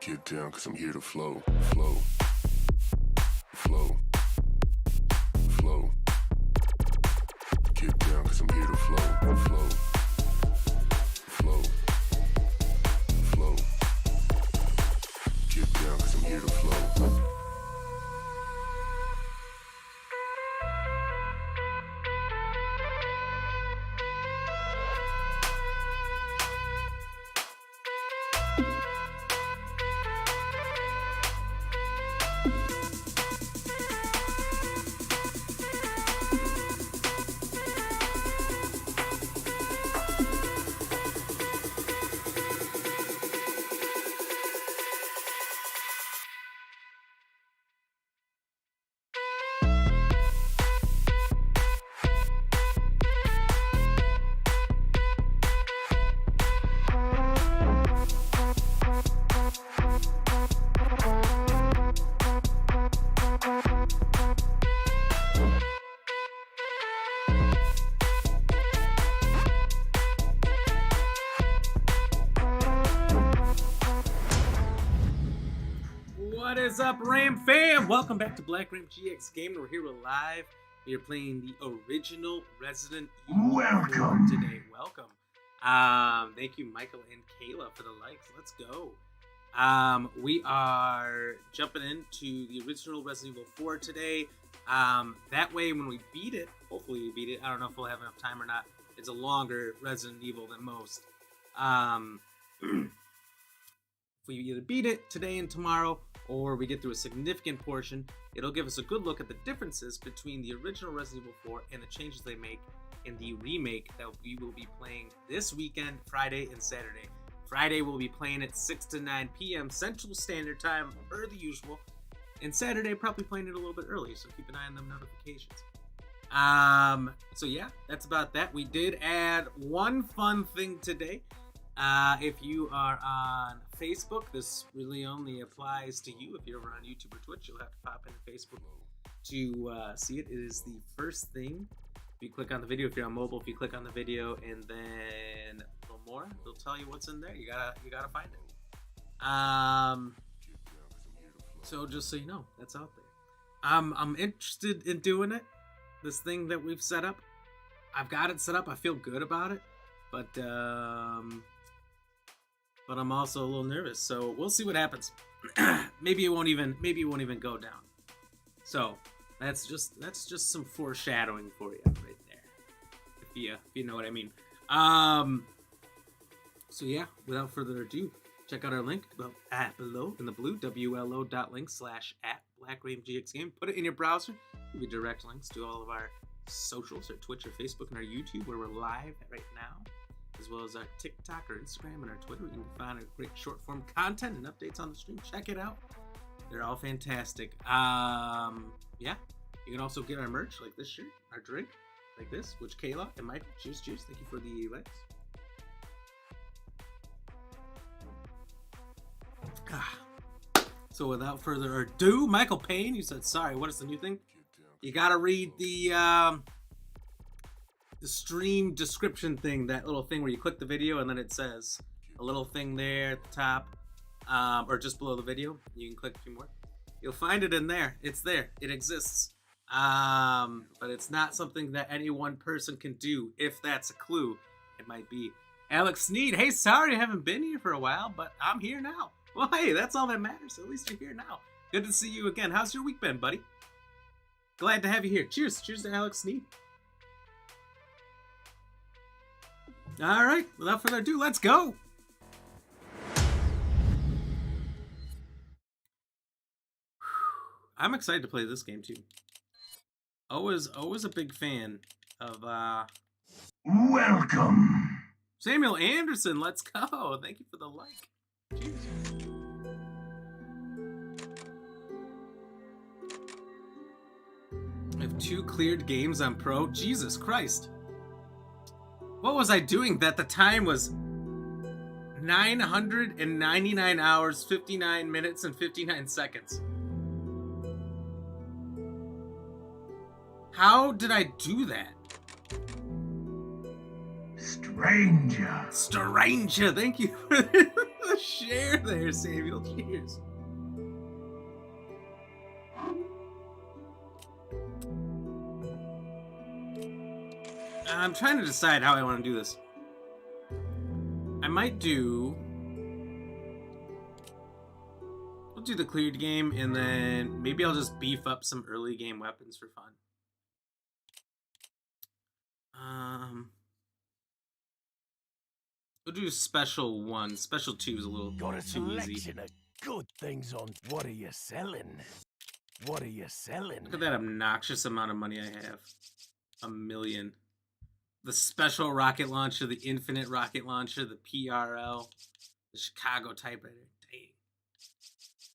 Get down, cause I'm here to flow, flow, flow, flow. Get down, cause I'm here to flow, flow, flow, flow. Get down, cause I'm here to flow. What is up, Ram fam? Welcome back to BlackRamGX Gaming. We're here live. We are playing the original Resident Evil 4 today. Welcome. Thank you, Michael and Kayla, for the likes. Let's go. We are jumping into the original Resident Evil 4 today. That way, when we beat it, hopefully we beat it. I don't know if we'll have enough time or not. It's a longer Resident Evil than most. If we either beat it today and tomorrow, or we get through a significant portion, it'll give us a good look at the differences between the original Resident Evil 4 and the changes they make in the remake that we will be playing this weekend, Friday and Saturday. Friday, we'll be playing at 6 to 9 p.m. Central Standard Time, per the usual. And Saturday, probably playing it a little bit early, so keep an eye on them notifications. So yeah, that's about that. We did add one fun thing today. If you are on Facebook, this really only applies to you. If you're over on YouTube or Twitch, you'll have to pop into Facebook to see it. It is the first thing. If you click on the video, if you're on mobile, if you click on the video and then a little more, it'll tell you what's in there. You gotta find it. So just so you know, that's out there. I'm interested in doing it. This thing that we've set up, I've got it set up. I feel good about it, but I'm also a little nervous, so we'll see what happens. maybe it won't even go down. So that's just some foreshadowing for you right there, if you know what I mean. So yeah, without further ado, check out our link below in the blue, wlo.link/@BlackRamGXGame. Put it in your browser. There'll be direct links to all of our socials, our Twitch, or Facebook, and our YouTube, where we're live right now, as well as our TikTok, or Instagram, and our Twitter. You can find our great short-form content and updates on the stream. Check it out. They're all fantastic. Yeah, you can also get our merch, like this shirt, our drink, like this, which Kayla and Michael, cheers, thank you for the likes. So without further ado, Michael Payne, you said, sorry, what is the new thing? You gotta read the stream description thing, that little thing where you click the video and then it says a little thing there at the top, or just below the video. You can click a few more. You'll find it in there. It's there. It exists. But it's not something that any one person can do. If that's a clue, it might be. Alex Sneed, hey, sorry I haven't been here for a while, but I'm here now. Well, hey, that's all that matters. At least you're here now. Good to see you again. How's your week been, buddy? Glad to have you here. Cheers. Cheers to Alex Sneed. All right, without further ado, let's go. I'm excited to play this game too. Always a big fan of Welcome. Samuel Anderson. Let's go. Thank you for the like. Cheers. I have 2 cleared games on Pro. Jesus Christ. What was I doing that the time was 999 hours, 59 minutes, and 59 seconds? How did I do that? Stranger, thank you for the share there, Samuel. Cheers. I'm trying to decide how I want to do this. I might do... We'll do the cleared game, and then maybe I'll just beef up some early game weapons for fun. We'll do special 1. Special 2 is a little Got a too easy. selection of good things on. What are you selling? What are you selling? Look at that obnoxious amount of money I have. 1 million. The special rocket launcher, the infinite rocket launcher, the PRL, the Chicago typewriter. Dang.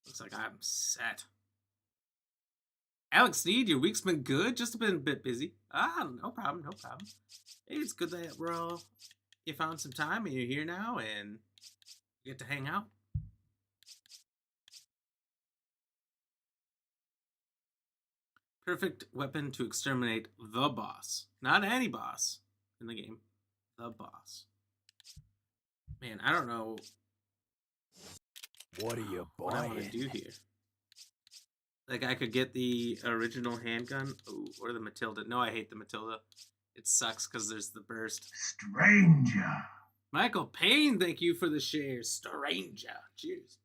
Looks like I'm set. Alex Sneed, your week's been good. Just been a bit busy. No problem, no problem. Hey, it's good that you found some time and you're here now and you get to hang out. Perfect weapon to exterminate the boss. Not any boss in the game. The boss. Man, I don't know What are you what I want to buying? do here. Like, I could get the original handgun. Ooh, or the Matilda. No, I hate the Matilda. It sucks because there's the burst. Stranger. Michael Payne, thank you for the share. Stranger. Cheers.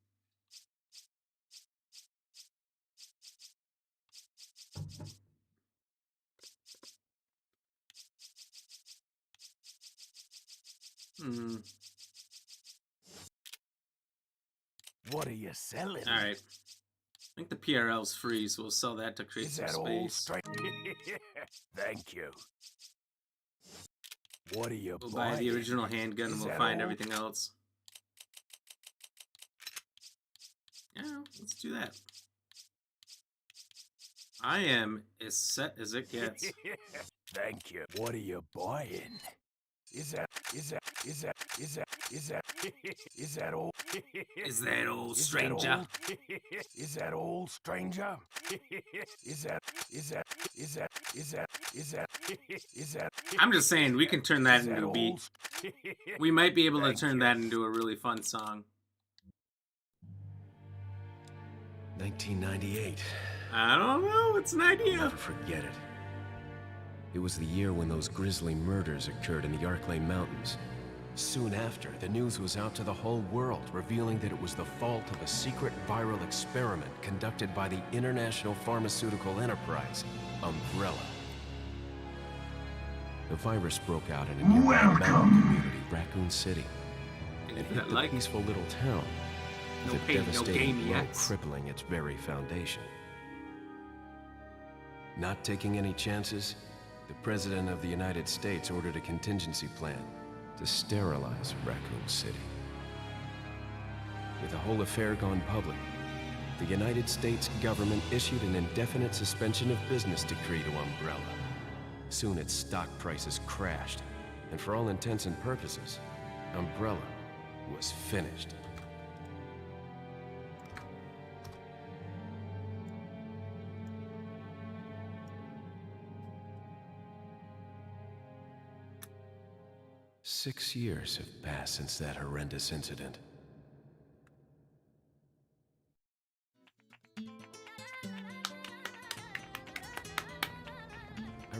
What are you selling? Alright. I think the PRL's free, so we'll sell that to create Is some that all space. Thank you. What are you We'll buying? buy the original handgun and Is we'll that find all? everything else. Yeah, let's do that. I am as set as it gets. Thank you. What are you buying? Is that all? Is that all, Is that stranger? all? Is that all, stranger? Is that I'm just saying, we can turn that is into that a all? beat. We might be able to Thank turn you. that into a really fun song. 1998. I don't know, it's an idea. Never forget it. It was the year when those grisly murders occurred in the Arklay Mountains. Soon after, the news was out to the whole world, revealing that it was the fault of a secret viral experiment conducted by the international pharmaceutical enterprise, Umbrella. The virus broke out in a nearby mountain community, Raccoon City, and hit the Like, peaceful little town no with a pain, no devastating gain blow yet. crippling its very foundation. Not taking any chances, the President of the United States ordered a contingency plan to sterilize Raccoon City. With the whole affair gone public, the United States government issued an indefinite suspension of business decree to Umbrella. Soon its stock prices crashed, and for all intents and purposes, Umbrella was finished. Six years have passed since that horrendous incident. I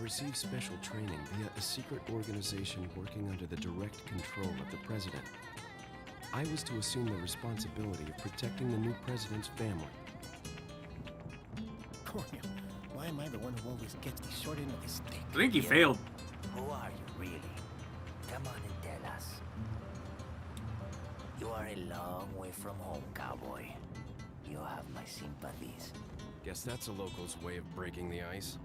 received special training via a secret organization working under the direct control of the president. I was to assume the responsibility of protecting the new president's family. Cornel, why am I the one who always gets the short end of the stick? I think he failed. Who are you, really? Come on and tell us. You are a long way from home, cowboy. You have my sympathies. Guess that's a local's way of breaking the ice.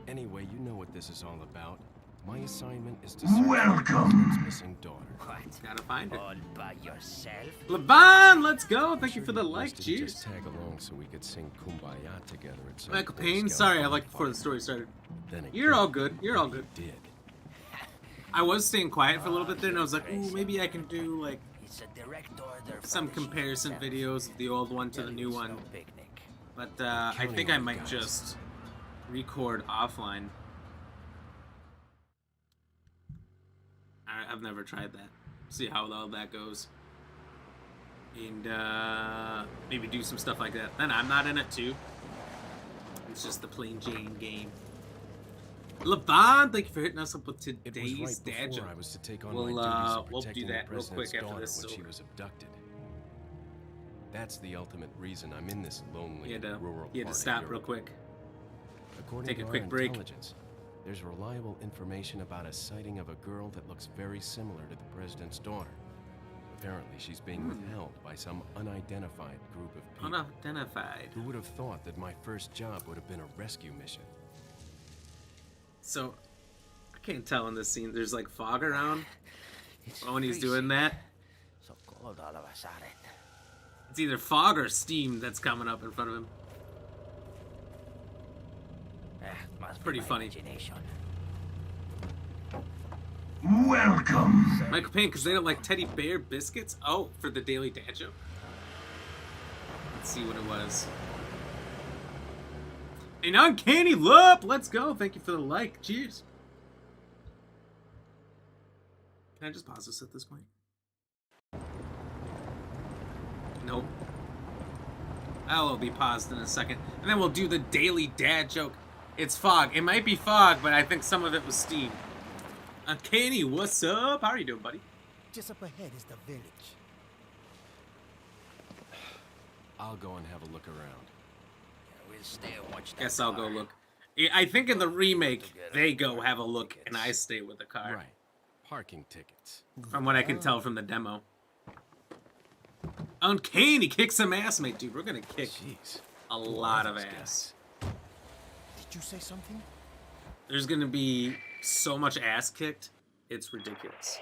Anyway, you know what this is all about. My assignment is to search for the president's missing daughter. What? Gotta find her. All by yourself? Levon, let's go. Thank you for the Sure, like. Bruce didn't Cheers. just tag along so we could sing Kumbaya together at some Michael Boy Payne. Scout Sorry, I bonfire. like before the story started. Then You're again, all good. You're all good. he did. I was staying quiet for a little bit there, and I was like, ooh, maybe I can do like It's a direct order from some the chief comparison himself. videos of the old one to the There new is one. no picnic. But I Counting think I on you might guys. just record offline. I've never tried that. See how all that goes. And maybe do some stuff like that. Then I'm not in it too. It's just the plain Jane game. Levon, thank you for hitting us up with It was today's right dad before joke. I was to take on We'll, my duties of we'll do protecting that the real president's quick after daughter this is when she over. was abducted. That's the ultimate reason I'm in this lonely He had rural to part of stop real Europe. quick. According Take a to quick our break. intelligence, there's reliable information about a sighting of a girl that looks very similar to the president's daughter. Apparently, she's being withheld by some unidentified group of people. Unidentified. Who would have thought that my first job would have been a rescue mission? So, I can't tell in this scene. There's like fog around It's when he's freezing. doing that. So cold all of a sudden. It's either fog or steam that's coming up in front of him. Must be Pretty my funny. imagination. Welcome. Michael Payne, because they don't like teddy bear biscuits? Oh, for the daily dad joke? Let's see what it was. An uncanny look! Let's go! Thank you for the like. Cheers. Can I just pause this at this point? Nope. I'll be paused in a second. And then we'll do the daily dad joke. It's fog. It might be fog, but I think some of it was steam. Uncanny, what's up? How are you doing, buddy? Just up ahead is the village. I'll go and have a look around. We'll stay and watch that Guess I'll go car. look. Yeah, I think in the remake, they go have a look, and I stay with the car. Right. Parking tickets. From what I can tell from the demo. Uncanny, kick some ass, mate. Dude, we're gonna kick Jeez. a Who lot are of those ass. Did you say something? There's gonna be so much ass kicked, it's ridiculous.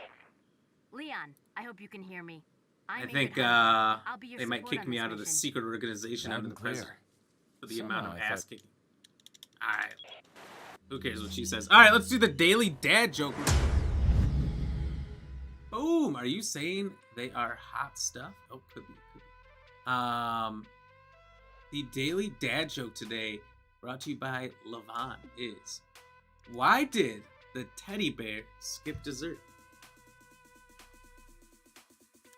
Leon, I hope you can hear me. I I'm think Agent Hunter. I'll be your they might support kick on me this out of the mission. secret organization Loud under the and clear. president for the Somehow amount of I ass thought- kicking. Alright. Who cares what she says? Alright, let's do the daily dad joke. Boom! Are you saying they are hot stuff? Oh, could be. The daily dad joke today, brought to you by Levon, is: why did the teddy bear skip dessert?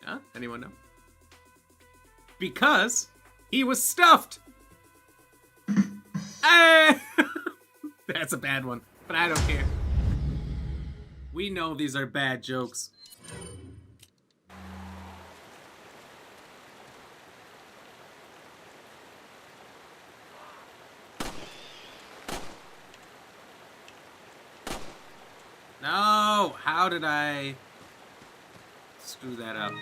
Huh? Anyone know? Because he was stuffed. Eh! That's a bad one, but I don't care. We know these are bad jokes. No! How did I screw that up?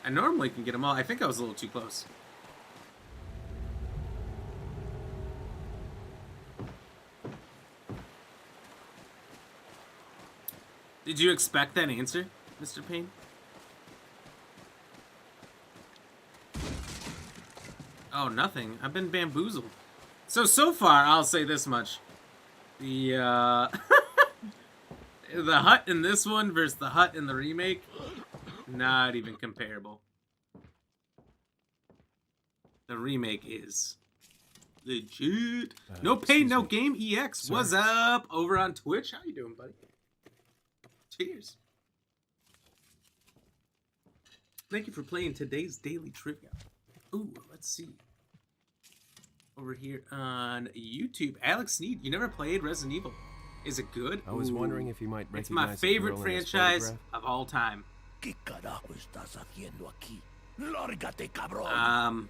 I normally can get them all. I think I was a little too close. Did you expect that answer, Mr. Payne? Oh, nothing. I've been bamboozled. So far, I'll say this much. The, the hut in this one versus the hut in the remake, not even comparable. The remake is legit. No pain, excuse no me. game. EX, Sir? what's up? Over on Twitch. How you doing, buddy? Cheers. Thank you for playing today's daily trivia. Ooh, let's see. Over here on YouTube, Alex Sneed, you never played Resident Evil. Is it good? I was Ooh. wondering if you might recognize It's my the favorite girl in this franchise photograph. of all time. ¿Qué carajo estás haciendo aquí? Lárgate, cabrón.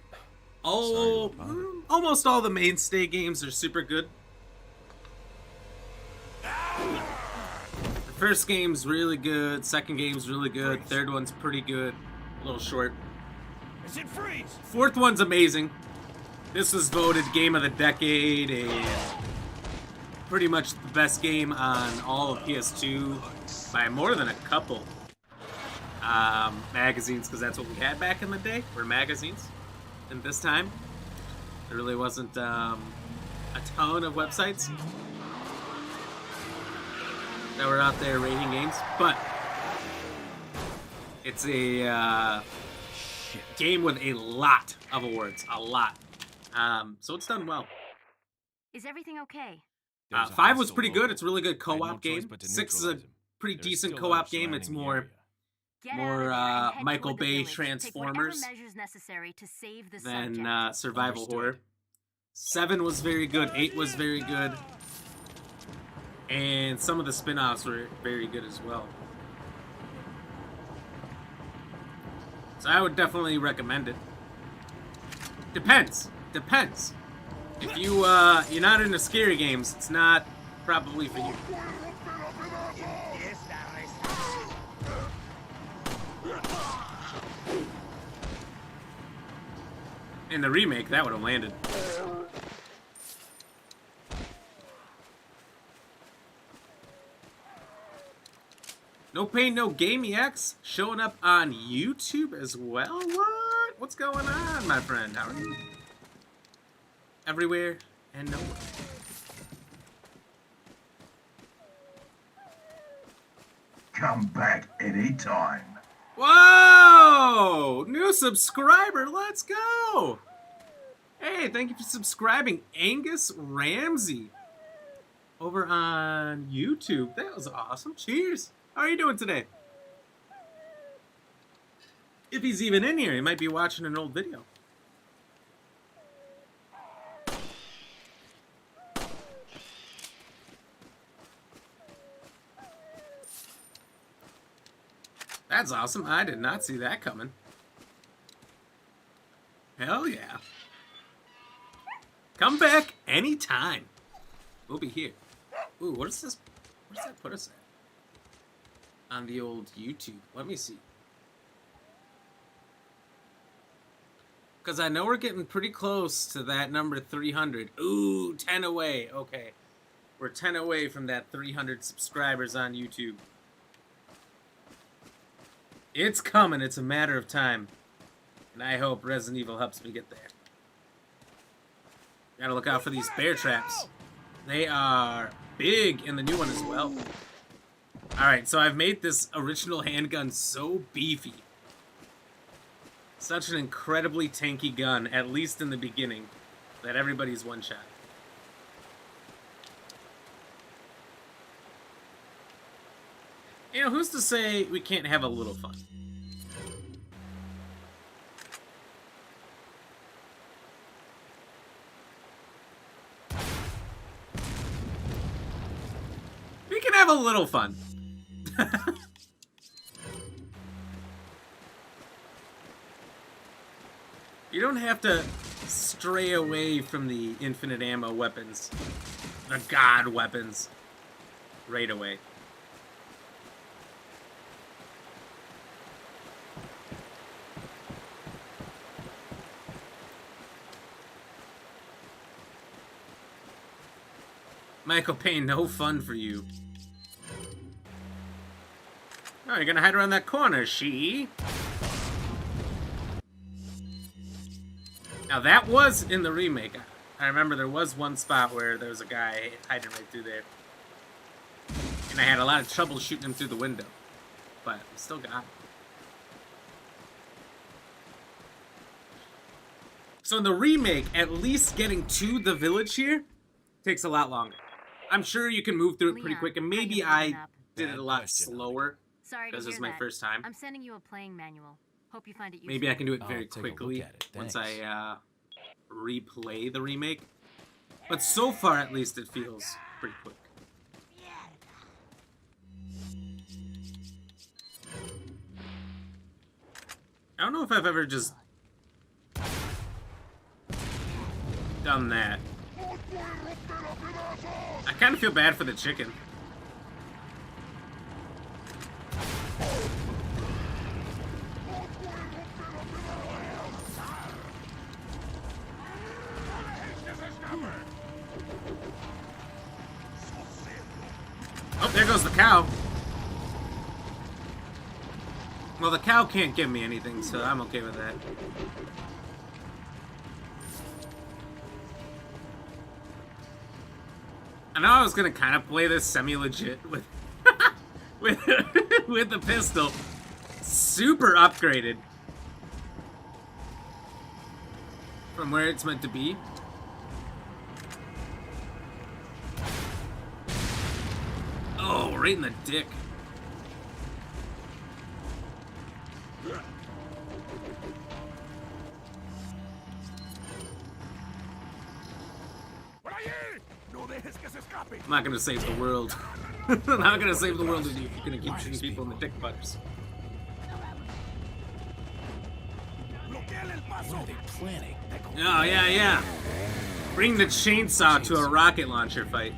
Oh, Sorry, Bob. almost all the mainstay games are super good. The first game's really good. Second game's really good. Third one's pretty good. A little short. Is it freeze? Fourth one's amazing. This was voted game of the decade and pretty much the best game on all of PS2 by more than a couple magazines, because that's what we had back in the day, were magazines. And this time, there really wasn't a ton of websites that were out there rating games, but it's a game with a lot of awards, a lot. So it's done well. Is everything okay? 5 was pretty good. It's a really good co-op game. 6 is a pretty decent co-op game. It's more Michael Bay Transformers than survival horror. 7 was very good. 8 was very good. And some of the spin-offs were very good as well. So I would definitely recommend it. Depends. If you're not into scary games, it's not probably for you. In the remake, that would have landed. No Pain, No Game EX showing up on YouTube as well? What? What's going on, my friend? How are you? Everywhere and nowhere. Come back anytime. Whoa! New subscriber, let's go! Hey, thank you for subscribing, Angus Ramsey. Over on YouTube. That was awesome. Cheers. How are you doing today? If he's even in here, he might be watching an old video. That's awesome. I did not see that coming. Hell yeah. Come back anytime. We'll be here. Ooh, what is this? What does that put us at? On the old YouTube. Let me see. Because I know we're getting pretty close to that number 300. Ooh, 10 away. Okay. We're 10 away from that 300 subscribers on YouTube. It's coming. It's a matter of time. And I hope Resident Evil helps me get there. Gotta look out for these bear traps. They are big in the new one as well. Alright, so I've made this original handgun so beefy. Such an incredibly tanky gun, at least in the beginning, that everybody's one shot. You know, who's to say we can't have a little fun? We can have a little fun. You don't have to stray away from the infinite ammo weapons, the god weapons, right away. Michael Payne, no fun for you. Oh, you're gonna hide around that corner, she. Now that was in the remake. I remember there was one spot where there was a guy hiding right through there. And I had a lot of trouble shooting him through the window. But I still got him. So in the remake, at least getting to the village here takes a lot longer. I'm sure you can move through it pretty quick, and maybe I did it a lot slower because this is my first time. I'm sending you a playing manual. Hope you find it useful. Maybe I can do it very quickly once I replay the remake. But so far, at least, it feels pretty quick. I don't know if I've ever just done that. I kind of feel bad for the chicken. goes the cow. Well, the cow can't give me anything, so I'm okay with that. I know I was gonna kind of play this semi-legit with with the pistol. Super upgraded from where it's meant to be. Oh, right in the dick. I'm not gonna save the world. I'm not gonna save the world with you if you're gonna keep shooting people in the dick butters. What are they planning? Oh, yeah. Bring the chainsaw to a rocket launcher fight.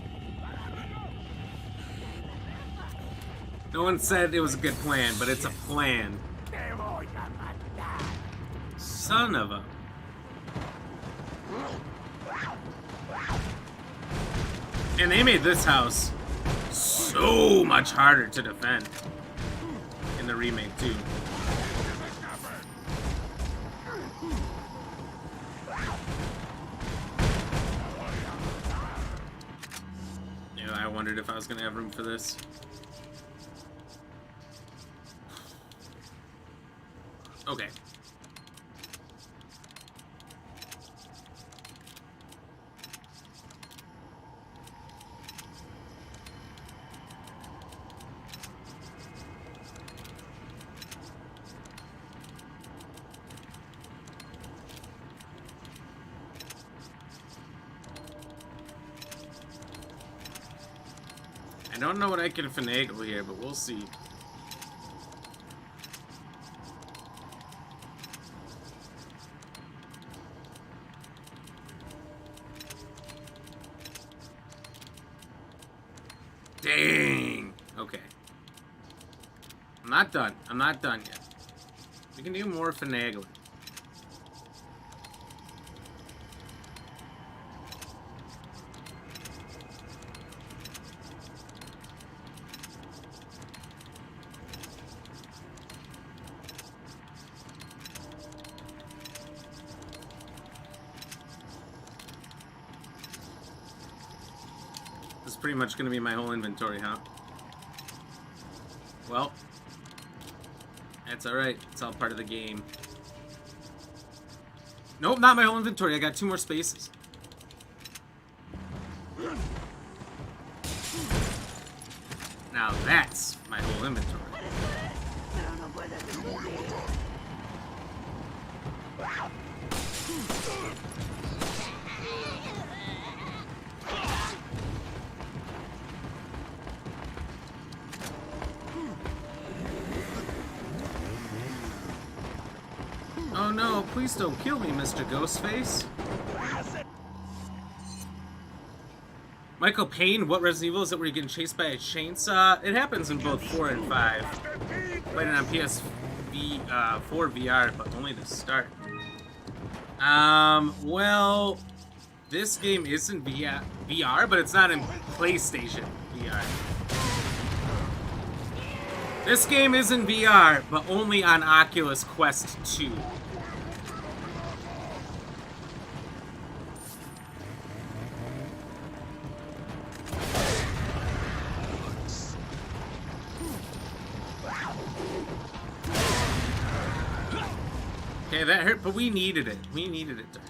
No one said it was a good plan, but it's a plan. Son of a... And they made this house so much harder to defend in the remake, too. Yeah, I wondered if I was gonna have room for this. Okay. I don't know what I can finagle here, but we'll see. Dang! Okay. I'm not done. I'm not done yet. We can do more finagling. This is pretty much going to be my whole inventory, huh? Well, that's alright. It's all part of the game. Nope, not my whole inventory. I got 2 more spaces. Now that's my whole inventory. Oh no, please don't kill me, Mr. Ghostface. Michael Payne, what Resident Evil is it where you're getting chased by a chainsaw? It happens in both 4 and 5. Played it on PS4 VR, but only to start. Well, this game isn't VR, but it's not in PlayStation VR. This game is in VR, but only on Oculus Quest 2. Okay, that hurt, but we needed it. We needed it to hurt.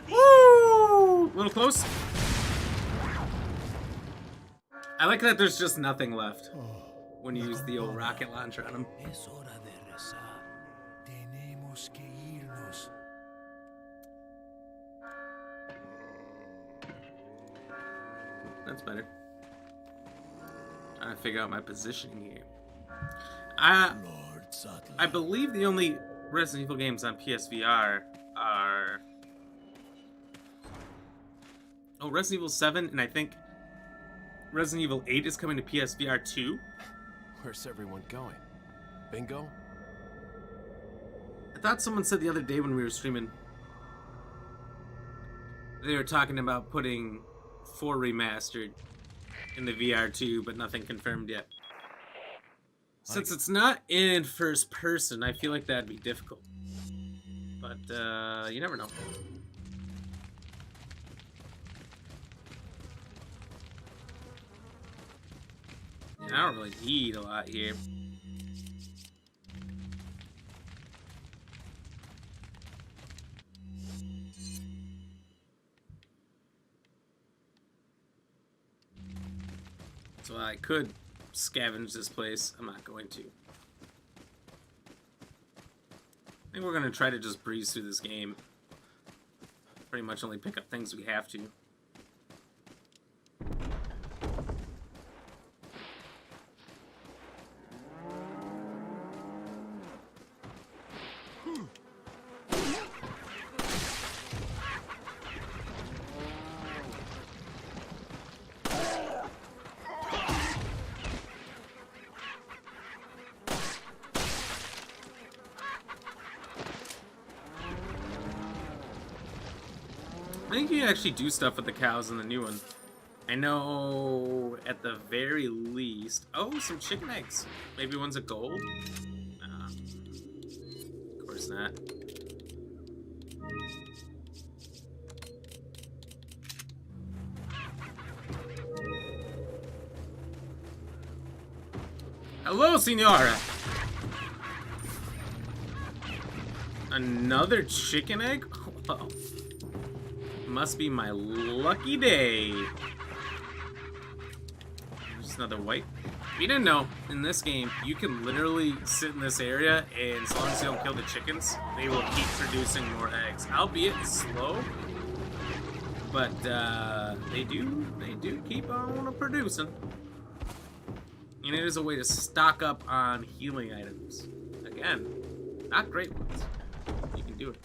Woo! A little close. I like that there's just nothing left. when you use the old rocket launcher on him. Es hora de rezar. Tenemos que irnos. That's better. Trying to figure out my positioning here. I believe the only Resident Evil games on PSVR are Resident Evil 7, and I think Resident Evil 8 is coming to PSVR 2. Where's everyone going? Bingo? I thought someone said the other day when we were streaming, they were talking about putting 4 Remastered in the VR2, but nothing confirmed yet. Since it's not in first person, I feel like that'd be difficult. But, you never know. And I don't really need a lot here. So I could scavenge this place. I'm not going to. I think we're going to try to just breeze through this game. Pretty much only pick up things we have to. I think you can actually do stuff with the cows in the new one. I know at the very least... Oh, some chicken eggs. Maybe one's a gold? Nah. Of course not. Hello, Senora! Another chicken egg? Well, must be my lucky day. Just another white. If you didn't know, in this game, you can literally sit in this area, and as long as you don't kill the chickens, they will keep producing more eggs. Albeit slow, but they do keep on producing. And it is a way to stock up on healing items. Again, not great ones. You can do it.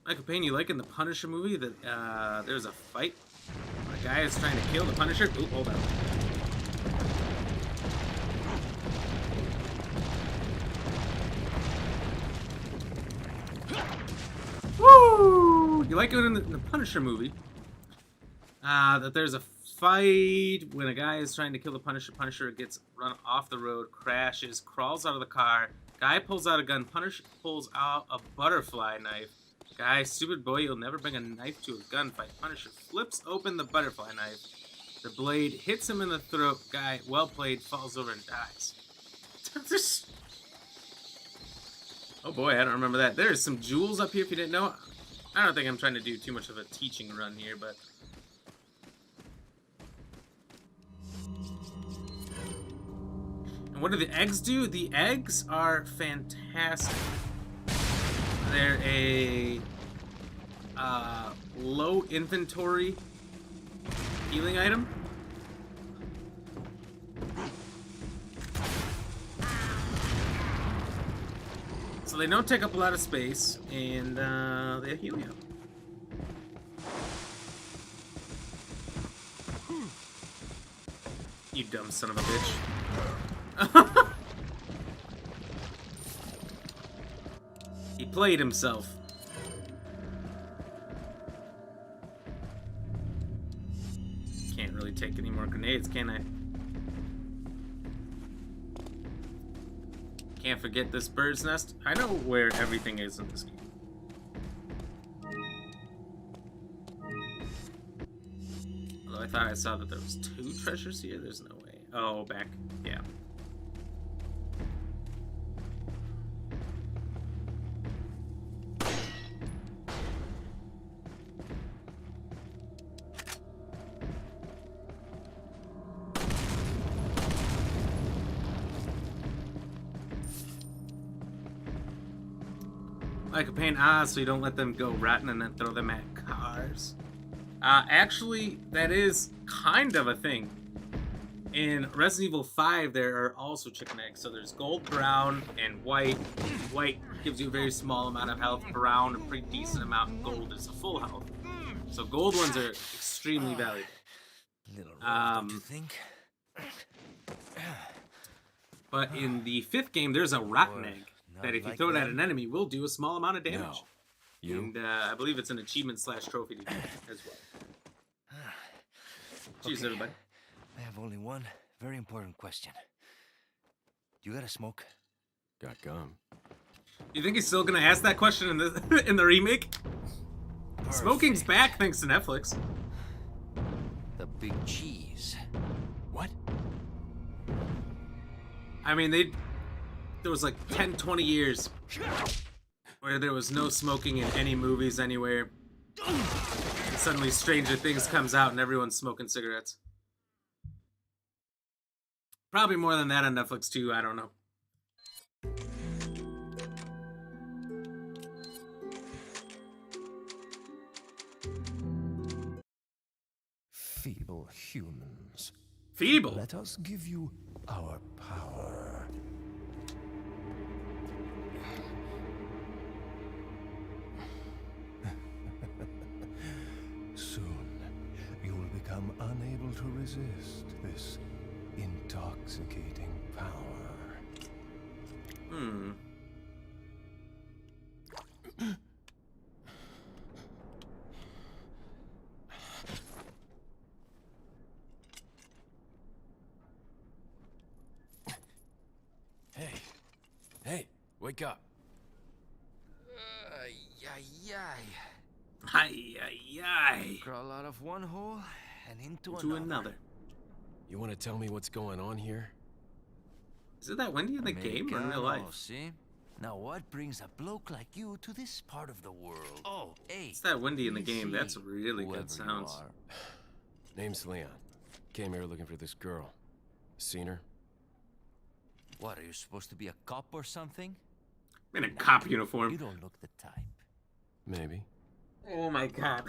Michael Payne, you like in the Punisher movie that there's a fight? A guy is trying to kill the Punisher? Oop, hold on. Woo! You like it in the Punisher movie? That there's a fight when a guy is trying to kill the Punisher. Punisher gets run off the road, crashes, crawls out of the car. Guy pulls out a gun. Punisher pulls out a butterfly knife. Guy, stupid boy, you'll never bring a knife to a gunfight. Punisher flips open the butterfly knife. The blade hits him in the throat. Guy, well played, falls over and dies. Oh boy, I don't remember that. There's some jewels up here if you didn't know. I don't think I'm trying to do too much of a teaching run here, but... And what do the eggs do? The eggs are fantastic. They're a low inventory healing item. So they don't take up a lot of space, and they heal you. You dumb son of a bitch. He played himself. Can't really take any more grenades, can I? Can't forget this bird's nest. I know where everything is in this game. Although I thought I saw that there was 2 treasures here. There's no way. Oh, back. Yeah. Michael Payne, so you don't let them go rotten and then throw them at cars. Actually, that is kind of a thing. In Resident Evil 5, there are also chicken eggs. So there's gold, brown, and white. White gives you a very small amount of health. Brown, a pretty decent amount. And gold is a full health. So gold ones are extremely valuable. Little rough, don't you think? But in the 5th game, there's a rotten egg that if you throw it at an enemy, will do a small amount of damage. No. You? And I believe it's an achievement / trophy to do as well. Cheers, Okay. everybody. I have only one very important question. You got a smoke? Got gum. You think he's still gonna ask that question in the in the remake? Smoking's back thanks to Netflix. The big cheese. What? I mean, there was like 10, 20 years where there was no smoking in any movies anywhere. And suddenly Stranger Things comes out and everyone's smoking cigarettes. Probably more than that on Netflix too, I don't know. Feeble humans. Feeble. Let us give you our power. Soon, you will become unable to resist this intoxicating power. Hey, wake up. Ay, ay, ay. Crawl out of one hole and into To another. You want to tell me what's going on here? Is it that windy in the game or in real life? Mexicano, see? Now what brings a bloke like you to this part of the world? Oh, hey. It's that windy in the game. easy, That's really whoever good you sounds. are. Name's Leon. Came here looking for this girl. Seen her? What, are you supposed to be a cop or something? In a cop You uniform. don't look the type. Maybe. Oh my god.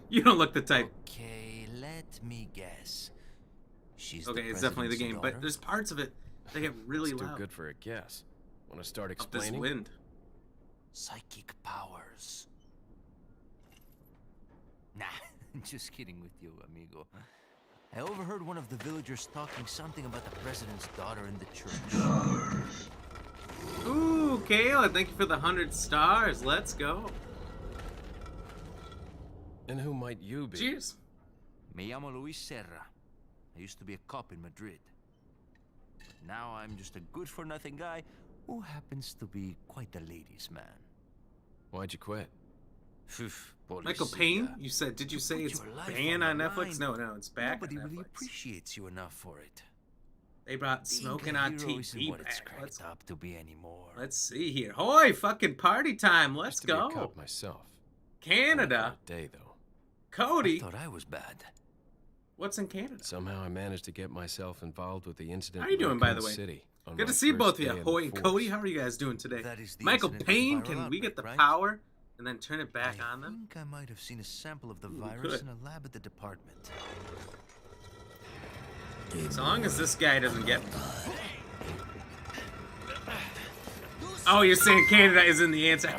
You don't look the type. Okay, let me guess. She's the Okay, it's definitely the president's game, but daughter? there's parts of it that get really It's too loud. good for a guess. Want to start Up this explaining? wind. Psychic powers. Nah, just kidding with you, amigo. I overheard one of the villagers talking something about the president's daughter in the church. Ooh, Kayla, thank you for the 100 stars. Let's go. And who might you be? Cheers. Me llamo Luis Serra. I used to be a cop in Madrid. But now I'm just a good-for-nothing guy who happens to be quite a ladies' man. Why'd you quit? Michael Payne? You said, did you say put it's your life banned on on the Netflix? line. No, it's back Nobody on really Netflix. appreciates you enough for it. They brought Being smoking a on hero isn't TV what it's back. cracked up to be anymore. Let's see here. Hoy, fucking party time. Let's Used to be a go. cop myself. Canada. Only for a day though. I Cody. thought I was bad. What's in Canada? Somehow I managed to get myself involved with the incident. How you in doing, by the Raccoon way? City on Good my to see first both of day you. in the Hoy and force. Cody, how are you guys doing today? That is the Michael incident with the Payne, viral can we get the outbreak, right? power and then turn it back on I them? think I might have seen a sample of the Ooh, virus good. in a lab at the department. As long as this guy doesn't get... Oh, you're saying Canada isn't the answer.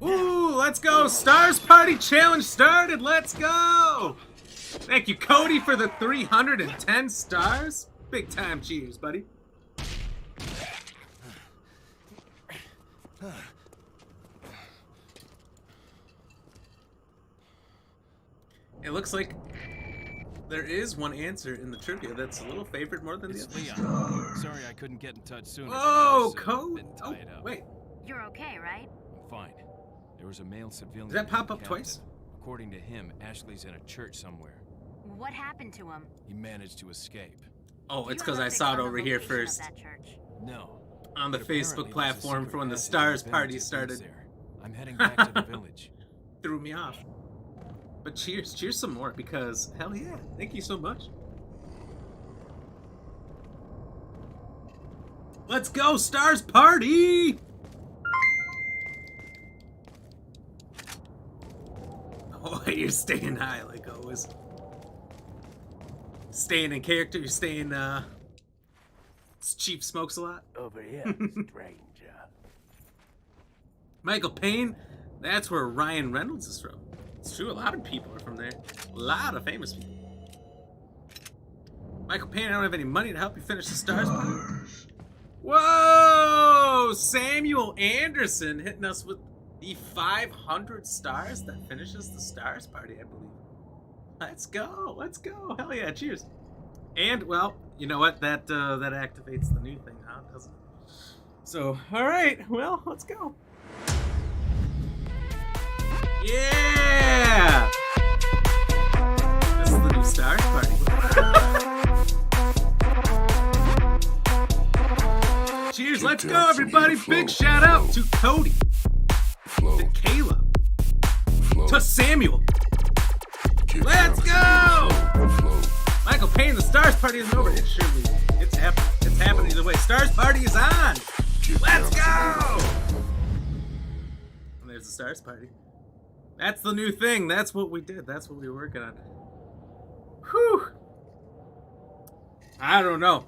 Ooh, let's go. Stars Party Challenge started. Let's go. Thank you, Cody, for the 310 stars. Big time cheers, buddy. It looks like there is one answer in the trivia that's a little favored more than the It's other. Leon. Sorry I couldn't get in touch sooner. but I Whoa, was, Code. been Oh, tied up. wait. You're okay, right? I'm fine. There was a male civilian. Did that pop named up twice? Captain. According to him, Ashley's in a church somewhere. What happened to him? He managed to escape. Oh, Do it's you because have a I fix saw it on the over here location of first that church? No. on the But apparently Facebook there's a platform secret for when the passage in Stars village Party that leads started. there. I'm heading back to the village. Threw me off. But cheers, cheers some more because hell yeah, thank you so much. Let's go, Stars Party! Oh, you're staying high like always. Staying in character, you're staying, Chief smokes a lot. Over here, stranger. Michael Payne, that's where Ryan Reynolds is from. It's true, a lot of people are from there. A lot of famous people. Michael Payne, I don't have any money to help you finish the Stars Party. Whoa! Samuel Anderson hitting us with the 500 stars that finishes the Stars Party, I believe. Let's go, let's go. Hell yeah, cheers. And, well, you know what? That activates the new thing, huh? Doesn't it? So, alright, well, let's go. Yeah! This is the new Stars Party. Cheers, let's go, everybody. Big shout out to Cody, to Caleb, to Samuel. Let's go! Michael Payne, the Stars Party isn't over. It surely, it's happening. It's happening either way. Stars Party is on. Let's go! And there's the Stars Party. That's the new thing. That's what we did. That's what we were working on. Whew. I don't know.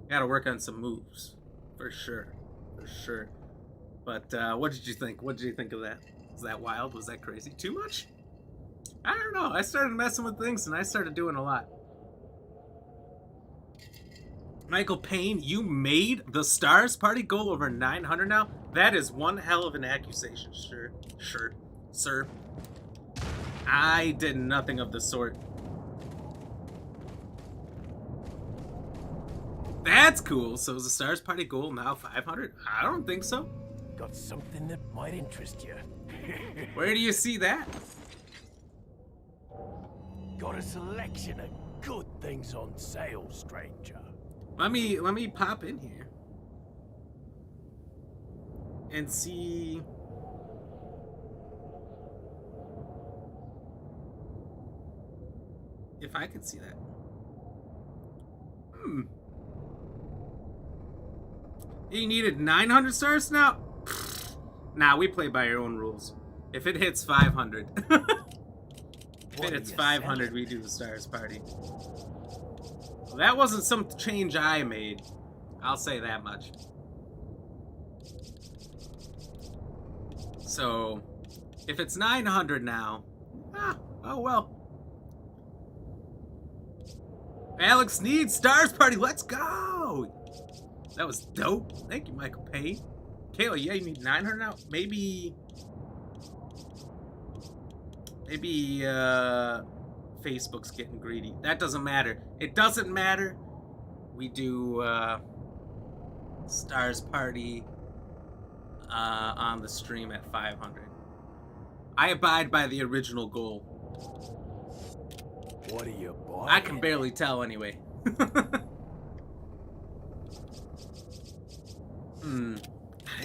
Gotta work on some moves. For sure. For sure. But what did you think? What did you think of that? Was that wild? Was that crazy? Too much? I don't know. I started messing with things and I started doing a lot. Michael Payne, you made the Stars Party goal over 900 now? That is one hell of an accusation, sir. I did nothing of the sort. That's cool. So is the Stars Party goal now 500? I don't think so. Got something that might interest you. Where do you see that? Got a selection of good things on sale, stranger. Let me pop in here and see. If I can see that. You needed 900 stars now? Nah, we play by our own rules. If it hits 500. If it hits 500, we do the Stars Party. Well, that wasn't some change I made. I'll say that much. So, if it's 900 now, oh well. Alex needs Stars Party. Let's go. That was dope. Thank you, Michael Payne. Kayla, yeah, you need 900 now. Maybe Facebook's getting greedy. That doesn't matter. It doesn't matter. We do Stars Party on the stream at 500. I abide by the original goal. What are you buying? I can barely tell anyway.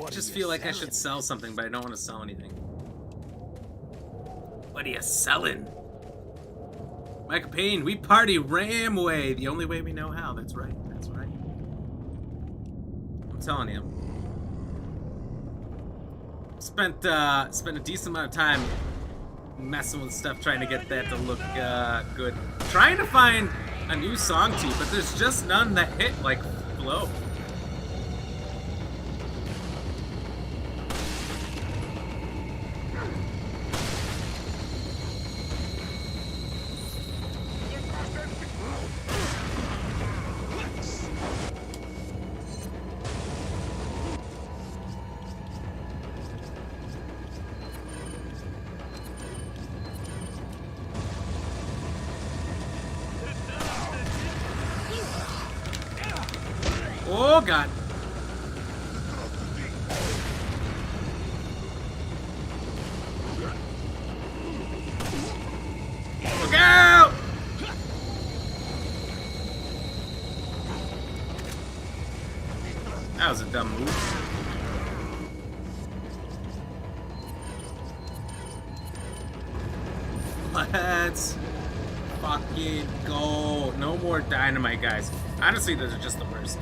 I just feel like I should sell something, but I don't want to sell anything. What are you selling? Michael Payne, we party Ram way. The only way we know how. That's right. That's right. I'm telling you. Spent a decent amount of time messing with stuff, trying to get that to look good. Trying to find a new song too, but there's just none that hit like flow. Oh god. Look out! That was a dumb move. Let's fucking go. No more dynamite, guys. Honestly, those are just the worst.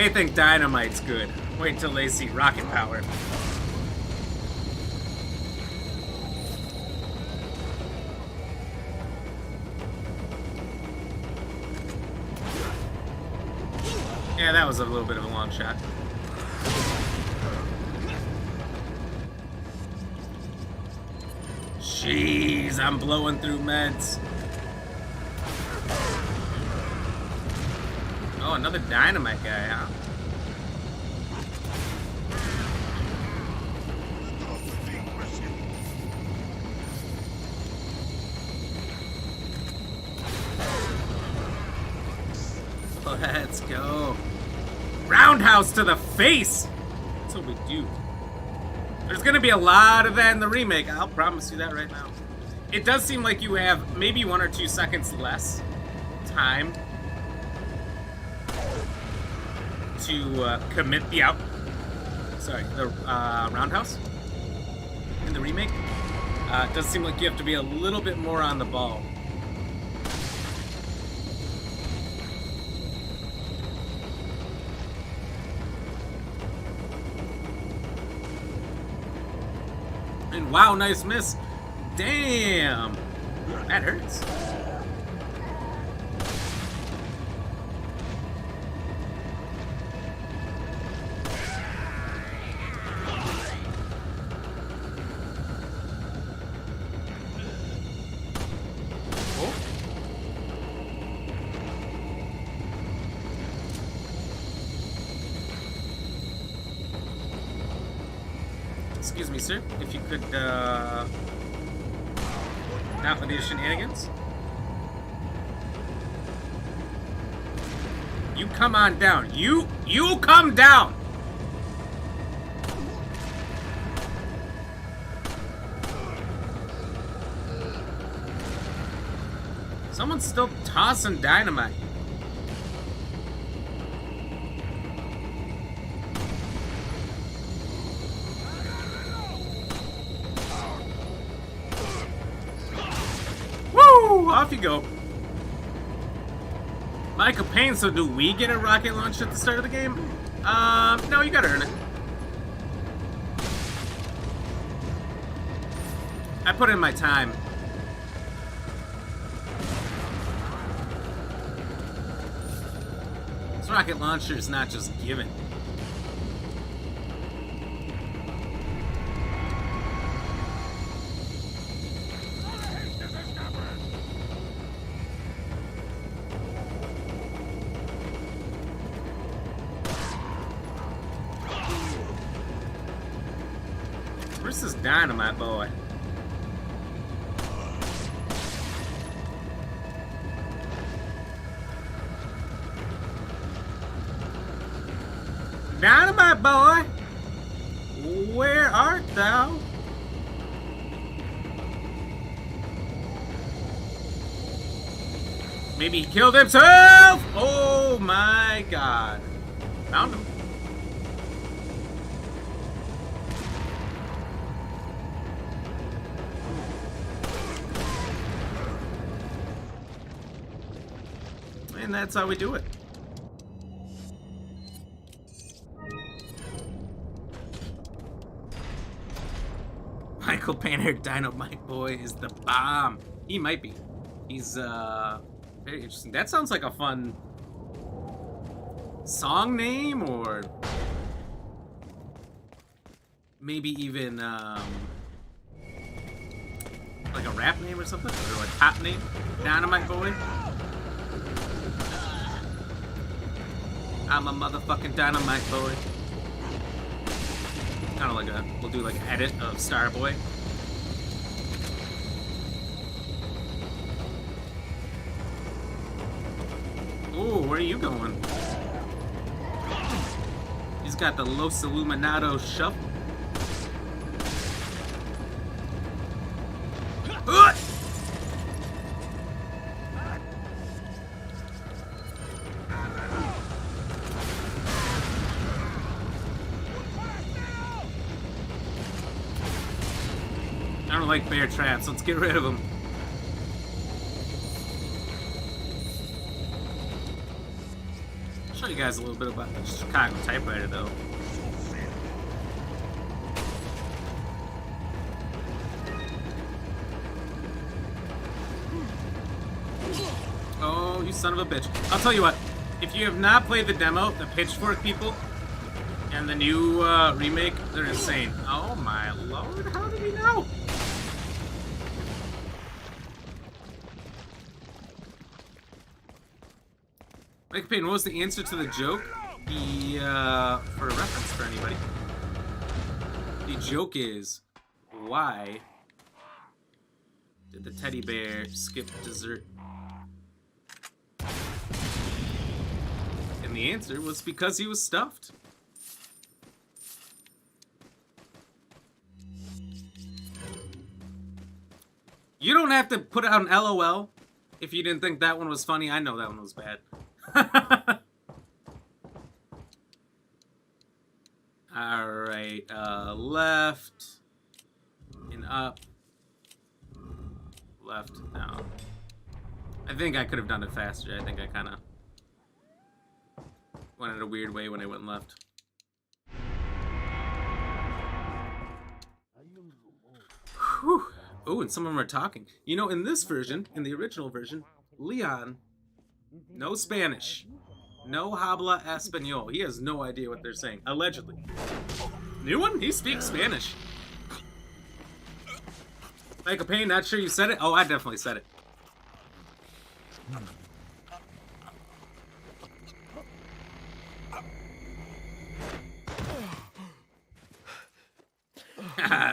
They think dynamite's good. Wait until they see rocket power. Yeah, that was a little bit of a long shot. Jeez, I'm blowing through meds. Oh, another dynamite guy, huh? Let's go. Roundhouse to the face! That's what we do. There's gonna be a lot of that in the remake, I'll promise you that right now. It does seem like you have maybe 1 or 2 seconds less time to commit the roundhouse in the remake. It does seem like you have to be a little bit more on the ball. And wow, nice miss. Damn. That hurts. Oh. Excuse me, sir. If you could, not with these shenanigans. You come on down. You come down! Someone's still tossing dynamite. Off you go. Michael Payne, so do we get a rocket launch at the start of the game? No, you gotta earn it. I put in my time. This rocket launcher is not just given. Where's this dynamite boy? Dynamite boy! Where art thou? Maybe he killed himself! Oh my god. Found him. And that's how we do it. Michael Painter Dynamite Boy is the bomb. He might be. He's very interesting. That sounds like a fun song name, or maybe even like a rap name or something, or a pop name. Dynamite Boy. I'm a motherfucking dynamite boy. Kind of like we'll do like an edit of Starboy. Ooh, where are you going? He's got the Los Illuminados shuffle. I don't like bear traps. Let's get rid of them. Show you guys a little bit about the Chicago typewriter, though. Oh, you son of a bitch. I'll tell you what. If you have not played the demo, the Pitchfork people, and the new remake, they're insane. Oh my lord, how did he know? Mike Payne, what was the answer to the joke? For a reference for anybody. The joke is, why did the teddy bear skip dessert? And the answer was because he was stuffed. You don't have to put out an LOL if you didn't think that one was funny. I know that one was bad. Alright, left and up. Left, down. I think I could have done it faster. I think I kind of went in a weird way when I went left. Whew. Oh, and some of them are talking. You know, in this version, in the original version, Leon, no Spanish. No habla español. He has no idea what they're saying, allegedly. New one? He speaks Spanish. Michael Payne, not sure you said it? Oh, I definitely said it.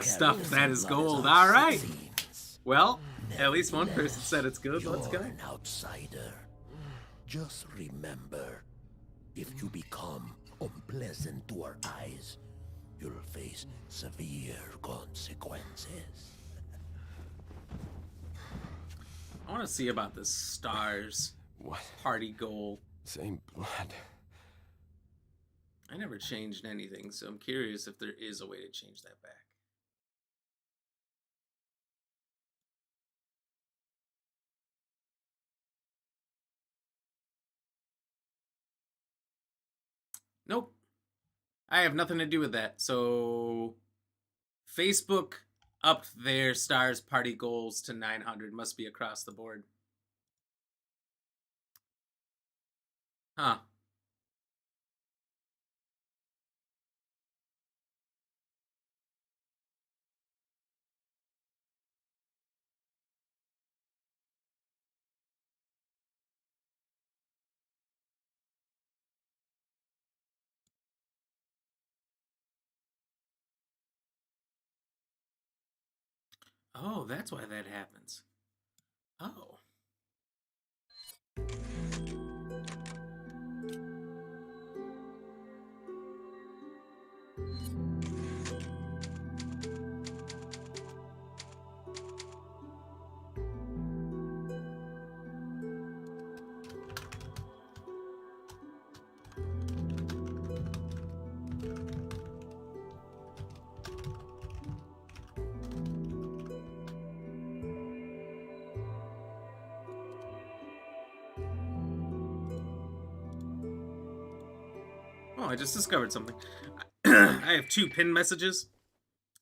Stuff that is gold. All right. Well, at least one person said it's good. Let's go. You're an outsider. Just remember, if you become unpleasant to our eyes, you'll face severe consequences. I want to see about the stars What? party goal. Same blood. I never changed anything, so I'm curious if there is a way to change that back. Nope. I have nothing to do with that. So Facebook upped their stars party goals to 900. Must be across the board. Huh. Oh, that's why that happens. Oh. Oh, I just discovered something. I have 2 pinned messages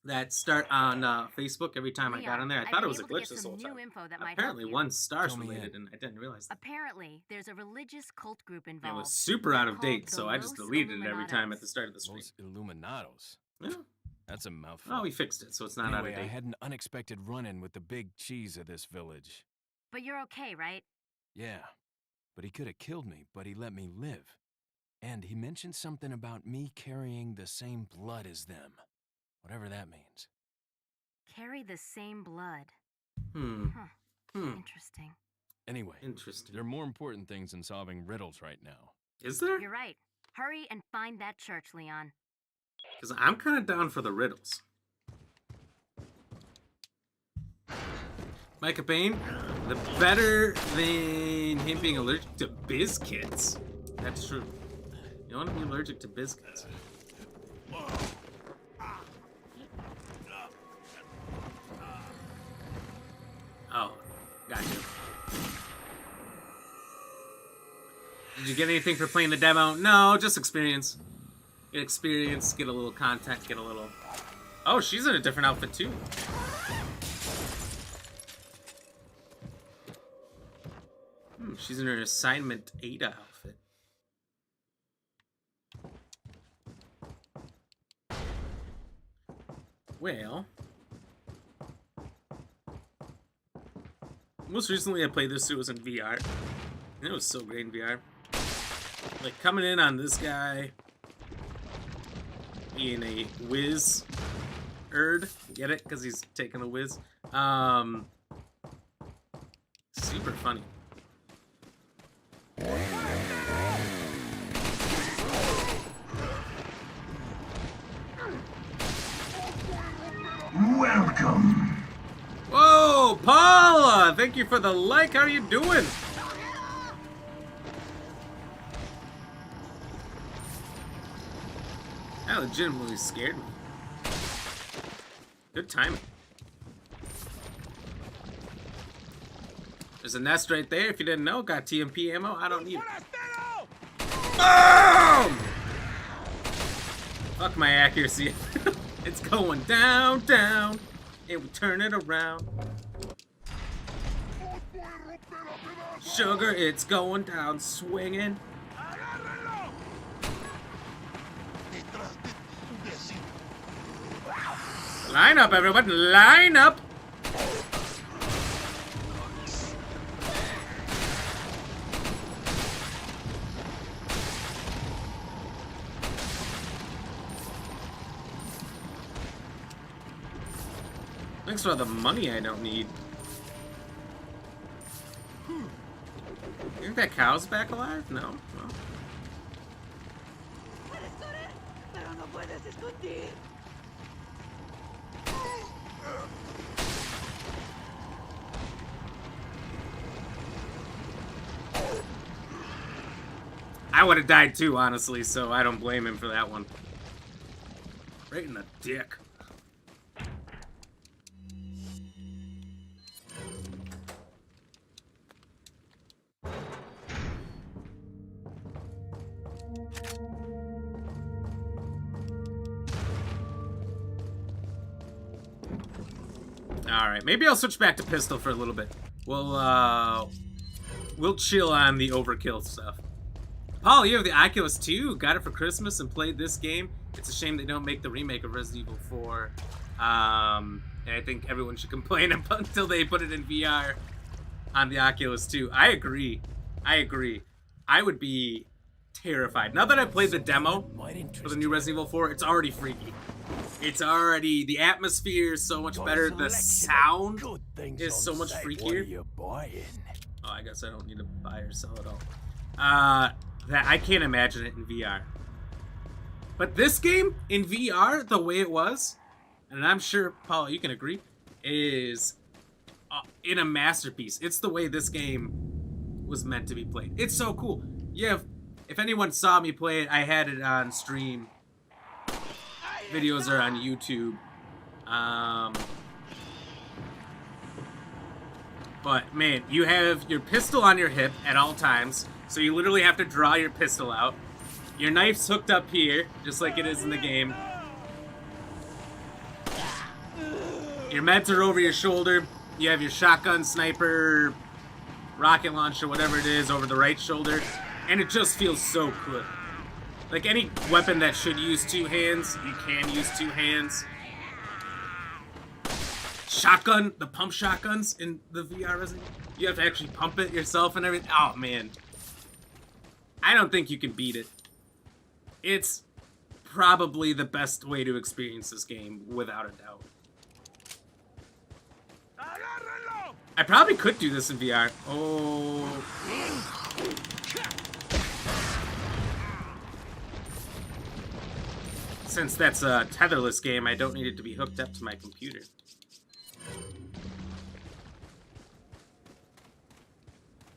that start on Facebook every time I got on there. I thought it was a glitch this whole time. Apparently one's stars related, and I didn't realize that. Apparently, there's a religious cult group It involved. was super out of date, called so the I just Los deleted it every time at Illuminados. the start of the stream. Los Illuminados. Yeah. That's a mouthful. Oh, we fixed it, so it's not out Anyway, of I date. had an unexpected run-in with the big cheese of this village. But you're okay, right? Yeah, but he could have killed me, but he let me live. And he mentioned something about me carrying the same blood as them. Whatever that means. Carry the same blood. Hmm. Huh. Hmm. Interesting. Anyway, Interesting. there are more important things than solving riddles right now. Is there? You're right. Hurry and find that church, Leon. Because I'm kind of down for the riddles. Micah Payne, the better than him being allergic to biscuits. That's true. You don't want to be allergic to biscuits. Oh, gotcha. Did you get anything for playing the demo? No, just experience. Get experience, get a little content, get a little... Oh, she's in a different outfit too. She's in her assignment Ada outfit. Well... Most recently I played this, it was in VR. And it was so great in VR. Like, coming in on this guy... being a whiz-erd. Get it? Because he's taking a whiz. Super funny. Welcome. Whoa, Paula! Thank you for the like. How are you doing? That legitimately scared me. Good timing. There's a nest right there. If you didn't know, got TMP ammo. I don't need it. Boom! Fuck my accuracy. It's going down, down, and we turn it around. Sugar, it's going down, swinging. Line up, everyone, line up! Thanks for all the money I don't need. You think that cow's back alive? No. No. I would have died too, honestly, so I don't blame him for that one. Right in the dick. Alright, maybe I'll switch back to pistol for a little bit. We'll chill on the overkill stuff. Paul, you have the Oculus 2, got it for Christmas and played this game. It's a shame they don't make the remake of Resident Evil 4. And I think everyone should complain until they put it in VR on the Oculus 2. I agree. I would be terrified. Now that I played the demo for the new Resident Evil 4, it's already freaky. It's already, the atmosphere is so much better. The sound is so much freakier. Oh, I guess I don't need to buy or sell at all. That I can't imagine it in VR. But this game in VR, the way it was, and I'm sure, Paul, you can agree, is in a masterpiece. It's the way this game was meant to be played. It's so cool. Yeah, if anyone saw me play it, I had it on stream. Videos are on YouTube. But man, you have your pistol on your hip at all times, so you literally have to draw your pistol out. Your knife's hooked up here, just like it is in the game. Your meds are over your shoulder. You have your shotgun, sniper, rocket launcher, whatever it is, over the right shoulder. And it just feels so good. Like any weapon that should use two hands, you can use two hands. Shotgun, the pump shotguns in the VR Resident Evil, you have to actually pump it yourself and everything. Oh man. I don't think you can beat it. It's probably the best way to experience this game, without a doubt. I probably could do this in VR. Oh. Since that's a tetherless game, I don't need it to be hooked up to my computer.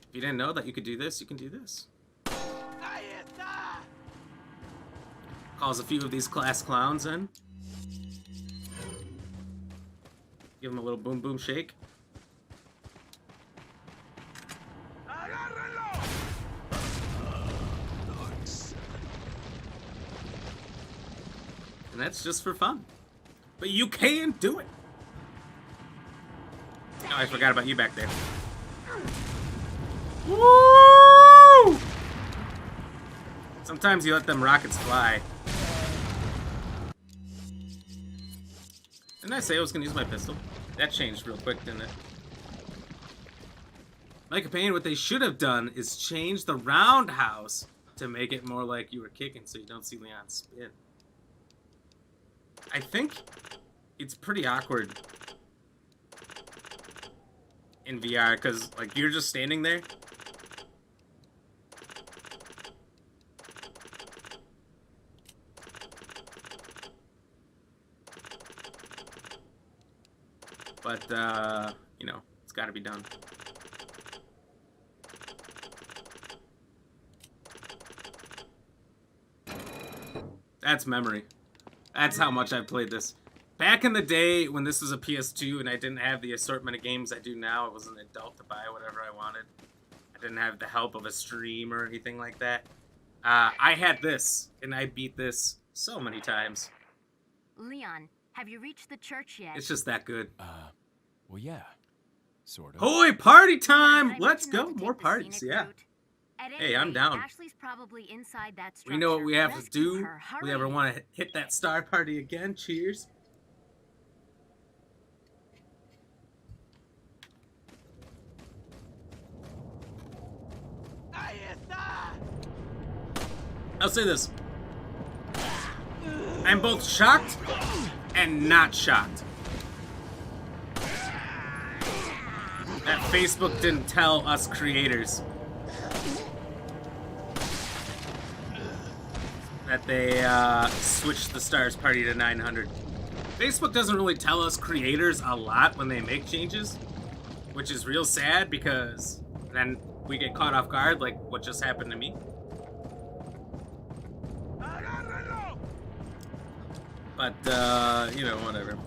If you didn't know that you could do this, you can do this. Calls a few of these class clowns in. Give them a little boom boom shake. And that's just for fun. But you can do it. Oh, I forgot about you back there. Woo! Sometimes you let them rockets fly. Didn't I say I was gonna use my pistol? That changed real quick, didn't it? Like a pain, what they should have done is change the roundhouse to make it more like you were kicking so you don't see Leon spin. I think it's pretty awkward in VR because, like, you're just standing there. But, you know, it's got to be done. That's memory. That's how much I've played this. Back in the day when this was a PS2 and I didn't have the assortment of games I do now, I was an adult to buy whatever I wanted. I didn't have the help of a stream or anything like that. I had this, and I beat this so many times. Leon, have you reached the church yet? It's just that good. Well, yeah. Sort of. Hoy, party Did time! I Let's mention not go. to More take the parties, scenic yeah. route? At Hey, any I'm rate, down. Ashley's probably inside that structure. We know what we have to Rescue do. her. If we ever Hurry. want to hit that star party again, cheers. I'll say this. I'm both shocked and not shocked that Facebook didn't tell us creators that they switched the stars party to 900. Facebook doesn't really tell us creators a lot when they make changes, which is real sad because then we get caught off guard like what just happened to me. But, you know, whatever.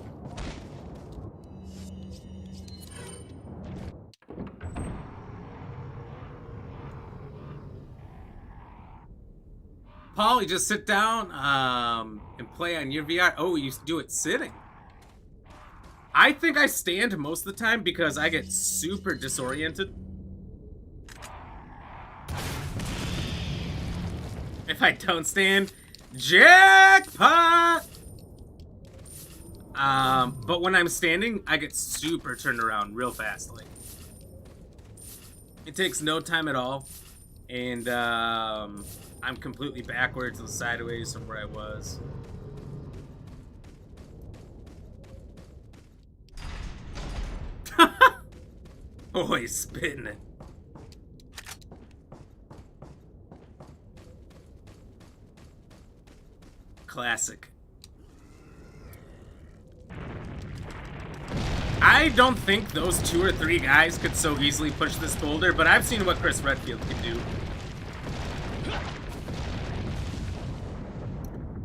Paul, you just sit down and play on your VR. Oh, you do it sitting. I think I stand most of the time because I get super disoriented. If I don't stand, jackpot! But when I'm standing, I get super turned around real fast. Like, it takes no time at all, and I'm completely backwards and sideways from where I was. Oh, he's spitting it. Classic. I don't think those 2 or 3 guys could so easily push this boulder, but I've seen what Chris Redfield can do.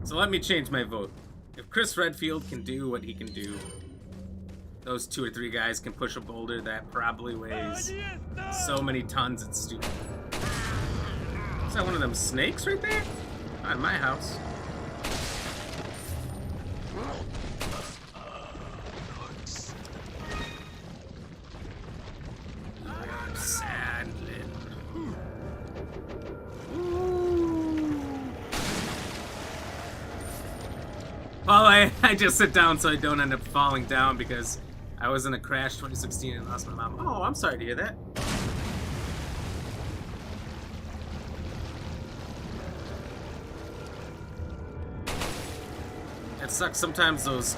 So let me change my vote. If Chris Redfield can do what he can do, those 2 or 3 guys can push a boulder that probably weighs so many tons it's stupid. Is that one of them snakes right there? Not in my house. Well, I just sit down so I don't end up falling down because I was in a crash 2016 and lost my mom. Oh, I'm sorry to hear that. It sucks sometimes those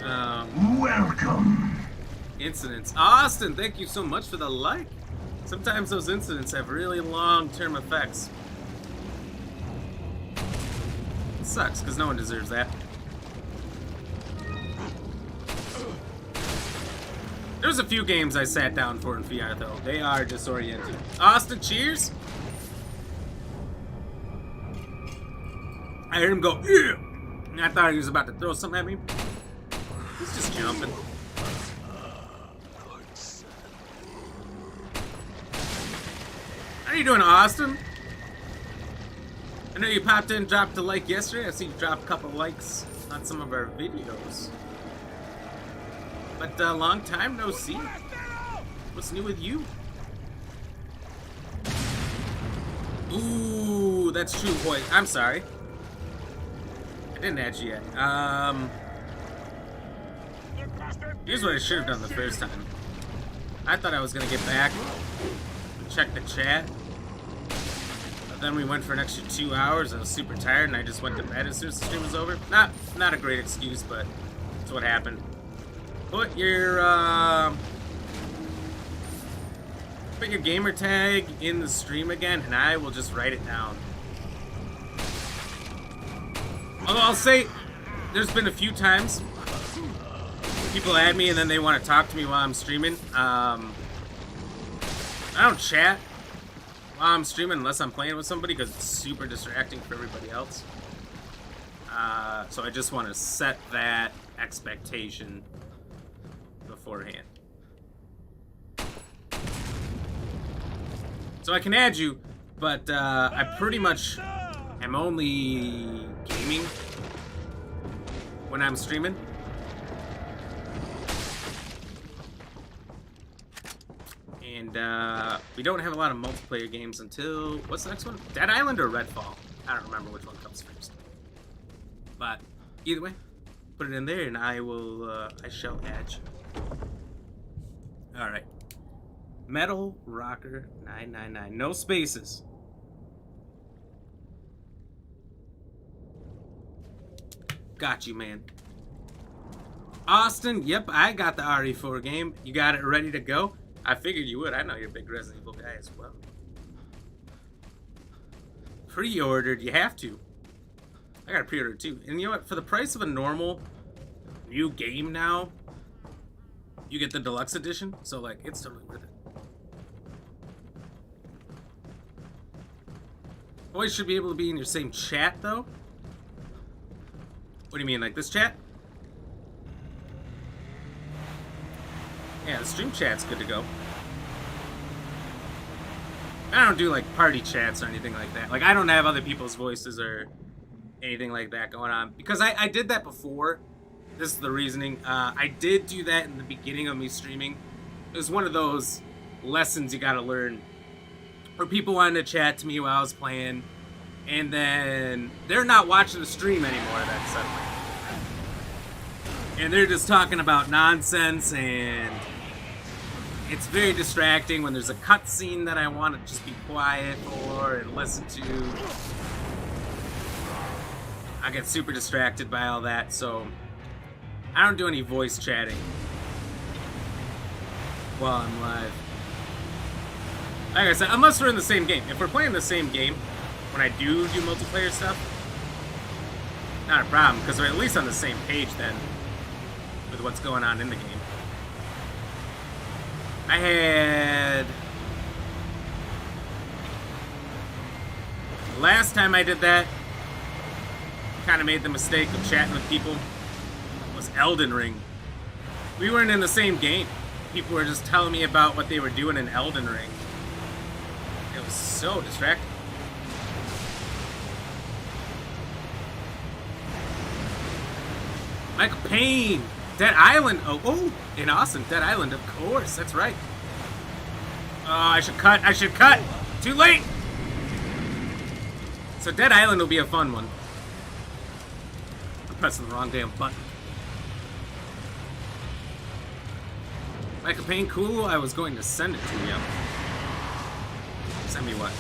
Welcome. incidents. Austin, thank you so much for the like. Sometimes those incidents have really long-term effects. It sucks because no one deserves that. There's a few games I sat down for in VR, though. They are disorienting. Austin, cheers! I heard him go, "Ew!" And I thought he was about to throw something at me. He's just jumping. How you doing, Austin? I know you popped in and dropped a like yesterday. I see you dropped a couple likes on some of our videos. But long time no see. What's new with you? Ooh, that's true, boy. I'm sorry. I didn't add you yet. Here's what I should have done the first time. I thought I was gonna get back and check the chat. But then we went for an extra 2 hours. I was super tired and I just went to bed as soon as the stream was over. Not a great excuse, but that's what happened. Put your gamer tag in the stream again, and I will just write it down. Although I'll say, there's been a few times people add me and then they want to talk to me while I'm streaming. I don't chat while I'm streaming unless I'm playing with somebody because it's super distracting for everybody else. So I just want to set that expectation beforehand. So I can add you, but I pretty much am only gaming when I'm streaming. And we don't have a lot of multiplayer games until, what's the next one? Dead Island or Redfall? I don't remember which one comes first. But either way, put it in there and I shall add you. Alright. Metal Rocker 999. No spaces. Got you, man. Austin, yep, I got the RE4 game. You got it ready to go? I figured you would. I know you're a big Resident Evil guy as well. Pre-ordered, you have to. I got a pre-order too. And you know what? For the price of a normal new game now, you get the deluxe edition. So, like, it's totally worth it. Always should be able to be in your same chat, though. What do you mean, like this chat? Yeah, the stream chat's good to go. I don't do, like, party chats or anything like that. Like, I don't have other people's voices or anything like that going on. Because I did that before. This is the reasoning. I did do that in the beginning of me streaming. It was one of those lessons you gotta learn. Where people wanted to chat to me while I was playing. And then they're not watching the stream anymore then suddenly. And they're just talking about nonsense, and it's very distracting when there's a cutscene that I want to just be quiet for and listen to. I get super distracted by all that, so I don't do any voice chatting while I'm live. Like I said, unless we're in the same game. If we're playing the same game, when I do multiplayer stuff, not a problem, because we're at least on the same page then with what's going on in the game. I had... Last time I did that, kind of made the mistake of chatting with people, was Elden Ring. We weren't in the same game. People were just telling me about what they were doing in Elden Ring. It was so distracting. Michael Payne! Dead Island! Oh, in Austin, Dead Island, of course, that's right. Oh, I should cut! Too late! So Dead Island will be a fun one. I'm pressing the wrong damn button. Michael Payne, cool, I was going to send it to you. Send me what?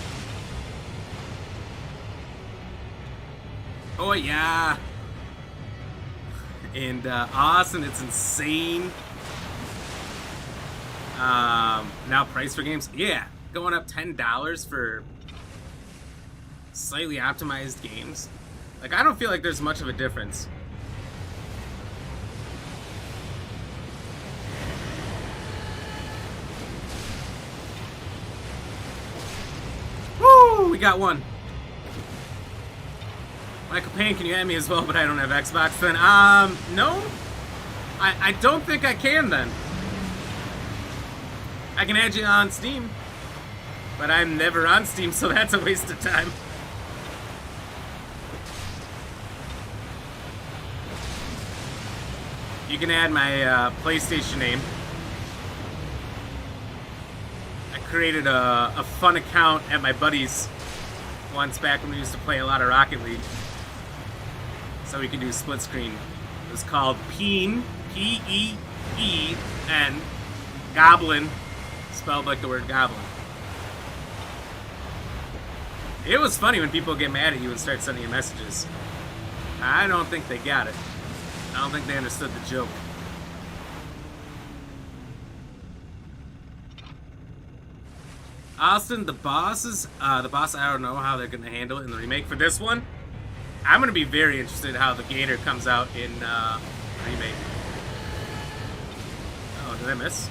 Oh yeah! And Austin, it's insane. Now price for games, yeah, going up $10 for slightly optimized games. Like, I don't feel like there's much of a difference. Woo! We got one. Michael Payne, can you add me as well? But I don't have Xbox then. No. I don't think I can then. I can add you on Steam. But I'm never on Steam, so that's a waste of time. You can add my PlayStation name. I created a fun account at my buddy's once back when we used to play a lot of Rocket League. So we could do split screen. It was called Peen, P-E-E-N, Goblin, spelled like the word goblin. It was funny when people get mad at you and start sending you messages. I don't think they got it. I don't think they understood the joke. Austin, the boss, I don't know how they're going to handle it in the remake. For this one, I'm going to be very interested how the gator comes out in remake. Oh, did I miss?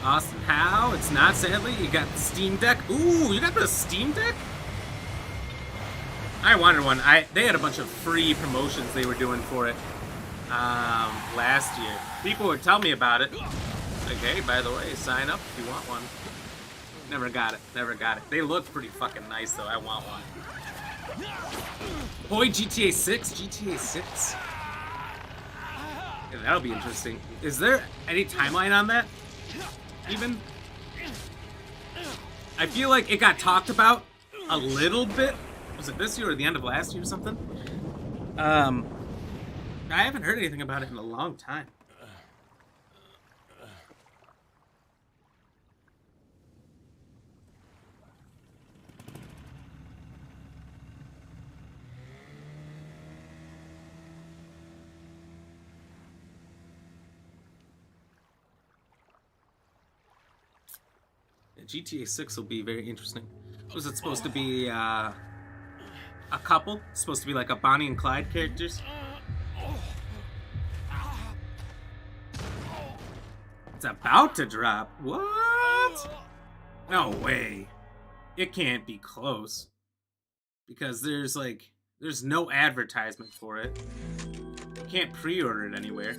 Austin, how? It's not, sadly. You got the Steam Deck. Ooh, you got the Steam Deck? I wanted one. They had a bunch of free promotions they were doing for it last year. People would tell me about it. Like, hey, by the way, sign up if you want one. Never got it. Never got it. They look pretty fucking nice, though. I want one. Boy, GTA 6? GTA 6? Yeah, that'll be interesting. Is there any timeline on that? Even? I feel like it got talked about a little bit. Was it this year or the end of last year or something? I haven't heard anything about it in a long time. GTA 6 will be very interesting. Was it supposed to be a couple? It's supposed to be like a Bonnie and Clyde characters? It's about to drop. What? No way. It can't be close. Because there's no advertisement for it. You can't pre-order it anywhere.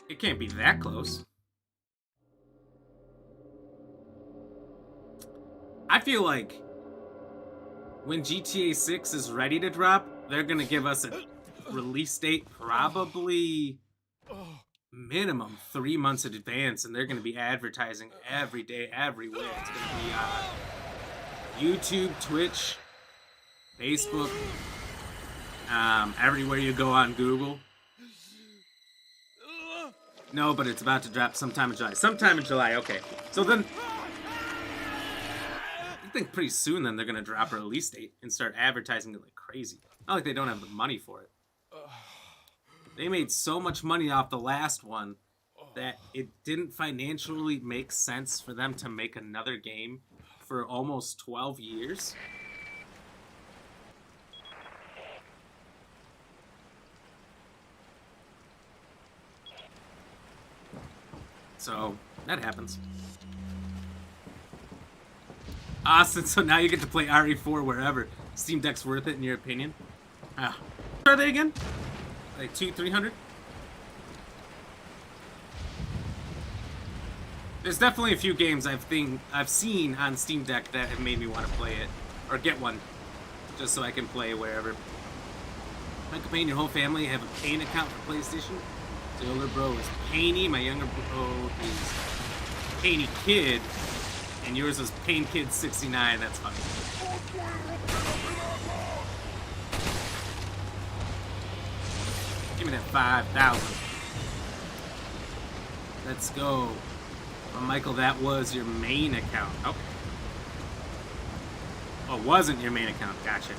It can't be that close. I feel like when GTA 6 is ready to drop, they're gonna give us a release date probably minimum 3 months in advance, and they're gonna be advertising every day, everywhere. It's gonna be YouTube, Twitch, Facebook, everywhere you go on Google. No, but it's about to drop sometime in July. Sometime in July, okay. So then, I think pretty soon then they're going to drop a release date and start advertising it like crazy. Not like they don't have the money for it. They made so much money off the last one that it didn't financially make sense for them to make another game for almost 12 years. So, that happens. Austin, so now you get to play RE4 wherever. Steam Deck's worth it in your opinion? What are they again? Like 200-300? There's definitely a few games I've seen on Steam Deck that have made me want to play it. Or get one. Just so I can play wherever. My companion, your whole family have a Pain account for PlayStation. So your older bro is Painy, my younger bro is Painy Kid. And yours was Pain Kid 69. That's funny. Give me that 5,000. Let's go. Well, Michael, that was your main account. Okay. Oh, it wasn't your main account. Gotcha.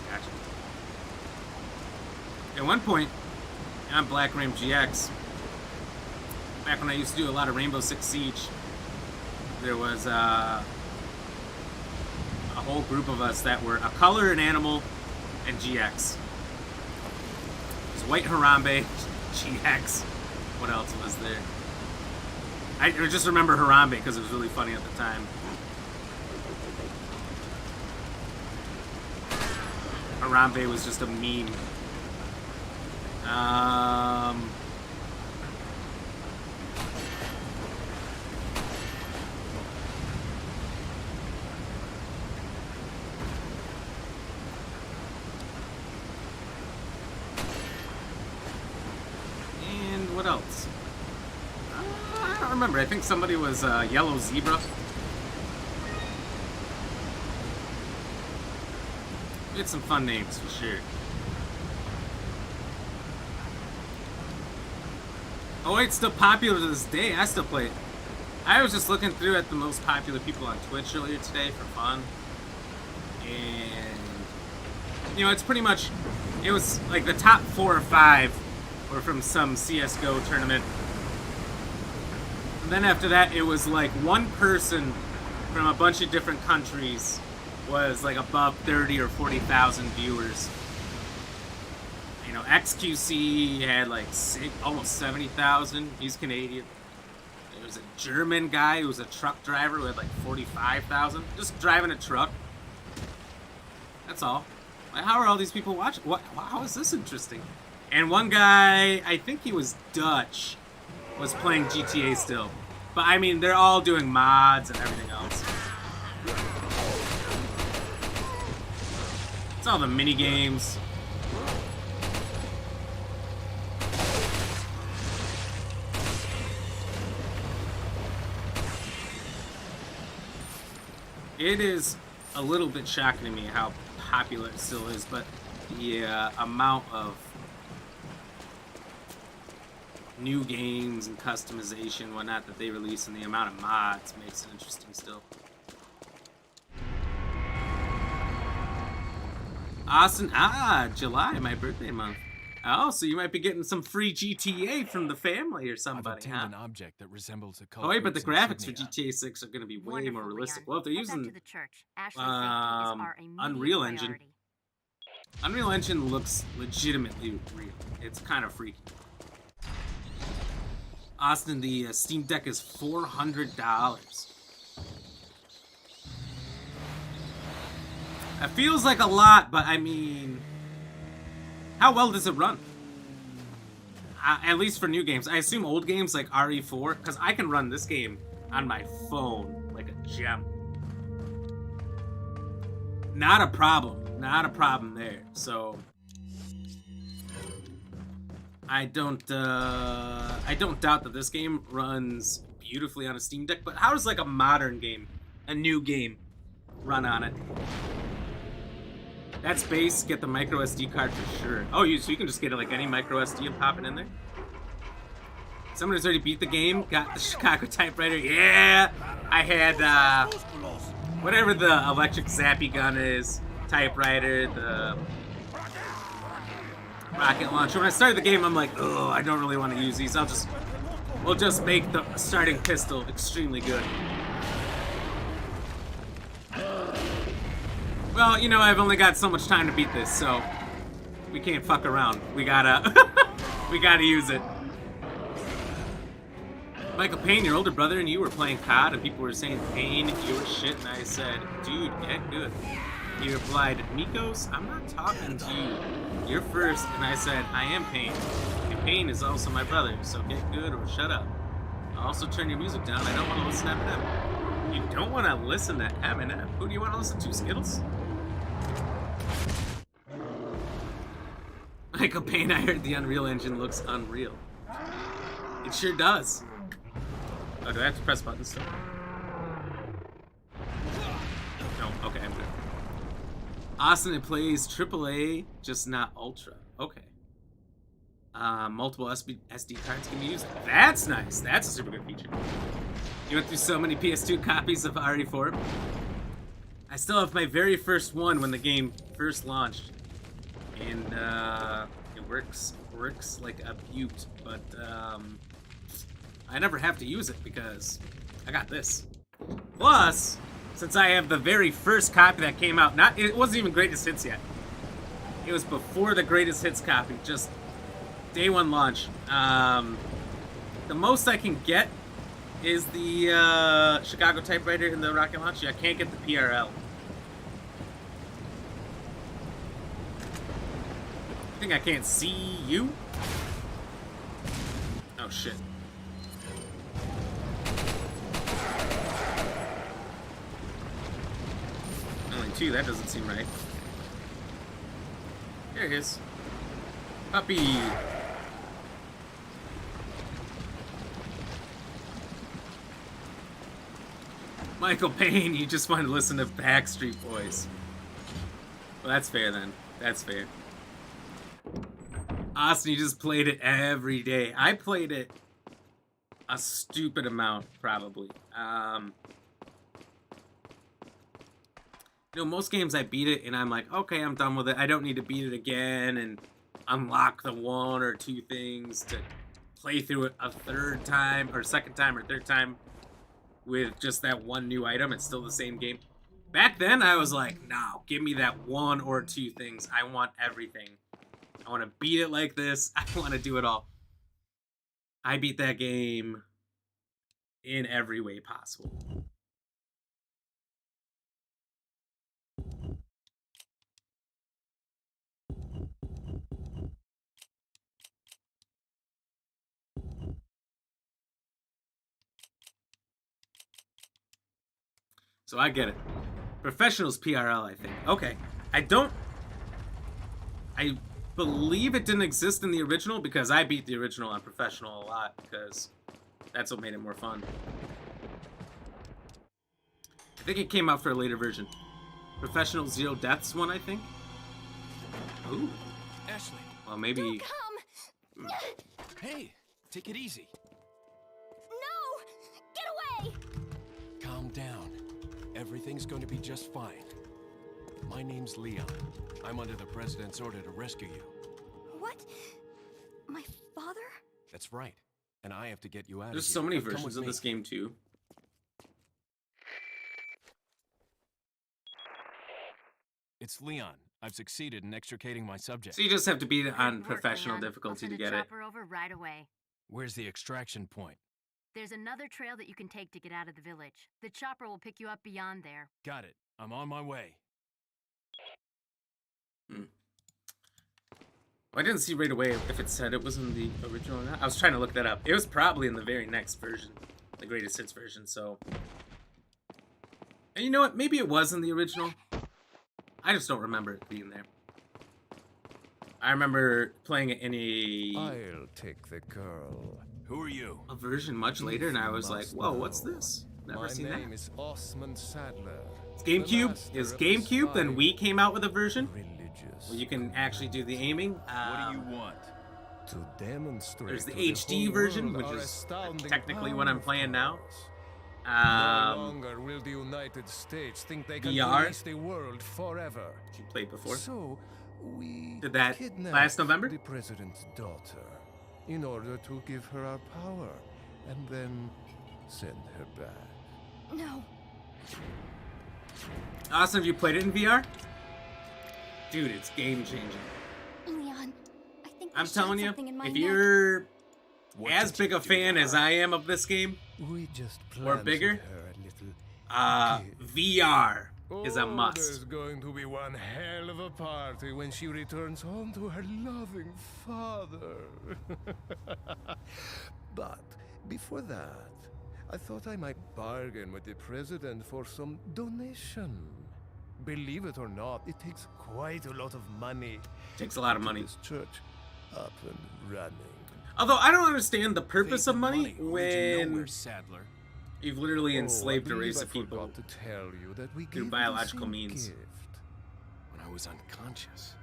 At one point, on BlackRamGX, back when I used to do a lot of Rainbow Six Siege, there was a whole group of us that were a color, an animal, and GX. It was White Harambe, GX. What else was there? I just remember Harambe because it was really funny at the time. Harambe was just a meme. what else? I don't remember. I think somebody was Yellow Zebra. We had some fun names for sure. Oh, it's still popular to this day. I still play it. I was just looking through at the most popular people on Twitch earlier today for fun. And, you know, it's pretty much, it was like the top 4 or 5 were from some CSGO tournament. And then after that, it was like one person from a bunch of different countries was like above 30 or 40,000 viewers. You know, XQC had like almost 70,000. He's Canadian. There was a German guy who was a truck driver who had like 45,000. Just driving a truck. That's all. Like, how are all these people watching? How is this interesting? And one guy, I think he was Dutch, was playing GTA still. But I mean, they're all doing mods and everything else. It's all the mini games. It is a little bit shocking to me how popular it still is, but the amount of new games and customization and whatnot that they release and the amount of mods makes it interesting still. Austin, July, my birthday month. Oh, so you might be getting some free GTA from the family or I've somebody, obtained huh? an object that resembles a Oh wait, but the Cult's graphics for insignia. GTA 6 are going to be way Wonderful, more realistic. Leon. Well, if they're Head back using to the church. Ashley's safety is our immediate Unreal Engine. priority. Unreal Engine looks legitimately real. It's kind of freaky. Austin, the Steam Deck is $400. That feels like a lot, but I mean, how well does it run? At least for new games. I assume old games like RE4, because I can run this game on my phone like a gem. Not a problem. Not a problem there. So I don't doubt that this game runs beautifully on a Steam Deck, but how does like a modern game, a new game, run on it? That's base. Get the micro SD card for sure. Oh, so you can just get like any micro SD and pop it in there. Someone who's already beat the game got the Chicago typewriter. Yeah, I had whatever the electric zappy gun is, typewriter, the rocket launcher. When I started the game, I'm like, oh, I don't really want to use these. We'll just make the starting pistol extremely good. Well, you know, I've only got so much time to beat this, so we can't fuck around. We gotta, we gotta use it. Michael Payne, your older brother, and you were playing COD, and people were saying, Payne, you're shit, and I said, dude, get good. He replied, Mikos, I'm not talking to you. You're first, and I said, I am Payne. And Payne is also my brother, so get good or shut up. Also turn your music down, I don't want to listen to Eminem. You don't want to listen to Eminem? Who do you want to listen to, Skittles? Michael Payne, I heard the Unreal Engine looks unreal. It sure does. Oh, do I have to press buttons still? No, okay, I'm good. Austin, it plays AAA, just not Ultra. Okay. Multiple SD cards can be used. That's nice. That's a super good feature. You went through so many PS2 copies of RE4. I still have my very first one when the game first launched. And it works like a beaut, but I never have to use it because I got this. Plus, since I have the very first copy that came out, it wasn't even Greatest Hits yet. It was before the Greatest Hits copy, just day one launch. The most I can get is the Chicago typewriter and the rocket launcher. I can't get the PRL. I think I can't see you. Oh shit. Only 2, that doesn't seem right. There it is. Puppy. Michael Payne, you just want to listen to Backstreet Boys. Well, that's fair then. That's fair. Austin, you just played it every day. I played it a stupid amount, probably. You know, most games I beat it and I'm like, okay, I'm done with it. I don't need to beat it again and unlock the one or two things to play through it a third time or second time or third time with just that one new item. It's still the same game. Back then, I was like, no, give me that one or two things. I want everything. I want to beat it like this. I want to do it all. I beat that game in every way possible. So I get it. Professionals PRL, I think. Okay. I believe it didn't exist in the original because I beat the original on professional a lot because that's what made it more fun. I think it came out for a later version. Professional Zero Deaths one, I think. Ooh. Ashley. Well, maybe. Don't come. Hey, take it easy. No! Get away! Calm down. Everything's going to be just fine. My name's Leon. I'm under the president's order to rescue you. What? My father? That's right. And I have to get you out of here. There's so many Come versions with of me. this game too. It's Leon. I've succeeded in extricating my subject. So you just have to beat it on Good work, professional Leon. I'll difficulty send to a get it. chopper over right away. Where's the extraction point? There's another trail that you can take to get out of the village. The chopper will pick you up beyond there. Got it. I'm on my way. Well, I didn't see right away if it said it was in the original or not. I was trying to look that up. It was probably in the very next version, the greatest hits version, so. And you know what? Maybe it was in the original. I just don't remember it being there. I remember playing it in I'll take the girl. Who are you? a version much later, and I was like, whoa, what's this? Never My seen name that. is Osman Sadler. It's GameCube. the Is master of the GameCube, then spy. Wii came out with a version Religious. where you can actually do the aiming. What do you want? To demonstrate There's the to HD whole version, world which our is astounding technically what I'm power playing now. powers. No No longer will the United States think they can VR? police the world forever. you played before. So we Did that kidnapped last November? the president's daughter in order to give her our power and then send her back. No. Awesome, have you played it in VR? Dude, it's game changing. Leon, I think I'm telling you, something in my if neck. you're What as did big you a do fan to as her? I am of this game, We just Or planted bigger? her a little gift. VR is a Oh, must. There's going to be one hell of a party when she returns home to her loving father. But before that, I thought I might bargain with the president for some donation. Believe it or not, it takes quite a lot of money. Takes a lot of to money. This church up and running. Although I don't understand the purpose of Faith and money Lead you nowhere, when Sadler. you've literally enslaved I a race believe of people. I forgot to tell you that we through gave biological the same means. gift. When I was unconscious.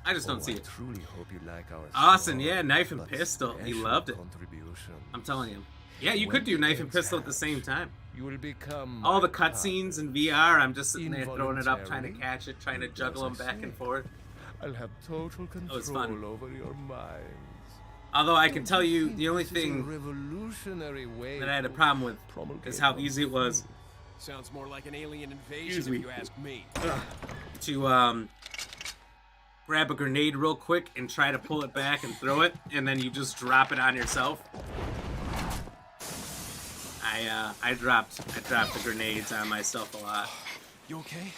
I just don't Oh, see I it. truly hope you like our Austin, small yeah, knife and but pistol. He special loved it. Contribution. I'm telling you. Yeah, you When could do the knife and eggs pistol at the hatch, same time. You will become All my the cutscenes in puppet. VR, I'm just sitting there throwing it up, trying to Involuntarily, catch it, trying to do juggle them as I back say. and forth. I'll have total it's control fun. over your minds. Although I can tell you, This the only is a thing revolutionary way that I had a to problem with promulgate is how our easy it was faith. Sounds more like an alien invasion Excuse if me. you ask me. to grab a grenade real quick and try to pull it back and throw it, and then you just drop it on yourself. I dropped the grenades on myself a lot. You okay?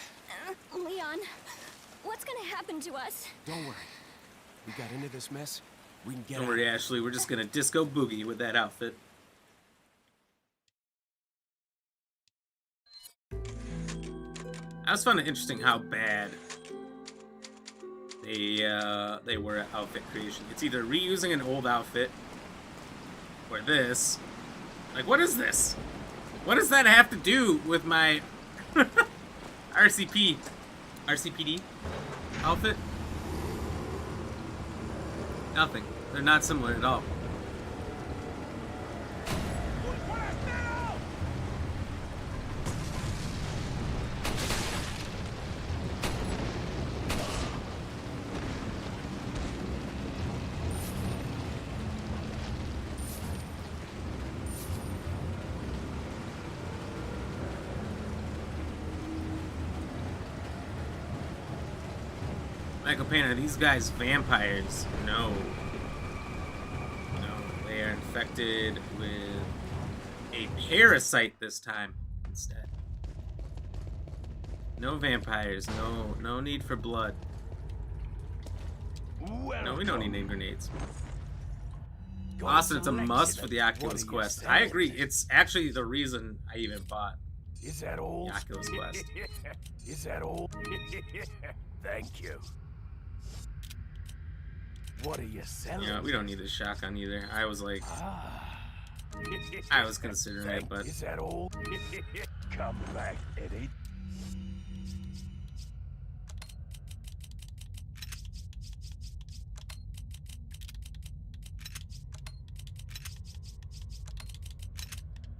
Leon, what's gonna happen to us? Don't worry. We got into this mess. We can get Don't out. worry, Ashley, we're just gonna disco boogie with that outfit. That was fun and interesting how bad they were at outfit creation. It's either reusing an old outfit or this. Like, what is this? What does that have to do with my RCPD outfit? Nothing. They're not similar at all. Michael Payne, are these guys vampires? No. No, they are infected with a parasite this time instead. No vampires, no need for blood. No, we don't need name grenades. Austin, it's a must for the Oculus Quest. I agree, it's actually the reason I even bought Is that all? the Oculus Quest. Is that all? Thank you. What are you selling? You know, we don't need this shotgun either. I was like, I was considering it, but Is that all? Come back, Eddie.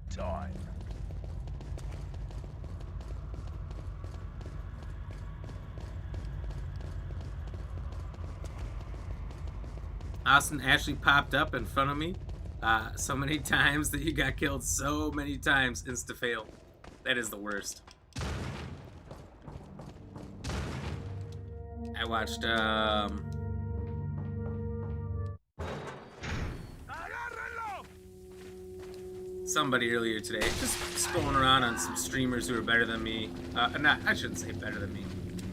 Time. Austin actually popped up in front of me so many times that he got killed so many times insta-fail. That is the worst. I watched somebody earlier today, just scrolling around on some streamers who are better than me. I shouldn't say better than me.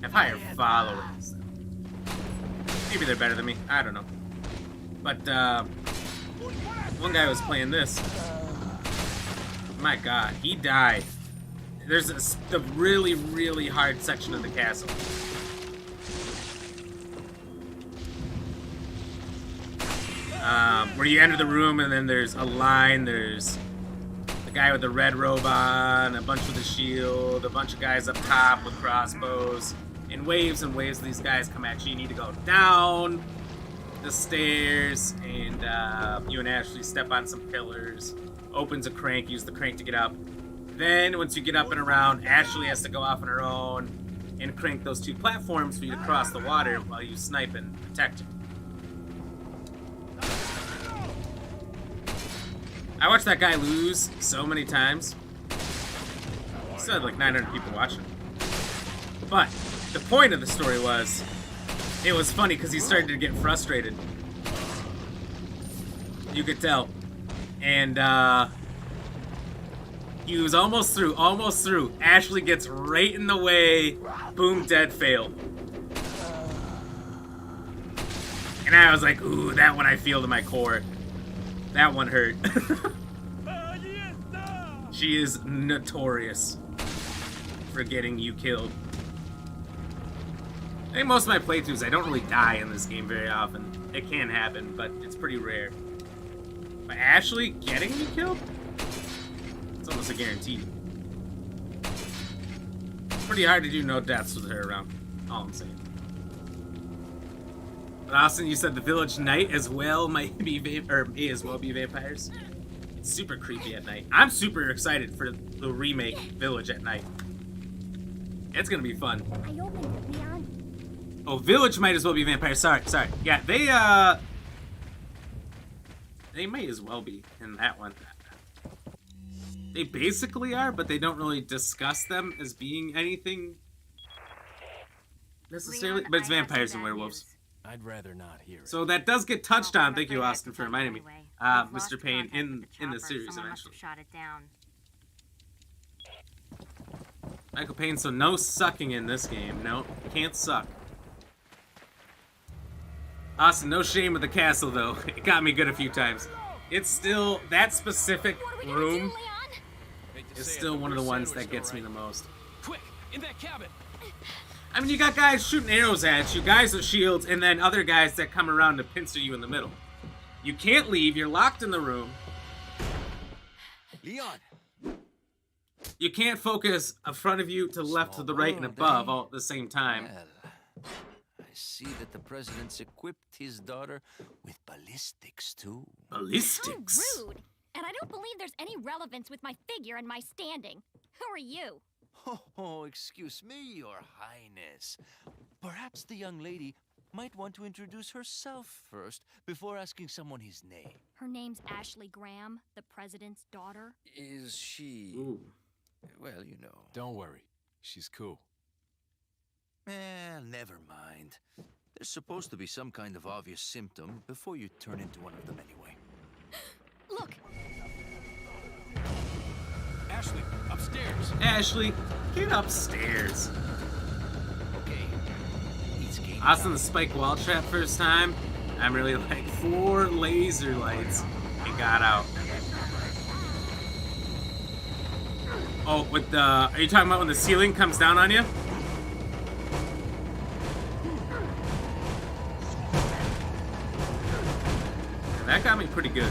Have higher followers. Maybe they're better than me. I don't know. But one guy was playing this. My God, he died. There's the really, really hard section of the castle. Where you enter the room and then there's a line. There's the guy with the red robe on, a bunch with a shield, a bunch of guys up top with crossbows. In waves and waves, these guys come at you. You need to go down the stairs, and you and Ashley step on some pillars. Opens a crank, use the crank to get up. Then, once you get up and around, Ashley has to go off on her own and crank those two platforms for you to cross the water while you snipe and protect him. I watched that guy lose so many times. He still had like 900 people watching. But the point of the story was, it was funny because he started to get frustrated. You could tell. And he was almost through. Ashley gets right in the way. Boom, dead, fail. And I was like, ooh, that one I feel to my core. That one hurt. She is notorious for getting you killed. I think most of my playthroughs, I don't really die in this game very often. It can happen, but it's pretty rare. But Ashley getting me killed? It's almost a guarantee. Pretty hard to do no deaths with her around. All I'm saying. But Austin, you said the village night as well might be may as well be vampires. It's super creepy at night. I'm super excited for the remake Village at night. It's gonna be fun. I opened it, Leon. Oh, Village might as well be vampires. Sorry. Yeah, they may as well be in that one. They basically are, but they don't really discuss them as being anything necessarily. Leon, But it's I have vampires some and bad werewolves. news. I'd rather not hear it. So that does get touched Well, on. I'm Thank you, afraid I Austin, have for to reminding me. anyway. We've lost Mr. Payne contact in with the chopper. series Someone must eventually. have shot it down. Michael Payne, so no sucking in this game. No, can't suck. Austin, no shame with the castle though. It got me good a few times. It's still, that specific room is still one of the ones that gets me the most. Quick, in that cabin. I mean, you got guys shooting arrows at you, guys with shields, and then other guys that come around to pincer you in the middle. You can't leave, you're locked in the room. Leon! You can't focus in front of you, to the left, to the right, and above all at the same time. Well, I see that the president's equipped his daughter with ballistics, too. Ballistics. How rude! And I don't believe there's any relevance with my figure and my standing. Who are you? Oh, excuse me, Your Highness. Perhaps the young lady might want to introduce herself first before asking someone his name. Her name's Ashley Graham, the president's daughter. Is she... Ooh. Well, you know. Don't worry. She's cool. Never mind. There's supposed to be some kind of obvious symptom before you turn into one of them anyway. Look! Ashley, upstairs. Ashley, get upstairs. Okay. It's game I was in time. the spike wall trap first time. I'm really like 4 laser lights and got out. Oh, with the... Are you talking about when the ceiling comes down on you? That got me pretty good.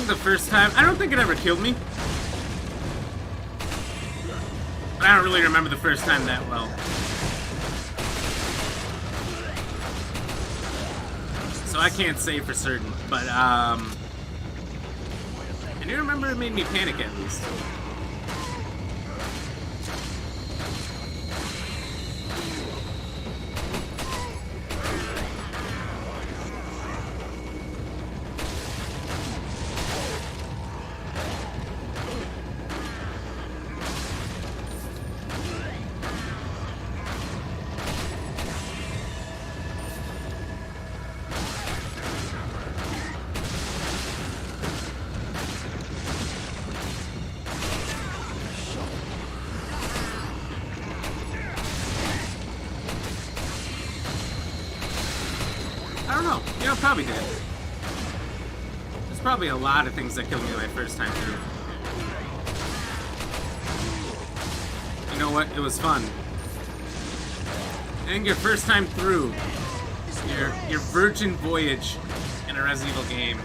The first time, I don't think it ever killed me. But I don't really remember the first time that well. So I can't say for certain, but I do remember it made me panic at least. I don't know. You know, probably did. There's probably a lot of things that killed me my first time through. You know what? It was fun. I think your first time through, your virgin voyage in a Resident Evil game,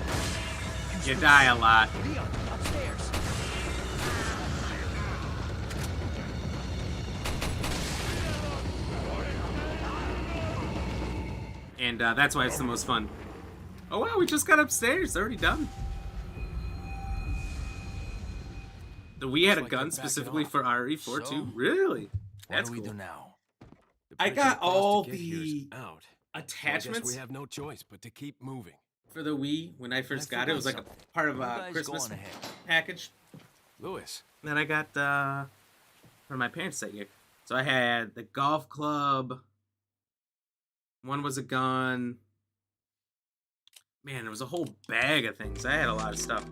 you die a lot. And that's why it's the most fun. Oh wow, we just got upstairs. Already done. The Wii had a gun specifically for RE4 too? Really? That's What do we cool. do now? The I bridge got across all to get here's the out. So I guess attachments we have no choice but to keep moving. for the Wii when I first got it. It was like a part of You a guys go Christmas on ahead. package Lewis, that I got for my parents that year. So I had the golf club. One was a gun. Man, there was a whole bag of things. I had a lot of stuff.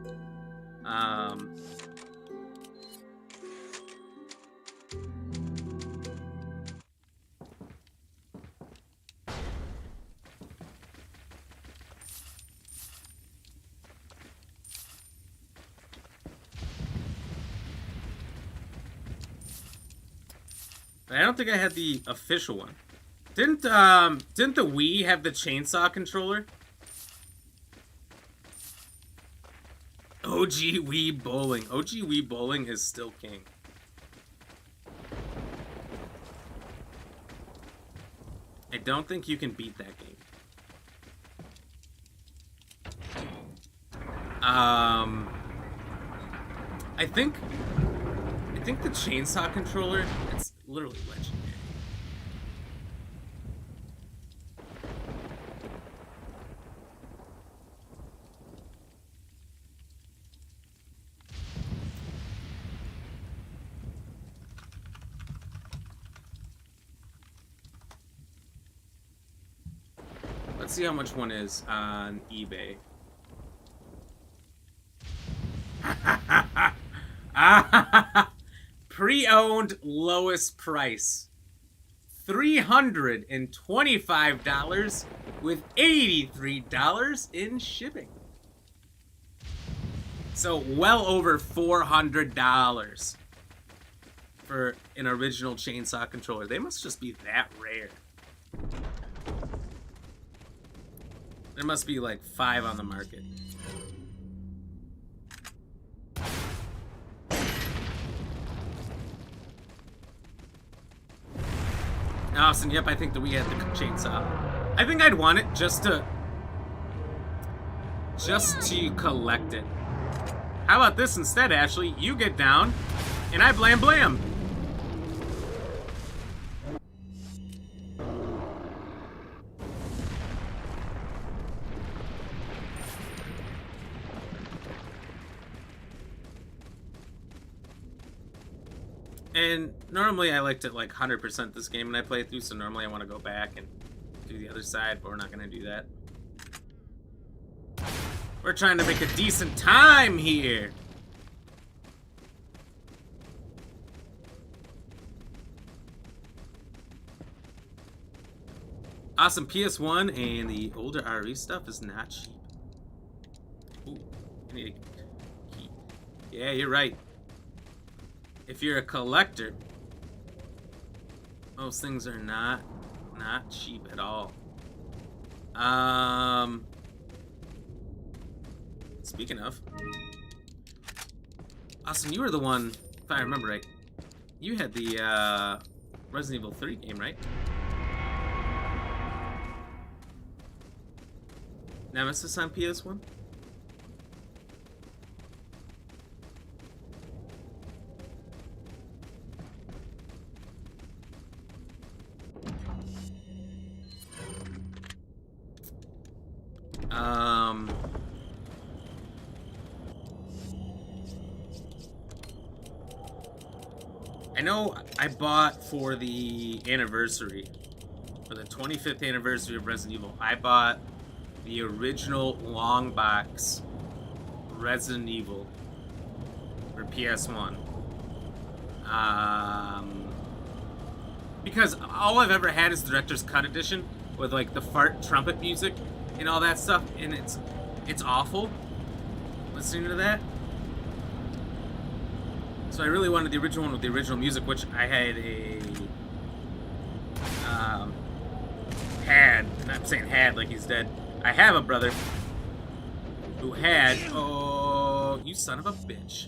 But I don't think I had the official one. Didn't the Wii have the chainsaw controller? OG Wii Bowling. OG Wii Bowling is still king. I don't think you can beat that game. I think the chainsaw controller, it's literally legendary. Let's see how much one is on eBay. Pre-owned lowest price. $325 with $83 in shipping. So well over $400 for an original chainsaw controller. They must just be that rare. There must be like 5 on the market. Austin, yep, I think that we had the chainsaw. I think I'd want it just to collect it. How about this instead, Ashley? You get down, and I blam blam. And normally I like to like 100% this game when I play through, so normally I want to go back and do the other side, but we're not going to do that. We're trying to make a decent time here. Awesome, PS1 and the older RE stuff is not cheap. Ooh, I need a key. Yeah, you're right. If you're a collector, those things are not cheap at all. Speaking of, Austin, you were the one, if I remember right, you had the Resident Evil 3 game, right? Nemesis on PS1? I know I bought for the anniversary, for the 25th anniversary of Resident Evil, I bought the original long box Resident Evil for PS1. Because all I've ever had is the Director's Cut edition with like the fart trumpet music and all that stuff, and it's awful listening to that. So I really wanted the original one with the original music, which I had not saying had like he's dead. I have a brother who had, oh, you son of a bitch.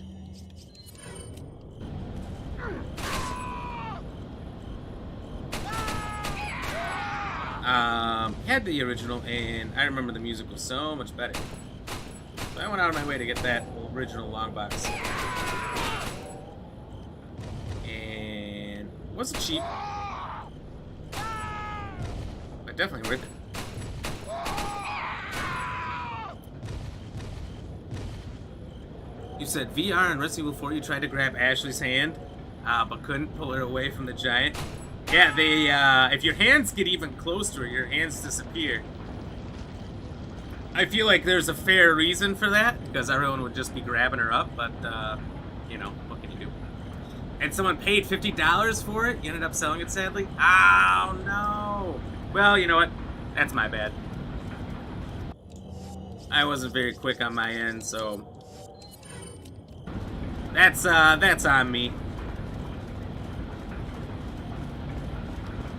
Had the original, and I remember the music was so much better. So I went out of my way to get that original long box. And it wasn't cheap, but definitely worth it. You said VR and Resident Evil 4, you tried to grab Ashley's hand, but couldn't pull her away from the giant. Yeah, they, if your hands get even close to her, your hands disappear. I feel like there's a fair reason for that, because everyone would just be grabbing her up, but, you know, what can you do? And someone paid $50 for it, you ended up selling it, sadly? Oh, no! Well, you know what? That's my bad. I wasn't very quick on my end, so... That's on me.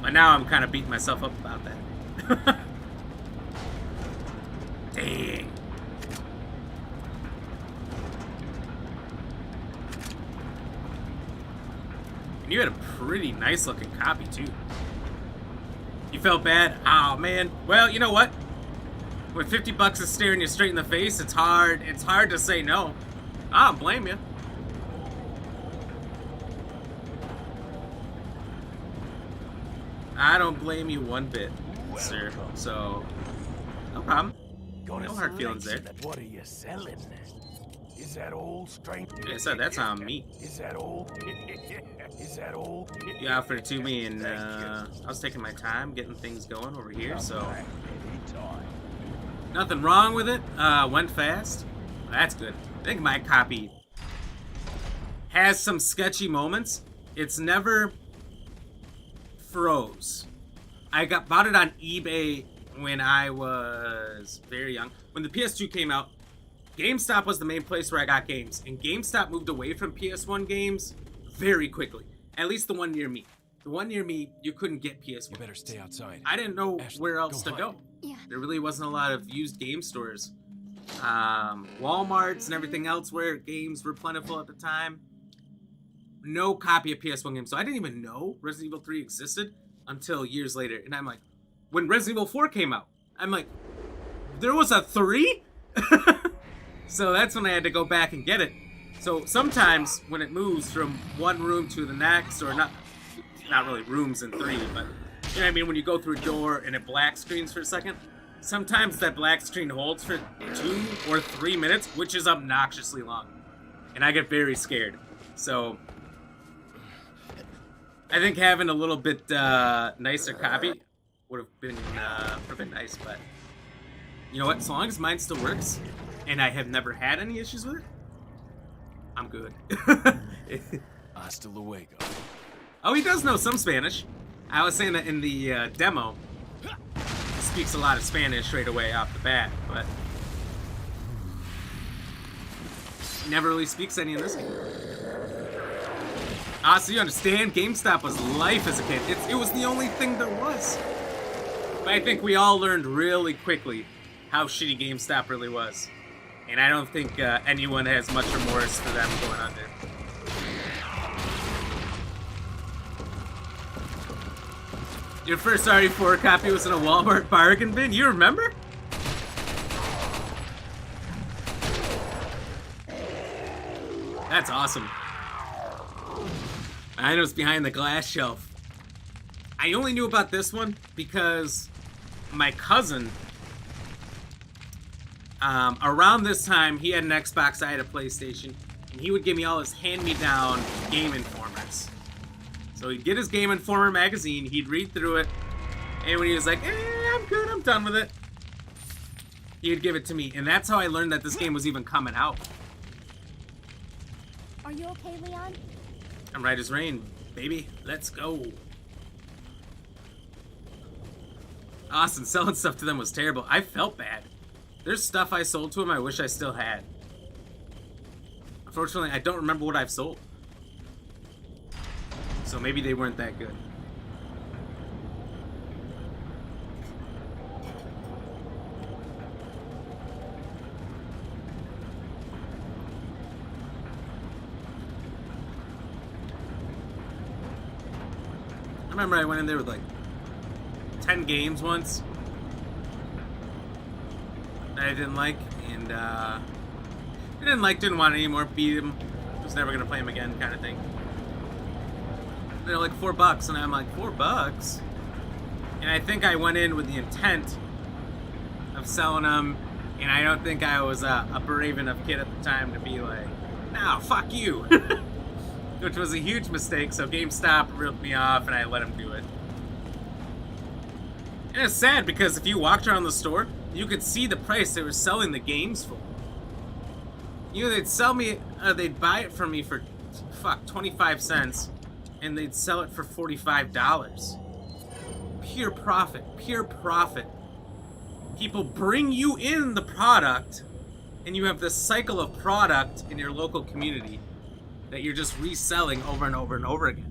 But now I'm kind of beating myself up about that. Dang. And you had a pretty nice looking copy too. You felt bad? Oh man. Well, you know what? When 50 bucks is staring you straight in the face, it's hard to say no. I don't blame you. I don't blame you one bit, sir. So, no problem. No hard feelings there. What are you selling? Is that old strength? Like I said, that's on me. Is that old? Is that old? You offered it to me, and I was taking my time getting things going over here, so nothing wrong with it. Went fast. That's good. I think my copy has some sketchy moments. It's never froze. bought it on eBay when I was very young. When the PS2 came out, GameStop was the main place where I got games, and GameStop moved away from PS1 games very quickly. At least the one near me. The one near me, you couldn't get PS1. You better stay outside. I didn't know Ashley, where else to hide. go. Yeah. There really wasn't a lot of used game stores. Walmarts and everything else where games were plentiful at the time. No copy of PS1 games. So I didn't even know Resident Evil 3 existed until years later. And I'm like, when Resident Evil 4 came out, I'm like, there was a 3? So that's when I had to go back and get it. So sometimes when it moves from one room to the next, or not really rooms in 3, but you know what I mean, when you go through a door and it black screens for a second, sometimes that black screen holds for 2 or 3 minutes, which is obnoxiously long. And I get very scared. So I think having a little bit nicer copy would have been nice, but you know what? So long as mine still works, and I have never had any issues with it, I'm good. Hasta luego. Oh, he does know some Spanish. I was saying that in the demo, he speaks a lot of Spanish right away off the bat, but he never really speaks any in this game. So you understand, GameStop was life as a kid. It was the only thing there was. But I think we all learned really quickly how shitty GameStop really was. And I don't think anyone has much remorse for them going under. Your first RE4 copy was in a Walmart bargain bin? You remember? That's awesome. I know it's behind the glass shelf. I only knew about this one because my cousin, around this time, he had an Xbox, I had a PlayStation, and he would give me all his hand-me-down Game Informers. So he'd get his Game Informer magazine, he'd read through it, and when he was like, I'm good, I'm done with it, he would give it to me. And that's how I learned that this game was even coming out. Are you okay, Leon? I'm right as rain, baby. Let's go. Austin, selling stuff to them was terrible. I felt bad. There's stuff I sold to him I wish I still had. Unfortunately, I don't remember what I've sold. So maybe they weren't that good. I remember I went in there with like 10 games once that I didn't like, and didn't want it anymore, beat him, was never gonna play him again, kind of thing. They're like $4, and I'm like, $4? And I think I went in with the intent of selling them, and I don't think I was a brave enough kid at the time to be like, no, fuck you. Which was a huge mistake, so GameStop ripped me off and I let him do it. And it's sad because if you walked around the store, you could see the price they were selling the games for. You know, they'd sell me, they'd buy it from me for, 25 cents, and they'd sell it for $45. Pure profit, pure profit. People bring you in the product, and you have this cycle of product in your local community that you're just reselling over and over and over again.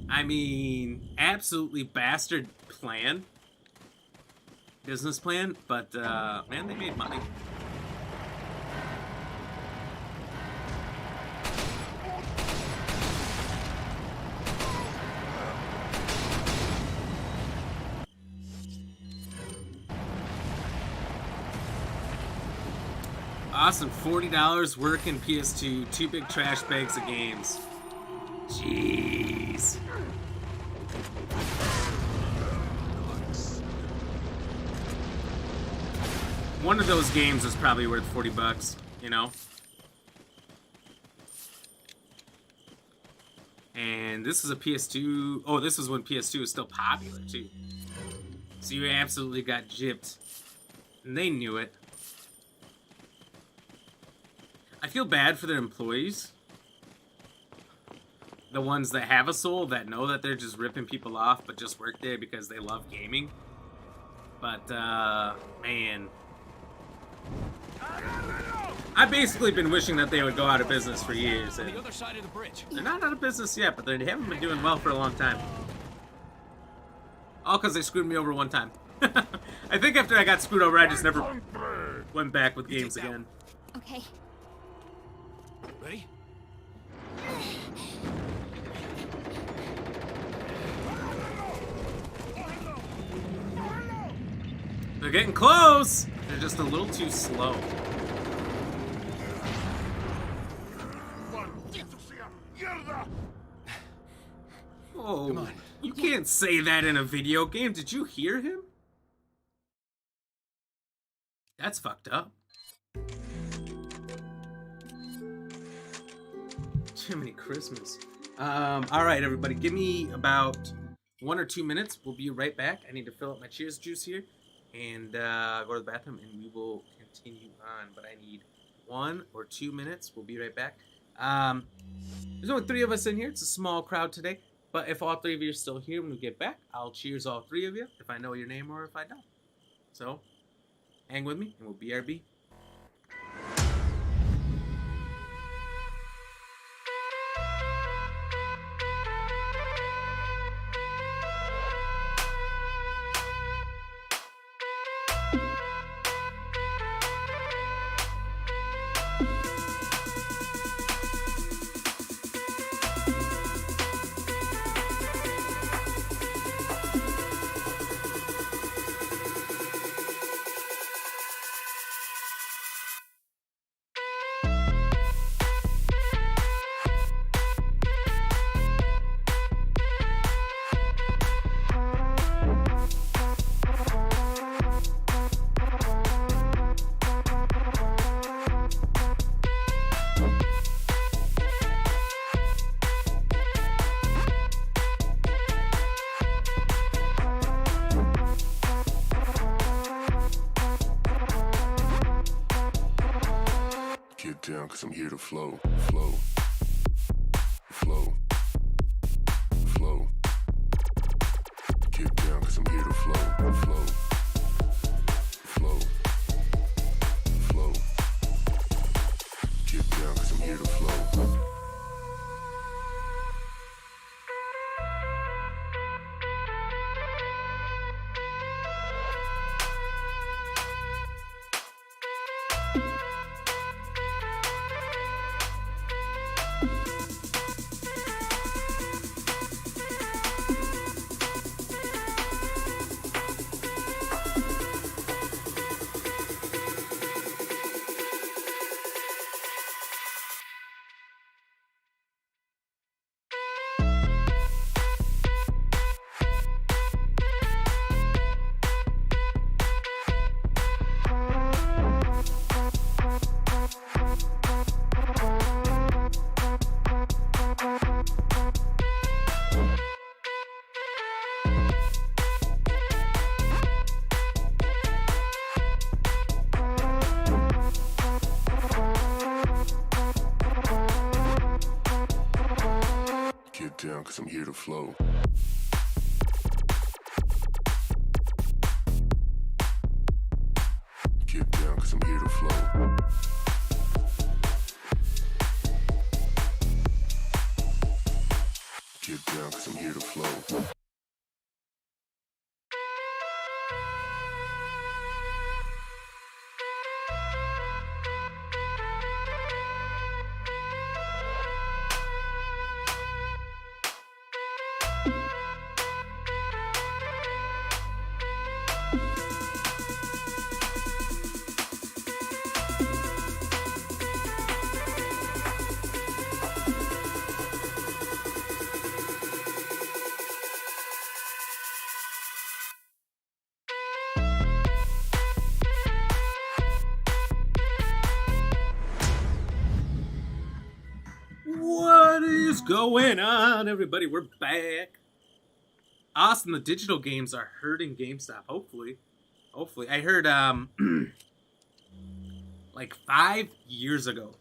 I mean, absolutely bastard plan. Business plan, but man, they made money. Awesome, $40 working PS2, 2 big trash bags of games. Jeez. One of those games is probably worth $40, you know? And this is a PS2. Oh, this was when PS2 was still popular, too. So you absolutely got gypped. And they knew it. I feel bad for their employees. The ones that have a soul, that know that they're just ripping people off, but just work there because they love gaming. But, man. I've basically been wishing that they would go out of business for years. And The other side of the bridge. they're not out of business yet, but they haven't been doing well for a long time. All because they screwed me over one time. I think after I got screwed over, I just never went back with games again. Okay. Ready? They're getting close! They're just a little too slow. Oh, Come on. You can't say that in a video game. Did you hear him? That's fucked up. Jiminy Christmas. Alright, everybody. Give me about 1 or 2 minutes. We'll be right back. I need to fill up my cheers juice here and go to the bathroom, and we will continue on. But I need 1 or 2 minutes. We'll be right back. There's only 3 of us in here. It's a small crowd today. But if all 3 of you are still here when we get back, I'll cheers all 3 of you if I know your name or if I don't. So, hang with me, and we'll BRB. Get down, cause I'm here to flow, flow, flow, flow. Get down, cause I'm here to flow, flow, flow, flow. Get down, cause I'm here to flow. Get down, cause I'm here to flow. Get down, cause I'm here to flow. Get down, cause I'm here to flow. What is going on, everybody? We're back. Austin, the digital games are hurting GameStop. Hopefully. I heard like 5 years ago,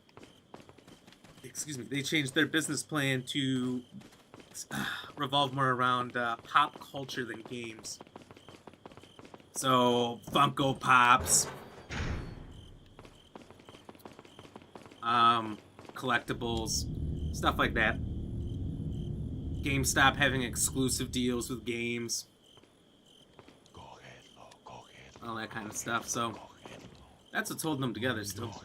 excuse me, they changed their business plan to revolve more around pop culture than games. So Funko Pops, collectibles, stuff like that. GameStop having exclusive deals with games, all that kind of stuff. So that's what's holding them together still.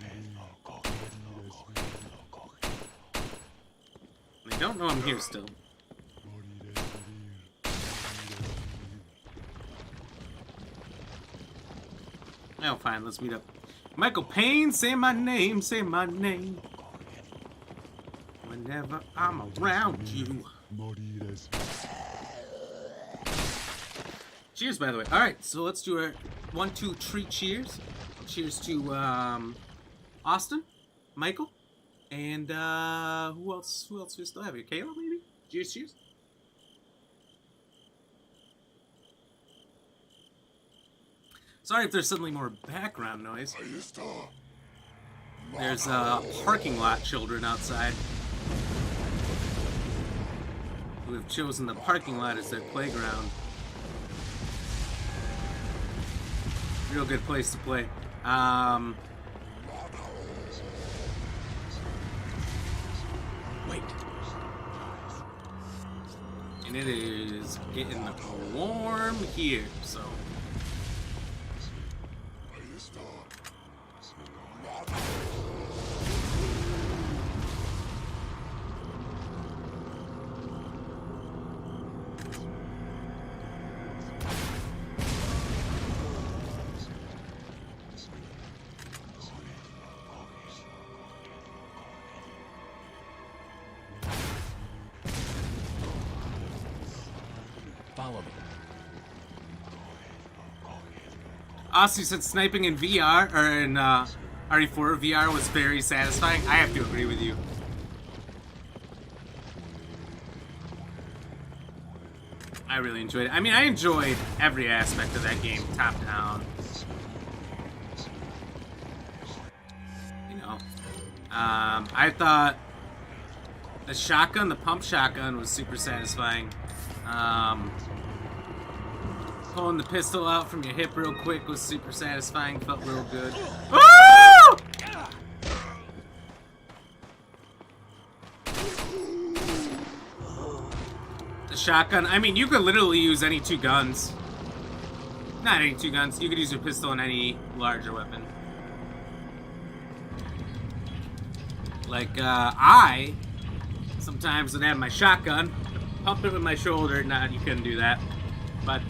They don't know I'm here still. Oh, fine, let's meet up. Michael Payne, say my name, say my name. Whenever I'm around you. Cheers, by the way. Alright, so let's do our 1, 2, 3 cheers. Cheers to Austin, Michael, and who else we still have here? Kayla, maybe? Cheers, cheers. Sorry if there's suddenly more background noise. There's parking lot children outside who have chosen the parking lot as their playground. Real good place to play. Wait. And it is getting warm here, so. Follow me. Austin said sniping in VR, or in RE4 VR was very satisfying. I have to agree with you. I really enjoyed it. I mean, I enjoyed every aspect of that game, top down. You know, I thought the shotgun, the pump shotgun, was super satisfying. Pulling the pistol out from your hip real quick was super satisfying. Felt real good. Oh! The shotgun. I mean, you could literally use any two guns. Not any two guns. You could use your pistol in any larger weapon. Like, I sometimes would have my shotgun, pump it with my shoulder. Nah, you couldn't do that. But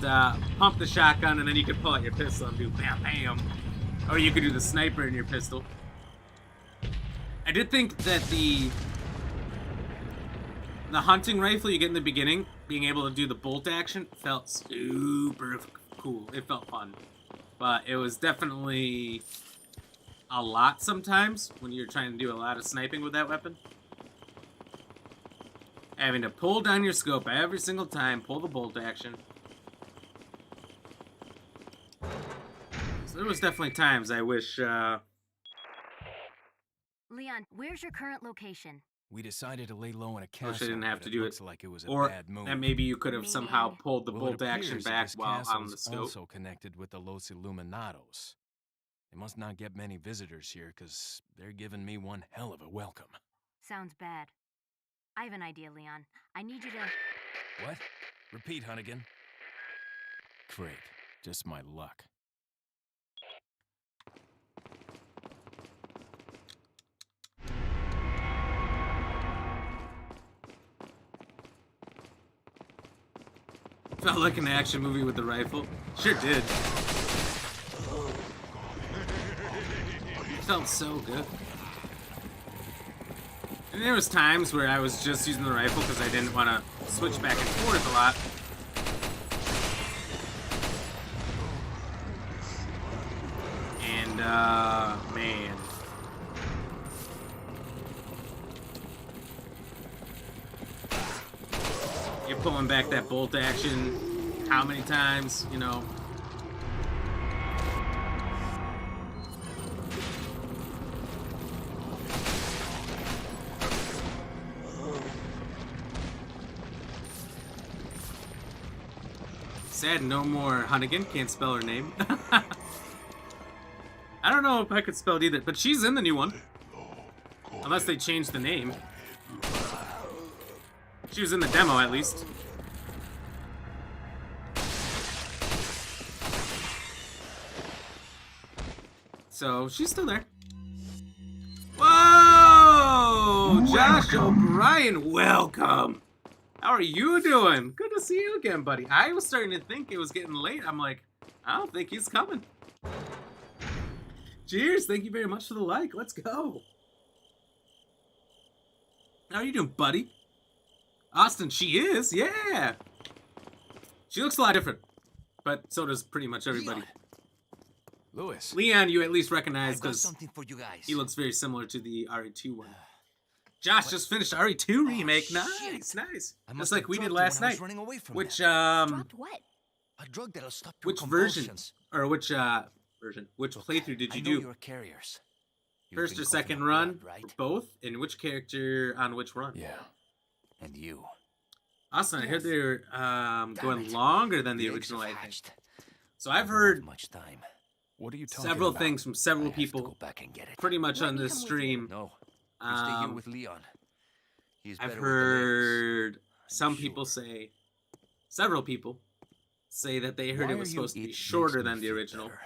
pump the shotgun, and then you could pull out your pistol and do bam, bam. Or you could do the sniper in your pistol. I did think that the hunting rifle you get in the beginning, being able to do the bolt action, felt super cool. It felt fun. But it was definitely a lot sometimes when you're trying to do a lot of sniping with that weapon. Having to pull down your scope every single time, pull the bolt action. So there was definitely times I wish, Leon, where's your current location? We decided to lay low in a castle. wish I didn't have to but do it. looks like it was a Or bad move. that maybe you could have somehow pulled the Well, it bolt action appears that back this while on castle's the scope. also connected with the Los Illuminados. They must not get many visitors here, because they're giving me one hell of a welcome. Sounds bad. I have an idea, Leon. I need you to... What? Repeat, Hunnigan. Great. Just my luck. Felt like an action movie with the rifle. Sure did. Felt so good. And there was times where I was just using the rifle because I didn't want to switch back and forth a lot. And, man. You're pulling back that bolt action how many times, you know? Sad no more Hunnigan. Can't spell her name. I don't know if I could spell it either, but she's in the new one. Unless they changed the name. She was in the demo, at least. So, she's still there. Whoa! Josh O'Brien, welcome! How are you doing? Good to see you again, buddy. I was starting to think it was getting late. I'm like, I don't think he's coming. Cheers, thank you very much for the like. Let's go. How are you doing, buddy? Austin, she is, yeah. She looks a lot different, but so does pretty much everybody. Louis. Leon, you at least recognize I've got because something for you guys. he looks very similar to the RE2 one. Josh just finished RE2 remake. Shit. Nice, nice. I Just must like have we did dropped it last when I was night. running away from Which that. Dropped what? A drug that'll stop your which version convulsions. or which which Look, playthrough did I you know do? you're carriers. You've First been or coughing second up run, blood, right? or both, and which character on which run? Yeah. And you. Austin, I heard they're Damn going it. longer than the eggs original, have I think. hatched. So I've I don't have heard much time. What are you talking several about? things from I several have to people, go back and get it. pretty much Let on me this come with stream. No, you stay here Um, with Leon. He's I've better heard with some sure. people say, several people say that they heard Why it was are you- supposed to be It shorter makes me than the feel original. better.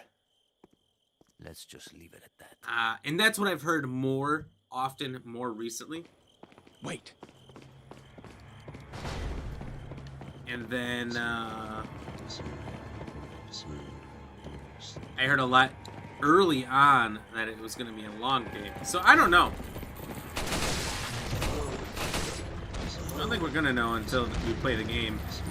Let's just leave it at that. And that's what I've heard more often, more recently. Wait. And then I heard a lot early on that it was going to be a long game. So I don't know. I don't think we're going to know until we play the game. If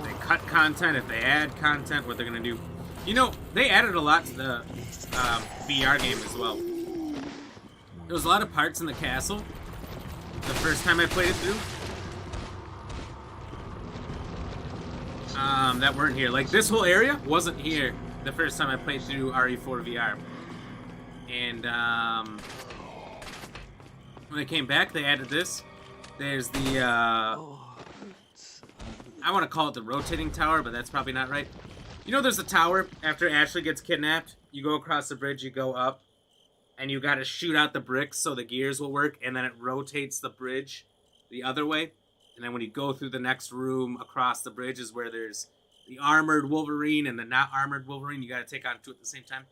they cut content, if they add content, what they're going to do. You know, they added a lot to the VR game as well. There was a lot of parts in the castle the first time I played it through. That weren't here. Like, this whole area wasn't here the first time I played through RE4 VR. And, when I came back, they added this. There's the, I want to call it the rotating tower, but that's probably not right. You know there's a tower after Ashley gets kidnapped? You go across the bridge, you go up, and you gotta shoot out the bricks so the gears will work, and then it rotates the bridge the other way. And then when you go through the next room across the bridge is where there's the armored Wolverine and the not armored Wolverine. You gotta take on two at the same time.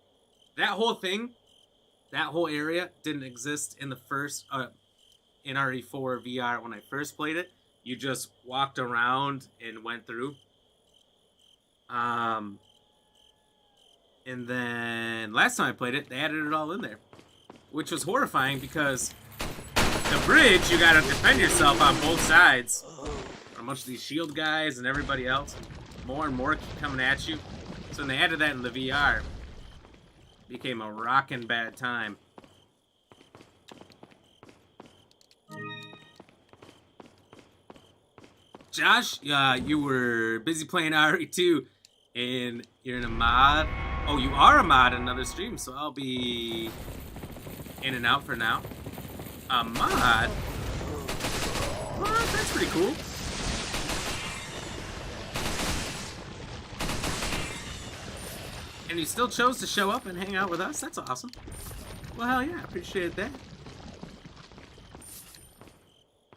That whole thing, that whole area didn't exist in the first, in RE4 VR when I first played it. You just walked around and went through. And then last time I played it, they added it all in there, which was horrifying because the bridge, you gotta defend yourself on both sides. A bunch of these shield guys and everybody else. More and more keep coming at you. So when they added that in the VR, it became a rockin' bad time. Josh, you were busy playing RE2 and you're in a mod. Oh, you are a mod in another stream, so I'll be in and out for now. A mod? What? That's pretty cool. And you still chose to show up and hang out with us? That's awesome. Well, hell yeah, appreciate that.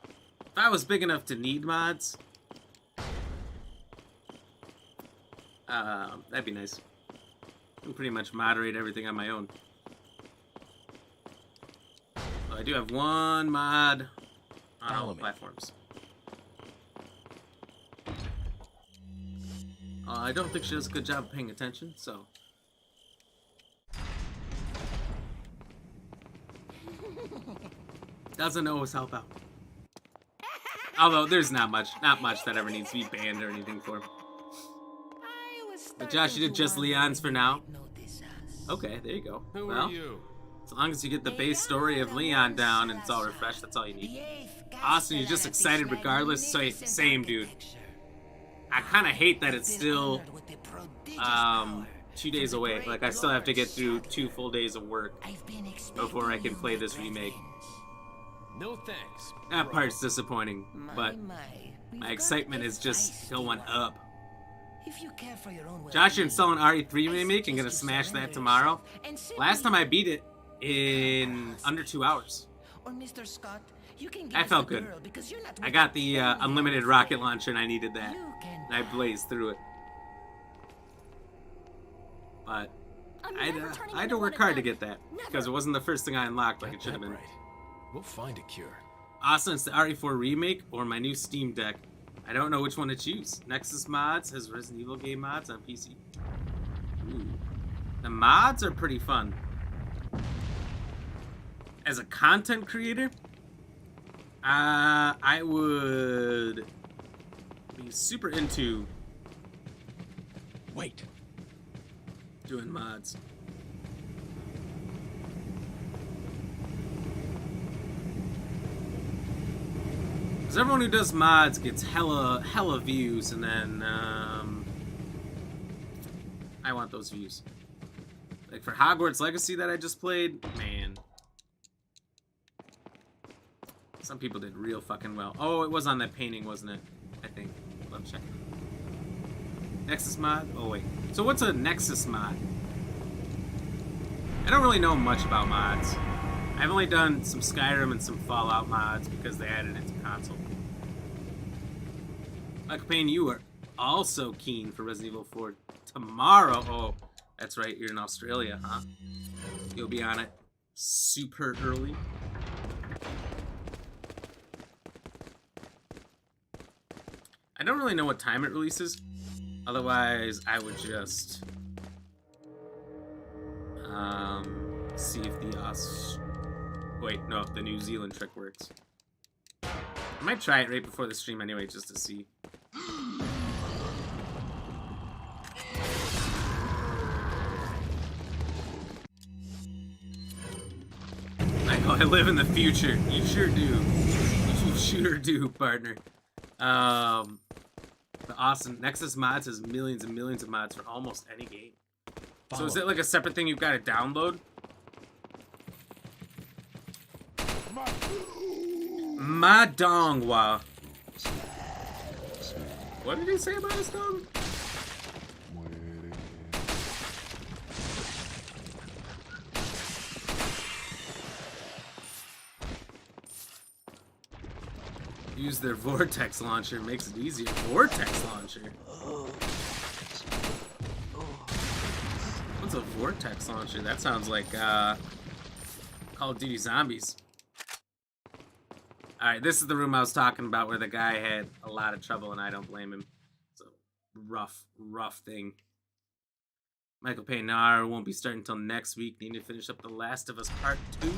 If I was big enough to need mods, that'd be nice. I can pretty much moderate everything on my own. Well, I do have one mod on all the platforms. I don't think she does a good job of paying attention, so. Doesn't always help out. Although there's not much that ever needs to be banned or anything for. But Josh, you did just Leon's for now. Okay, there you go. Who well, are you? as long as you get the base story of Leon down and it's all refreshed, that's all you need. Austin, you're just excited regardless. So same, dude. I kind of hate that it's still 2 days away. Like, I still have to get through 2 full days of work before I can play this remake. No thanks. That part's disappointing, but My excitement is just going up. If you care for your own Josh, you're installing RE3 Remake and gonna smash that tomorrow. Last time I beat it in under 2 hours. Or Mr. Scott, you can I felt good. I got the unlimited rocket launcher and I needed that. And I blazed through it. But I had to work hard to get that because it wasn't the first thing I unlocked like it should have been. Right. We'll find a cure. Awesome, it's the RE4 Remake or my new Steam Deck. I don't know which one to choose. Nexus Mods has Resident Evil game mods on PC. Ooh. The mods are pretty fun. As a content creator, I would be super into doing mods. Because everyone who does mods gets hella views, and then I want those views. Like for Hogwarts Legacy that I just played, man. Some people did real fucking well. Oh, it was on that painting, wasn't it? I think. Let me check. Nexus mod? Oh, wait. So what's a Nexus mod? I don't really know much about mods. I've only done some Skyrim and some Fallout mods because they added it to console. Michael Payne, you are also keen for Resident Evil 4 tomorrow. Oh, that's right. You're in Australia, huh? You'll be on it super early. I don't really know what time it releases. Otherwise, I would just see if the the New Zealand trick works. I might try it right before the stream anyway, just to see. I live in the future. You sure do. You sure do, partner. The awesome Nexus Mods has millions and millions of mods for almost any game. So is it like a separate thing you've got to download? Madongwa. What did he say about his dog? Use their vortex launcher, makes it easier. Vortex launcher? What's a vortex launcher? That sounds like Call of Duty Zombies. Alright, this is the room I was talking about where the guy had a lot of trouble and I don't blame him. It's a rough thing. Michael Payne, won't be starting until next week. Need to finish up The Last of Us Part 2.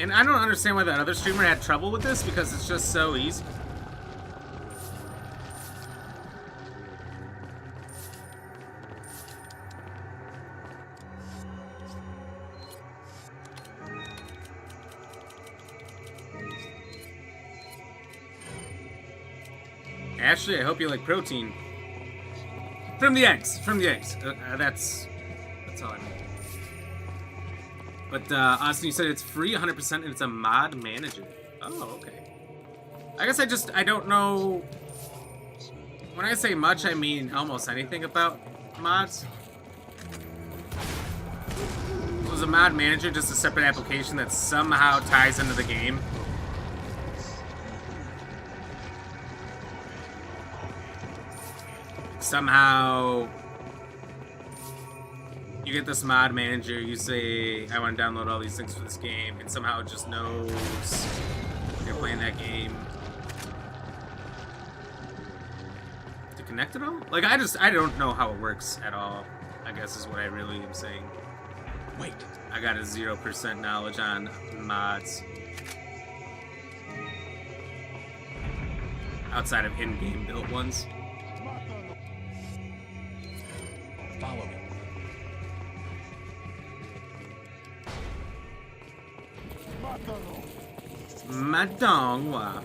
And I don't understand why that other streamer had trouble with this, because it's just so easy. Ashley, I hope you like protein. From the eggs. That's all I mean. But Austin, you said it's free 100% and it's a mod manager. Oh, okay. I guess I don't know. When I say much, I mean almost anything about mods. Was a mod manager just a separate application that somehow ties into the game? Somehow you get this mod manager, you say, I want to download all these things for this game, and somehow it just knows you're playing that game. To connect it all? Like, I don't know how it works at all, I guess is what I really am saying. Wait. I got a 0% knowledge on mods. outside of in-game built ones. Follow me. Madongwa.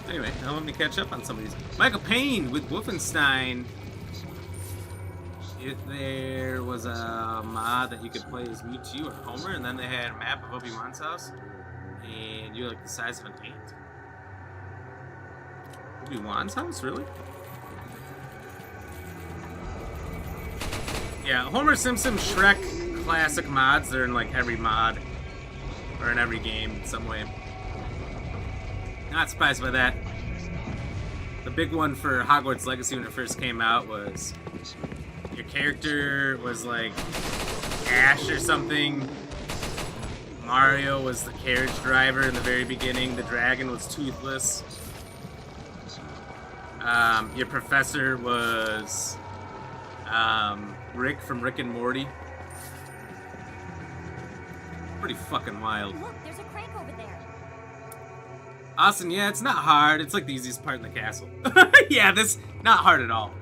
Anyway, now let me catch up on some of these. Michael Payne with Wolfenstein. If there was a mod that you could play as Mewtwo or Homer, and then they had a map of Obi-Wan's house, and you're like the size of an ant. Obi-Wan's house, really? Yeah, Homer Simpson, Shrek, classic mods. They're in like every mod, or in every game in some way. Not surprised by that. The big one for Hogwarts Legacy when it first came out was your character was like Ash or something. Mario was the carriage driver in the very beginning. The dragon was toothless. Your professor was Rick from Rick and Morty. Pretty fucking wild. Look, there's a crank over there. Austin, yeah, it's not hard. It's like the easiest part in the castle. Yeah, this not hard at all.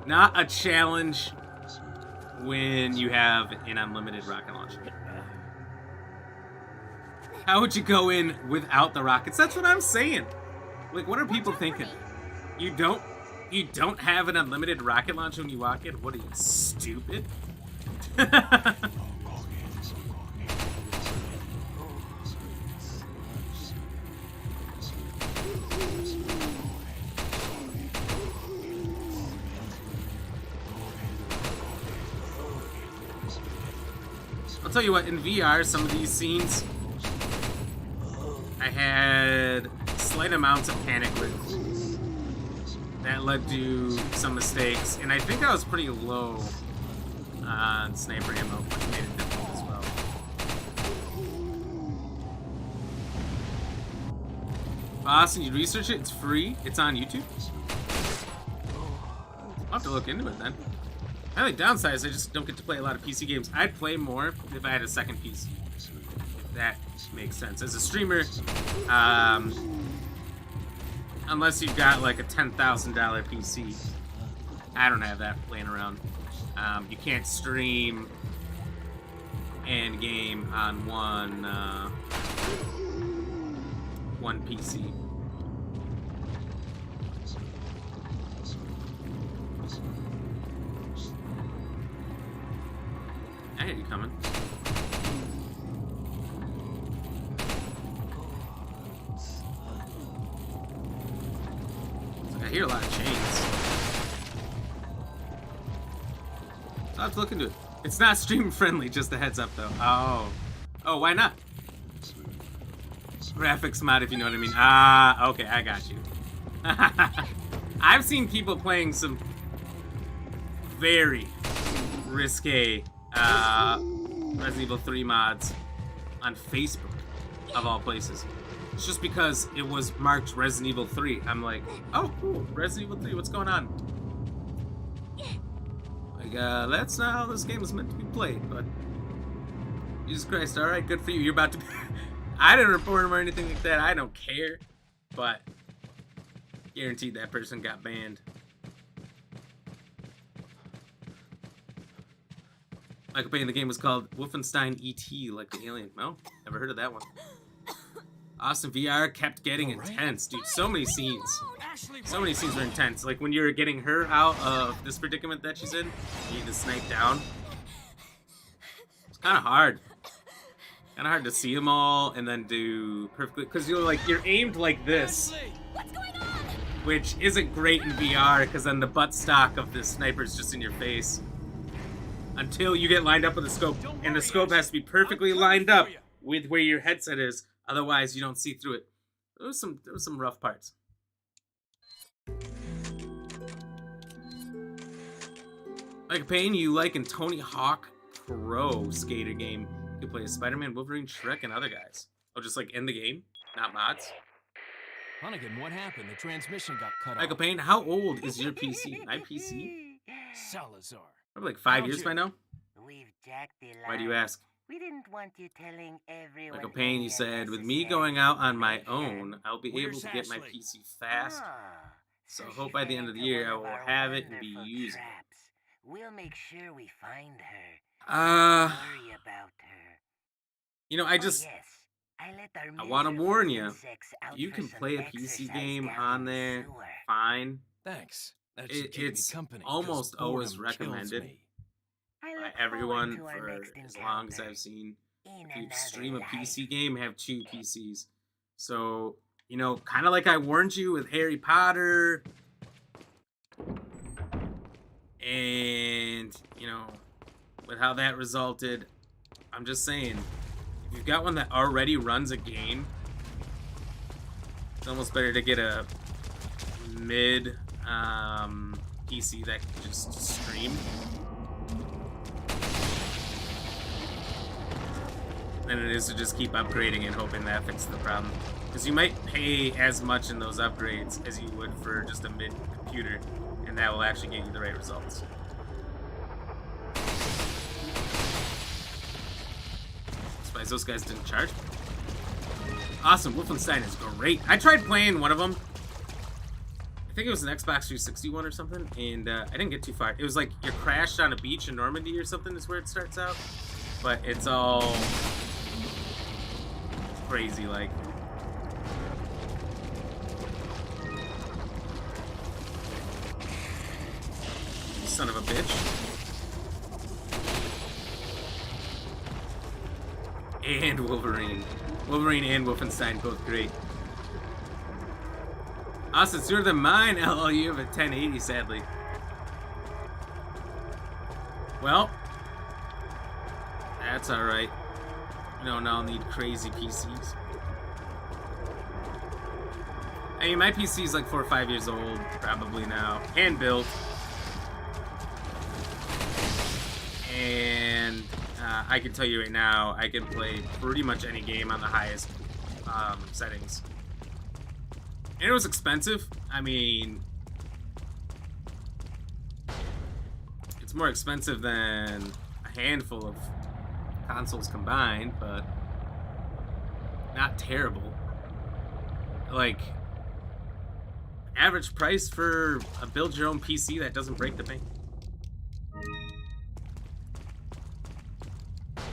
Not a challenge when you have an unlimited rocket launcher. How would you go in without the rockets? That's what I'm saying. Like, what are people thinking? You don't have an unlimited rocket launcher when you walk in? What are you, stupid? I'll tell you what, in VR, some of these scenes, I had slight amounts of panic with. That led to some mistakes, and I think I was pretty low on sniper ammo, which made it difficult as well. Austin, you research it? It's free? It's on YouTube? I'll have to look into it then. My only downside is I just don't get to play a lot of PC games. I'd play more if I had a second PC. If that makes sense. As a streamer, unless you've got like a $10,000 PC, I don't have that laying around. You can't stream and game on one PC. I hear you coming. I hear a lot of chains. So I'll have to look into it. It's not stream friendly, just a heads up though. Oh, why not? Graphics mod, if you know what I mean. Ah, okay, I got you. I've seen people playing some very risque Resident Evil 3 mods on Facebook, of all places. It's just because it was marked Resident Evil 3. I'm like, oh, cool, Resident Evil 3, what's going on? Like, that's not how this game is meant to be played, but Jesus Christ, alright, good for you. You're about to be... I didn't report him or anything like that. I don't care, but guaranteed that person got banned. Michael Payne, the game was called Wolfenstein E.T., like the alien. No, never heard of that one. Austin, VR kept getting intense, dude. So many scenes. So many scenes were intense. Like when you're getting her out of this predicament that she's in, you need to snipe down. It's kind of hard. Kind of hard to see them all and then do perfectly, because you're aimed like this. What's going on? Which isn't great in VR, because then the butt stock of this sniper's just in your face. Until you get lined up with the scope, and the scope has to be perfectly lined up with where your headset is, otherwise you don't see through it. There was some rough parts. Michael Payne, you like in Tony Hawk Pro skater game. You can play as Spider-Man, Wolverine, Shrek, and other guys. Oh, just like in the game, not mods. Hunnigan, what happened? The transmission got cut Michael off. Payne, how old is your PC? My PC? Salazar. Probably like 5 How'd years you- by now. We've jacked the line. Why do you ask? We didn't want you telling everyone. Michael Payne, you any said, with me unnecessary going out on my information." own, I'll be Where's able to get my Ashley? PC fast. Ah, So she hope by the end of the fell year into I one will of our have it and be wonderful using it. traps. We'll make sure we find her. Uh, Worry about her. you know, I just, Oh, yes. I let our I want to miserable warn you, insects out you for can some play a PC exercise game down on in the there, sewer. fine. Thanks. That should keep It's me company. 'cause almost always boredom kills recommended me. I by look everyone forward to our for next as long as encounter I've seen. in If you another stream a life. PC game, have 2 PCs. So, you know, kind of like I warned you with Harry Potter. And, you know, with how that resulted, I'm just saying, if you've got one that already runs a game, it's almost better to get a mid PC that can just stream than it is to just keep upgrading and hoping that fixes the problem. Because you might pay as much in those upgrades as you would for just a mid computer, and that will actually get you the right results. Surprised those guys didn't charge me. Awesome, Wolfenstein is great. I tried playing one of them. I think it was an Xbox 360 one or something, and I didn't get too far. It was like you're crashed on a beach in Normandy or something is where it starts out. But it's all crazy, like. You son of a bitch. And Wolverine. Wolverine and Wolfenstein, both great. Austin, sooner than mine. LL, you have a 1080, sadly. Well, that's alright. You don't all need crazy PCs. I mean, my PC is like 4 or 5 years old, probably now. Hand built. And I can tell you right now, I can play pretty much any game on the highest settings. And it was expensive. I mean, it's more expensive than a handful of consoles combined, but not terrible. Like, average price for a build your own PC that doesn't break the bank.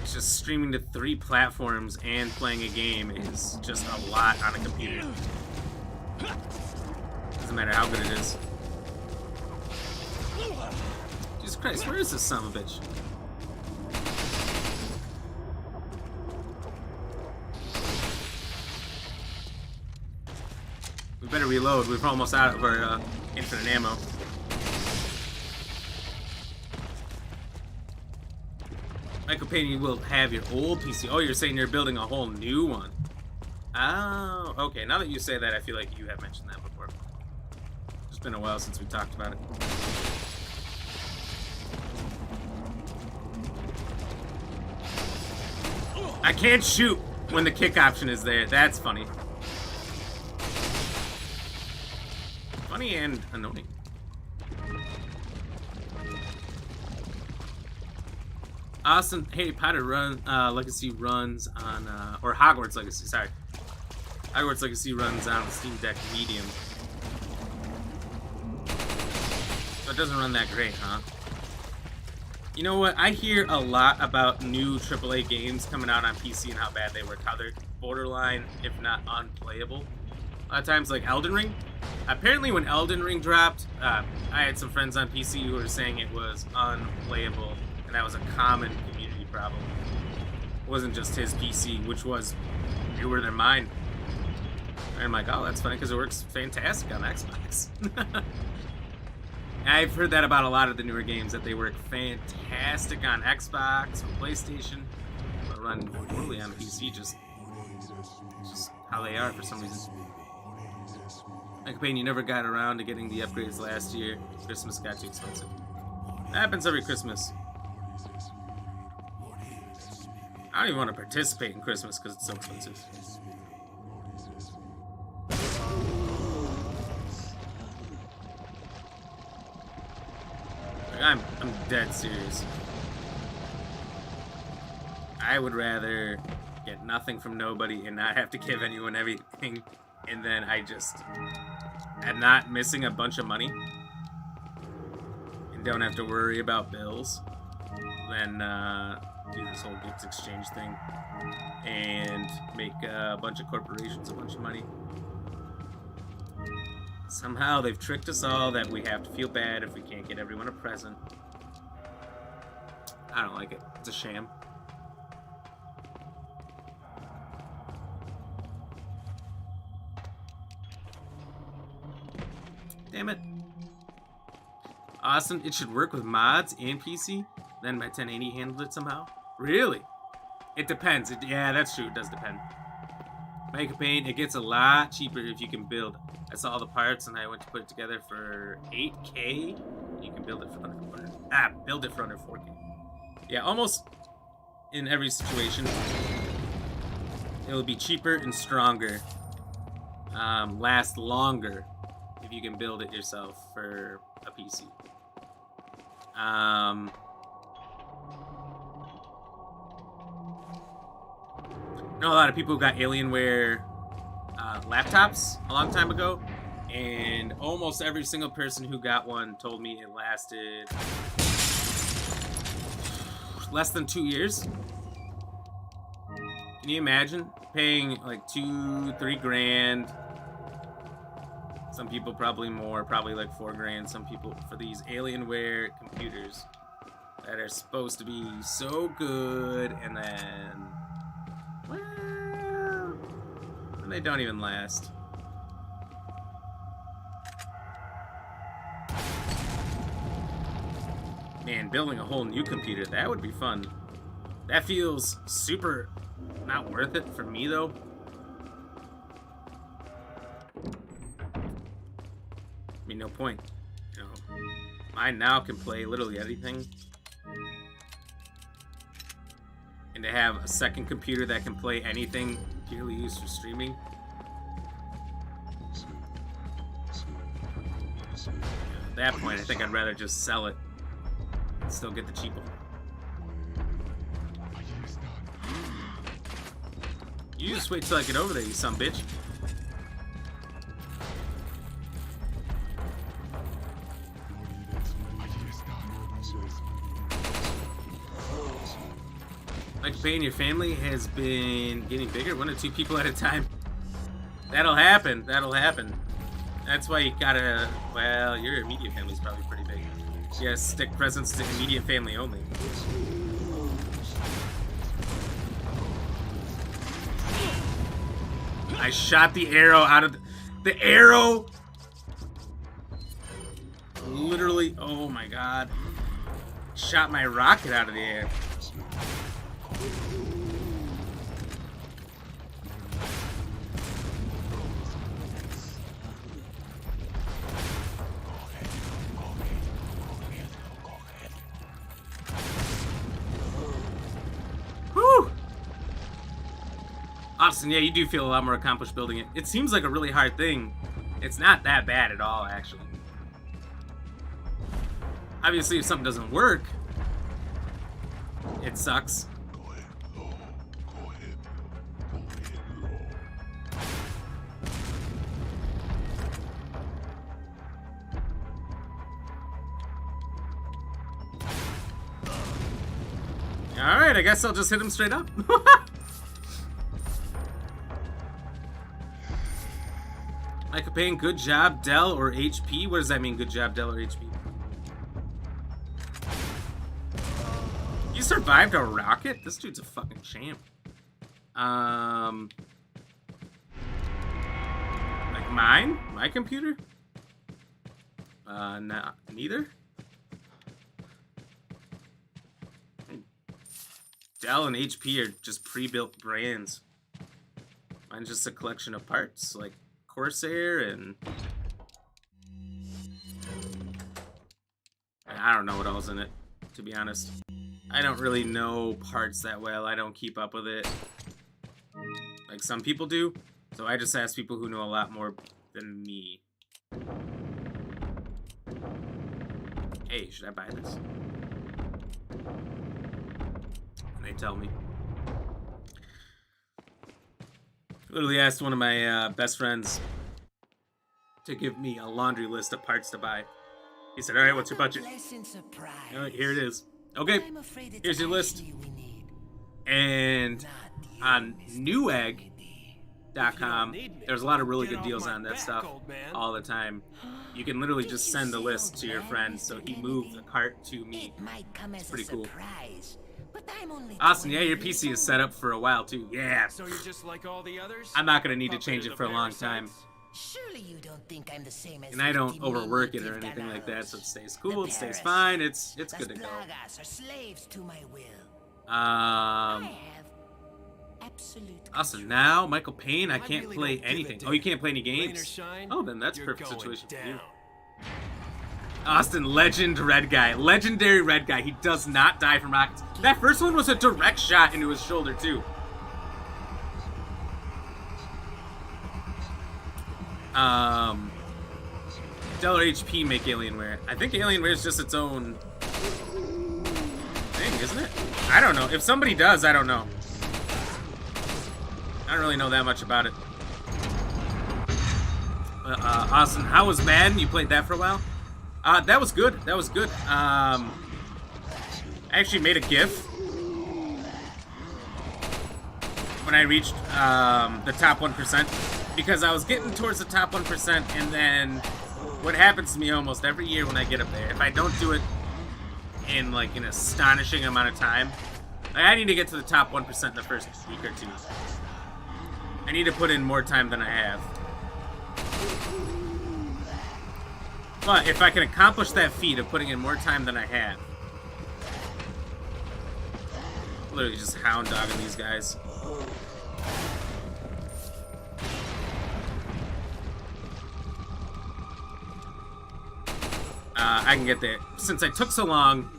It's just streaming to 3 platforms and playing a game is just a lot on a computer. Doesn't matter how good it is. Jesus Christ, where is this son of a bitch? We better reload. We're almost out of our infinite ammo. Michael Payne, you will have your old PC. Oh, you're saying you're building a whole new one. Oh, okay. Now that you say that, I feel like you have mentioned that before. It's been a while since we talked about it. I can't shoot when the kick option is there. That's funny. Funny and annoying. Austin Harry Potter Legacy runs on, or Hogwarts Legacy, sorry. Hogwarts Legacy runs on the Steam Deck Medium. So it doesn't run that great, huh? You know what? I hear a lot about new AAA games coming out on PC and how bad they were. How they're borderline, if not unplayable. A lot of times, like Elden Ring. Apparently, when Elden Ring dropped, I had some friends on PC who were saying it was unplayable, and that was a common community problem. It wasn't just his PC, which was newer than mine. And I'm like, oh, that's funny because it works fantastic on Xbox. I've heard that about a lot of the newer games, that they work fantastic on Xbox or PlayStation, but run poorly on PC, just how they are for some reason. Michael Payne, you never got around to getting the upgrades last year. Christmas got too expensive. That happens every Christmas. don't even want to participate in Christmas because it's so expensive. Like, I'm dead serious. I would rather get nothing from nobody and not have to give anyone everything, and then I'm not missing a bunch of money and don't have to worry about bills, than do this whole gift exchange thing and make a bunch of corporations a bunch of money. Somehow they've tricked us all that we have to feel bad if we can't get everyone a present. I don't like it. It's a sham. Damn it. Awesome. It should work with mods and PC. Then my 1080 handled it somehow. Really? It depends. Yeah, that's true. It does depend. Make a paint. It gets a lot cheaper if you can build. I saw all the parts and I went to put it together for 8K. You can build it for under 4K. Yeah, almost in every situation, it'll be cheaper and stronger. Last longer if you can build it yourself for a PC. I know a lot of people who got Alienware laptops a long time ago, and almost every single person who got one told me it lasted less than 2 years. Can you imagine paying like $2-3 grand? Some people probably more, probably like $4 grand. Some people for these Alienware computers that are supposed to be so good, and then, well, they don't even last. Man, building a whole new computer, that would be fun. That feels super not worth it for me, though. I mean, no point. You know, mine now can play literally anything. And to have a second computer that can play anything purely used for streaming. At that point, I think I'd rather just sell it and still get the cheap one. You just wait till I get over there, you son bitch. Like paying your family has been getting bigger, 1 or 2 people at a time. That'll happen. That'll happen. That's why you gotta. Well, your immediate family's probably pretty big. So you stick presents to immediate family only. I shot the arrow out of the arrow. Literally, oh my god! Shot my rocket out of the air. Whew! Austin, yeah, you do feel a lot more accomplished building it. It seems like a really hard thing. It's not that bad at all, actually. Obviously, if something doesn't work, it sucks. Alright, I guess I'll just hit him straight up. Like a paying good job, Dell or HP? What does that mean, good job, Dell or HP? You survived a rocket? This dude's a fucking champ. Like mine? My computer? Nah, neither? Dell and HP are just pre-built brands. Mine's just a collection of parts, like Corsair and I don't know what else in it, to be honest. I don't really know parts that well. I don't keep up with it like some people do. So I just ask people who know a lot more than me. Hey, should I buy this? And they tell me. Literally asked one of my best friends to give me a laundry list of parts to buy. He said, all right, what's your budget? All right, here it is. Okay, here's your list. And on Newegg.com, there's a lot of really good deals on that stuff all the time. You can literally just send the list to your friend, so he moved the cart to me. It's pretty cool. Austin, yeah, your PC is set up for a while too. Yeah. So you're just like all the others? I'm not gonna need to change it for a long time. Surely you don't think I'm the same as And I don't overwork it or anything like that, so it stays cool, it stays fine, it's good to go. Are slaves to my will. Also now, Michael Payne, I can't play anything. Oh, you can't play any games? Oh, then that's a perfect situation for you. Austin, legend red guy. Legendary red guy. He does not die from rockets. That first one was a direct shot into his shoulder, too. Stellar HP make Alienware. I think Alienware is just its own thing, isn't it? I don't know. If somebody does, I don't know. I don't really know that much about it. Austin, how was Madden? You played that for a while? That was good. That was good. I actually made a GIF when I reached the top 1% because I was getting towards the top 1%, and then what happens to me almost every year when I get up there, if I don't do it in like an astonishing amount of time, like, I need to get to the top 1% in the first week or two. I need to put in more time than I have. But if I can accomplish that feat of putting in more time than I have, literally just hound dogging these guys. I can get there. Since I took so long,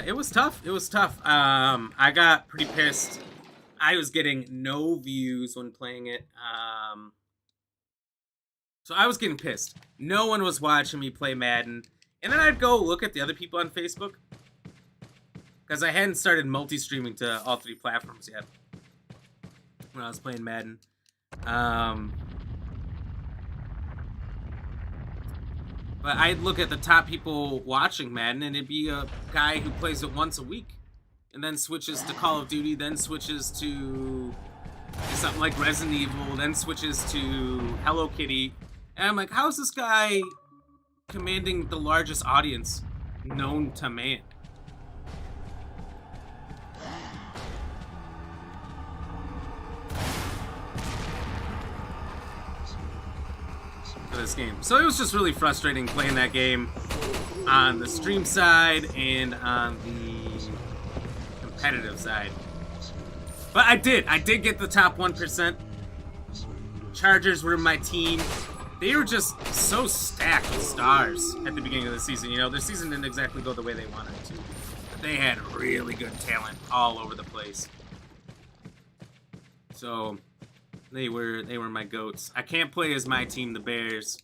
it was tough. It was tough. I got pretty pissed. I was getting no views when playing it. So I was getting pissed. No one was watching me play Madden. And then I'd go look at the other people on Facebook. Because I hadn't started multi-streaming to all 3 platforms yet when I was playing Madden. But I'd look at the top people watching Madden, and it'd be a guy who plays it once a week. And then switches to Call of Duty, then switches to something like Resident Evil, then switches to Hello Kitty. And I'm like, how is this guy commanding the largest audience known to man? For this game. So it was just really frustrating playing that game on the stream side and on the competitive side. But I did get the top 1%. Chargers were my team. They were just so stacked with stars at the beginning of the season. You know, their season didn't exactly go the way they wanted it to. But they had really good talent all over the place. So they were my goats. I can't play as my team, the Bears,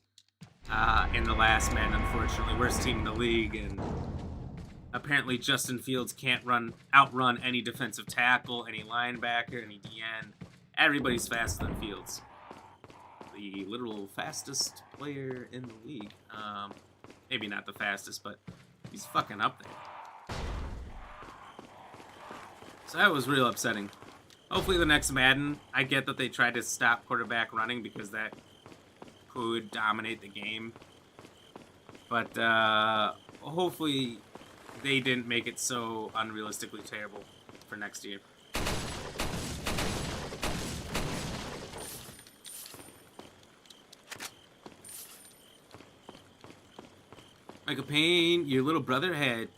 in the last man, unfortunately. Worst team in the league, and apparently Justin Fields can't outrun any defensive tackle, any linebacker, any DN. Everybody's faster than Fields. The literal fastest player in the league. Maybe not the fastest, but he's fucking up there. So that was real upsetting. Hopefully the next Madden, I get that they tried to stop quarterback running because that could dominate the game. But hopefully they didn't make it so unrealistically terrible for next year. Michael Payne, your little brother had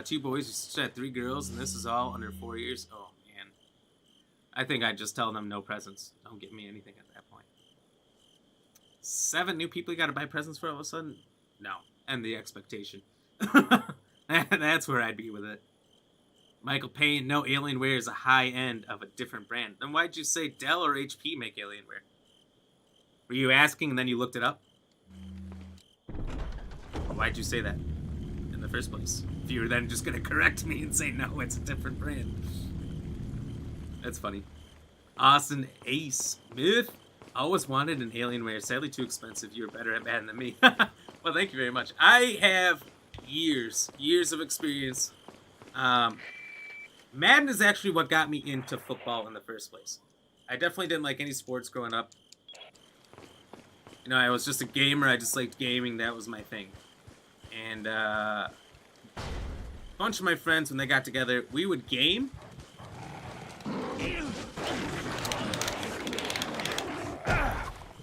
2 boys, your sister had 3 girls, and this is all under 4 years. Oh, man. I think I'd just tell them no presents. Don't get me anything at that point. 7 new people you gotta buy presents for all of a sudden? No. And the expectation. That's where I'd be with it. Michael Payne, no, Alienware is a high end of a different brand. Then why'd you say Dell or HP make Alienware? Were you asking and then you looked it up? Why'd you say that in the first place? If you were then just going to correct me and say, no, it's a different brand. That's funny. Austin Ace Myth. Always wanted an Alienware. Sadly too expensive. You were better at Madden than me. Well, thank you very much. I have years of experience. Madden is actually what got me into football in the first place. I definitely didn't like any sports growing up. You know, I was just a gamer. I just liked gaming. That was my thing. And a bunch of my friends, when they got together, we would game.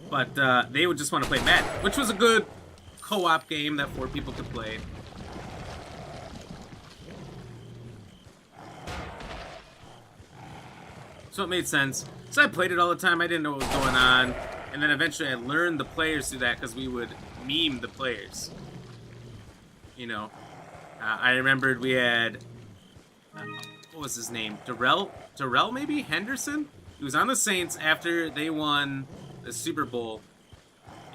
But they would just want to play Madden, which was a good co-op game that 4 people could play. So it made sense. So I played it all the time. I didn't know what was going on. And then eventually I learned the players through that because we would meme the players. You know. I remembered we had... what was his name? Darrell maybe? Henderson? He was on the Saints after they won the Super Bowl.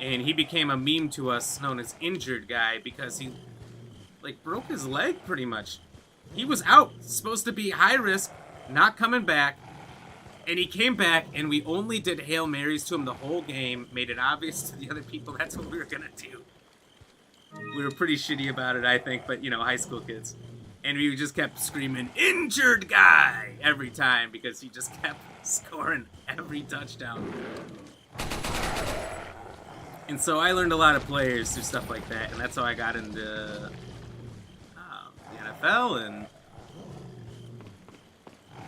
And he became a meme to us known as Injured Guy because he, like, broke his leg pretty much. He was out. Supposed to be high risk, not coming back. And he came back, and we only did Hail Marys to him the whole game. Made it obvious to the other people that's what we were going to do. We were pretty shitty about it, I think, but, you know, high school kids. And we just kept screaming, Injured Guy! Every time, because he just kept scoring every touchdown. And so I learned a lot of players through stuff like that, and that's how I got into the NFL, and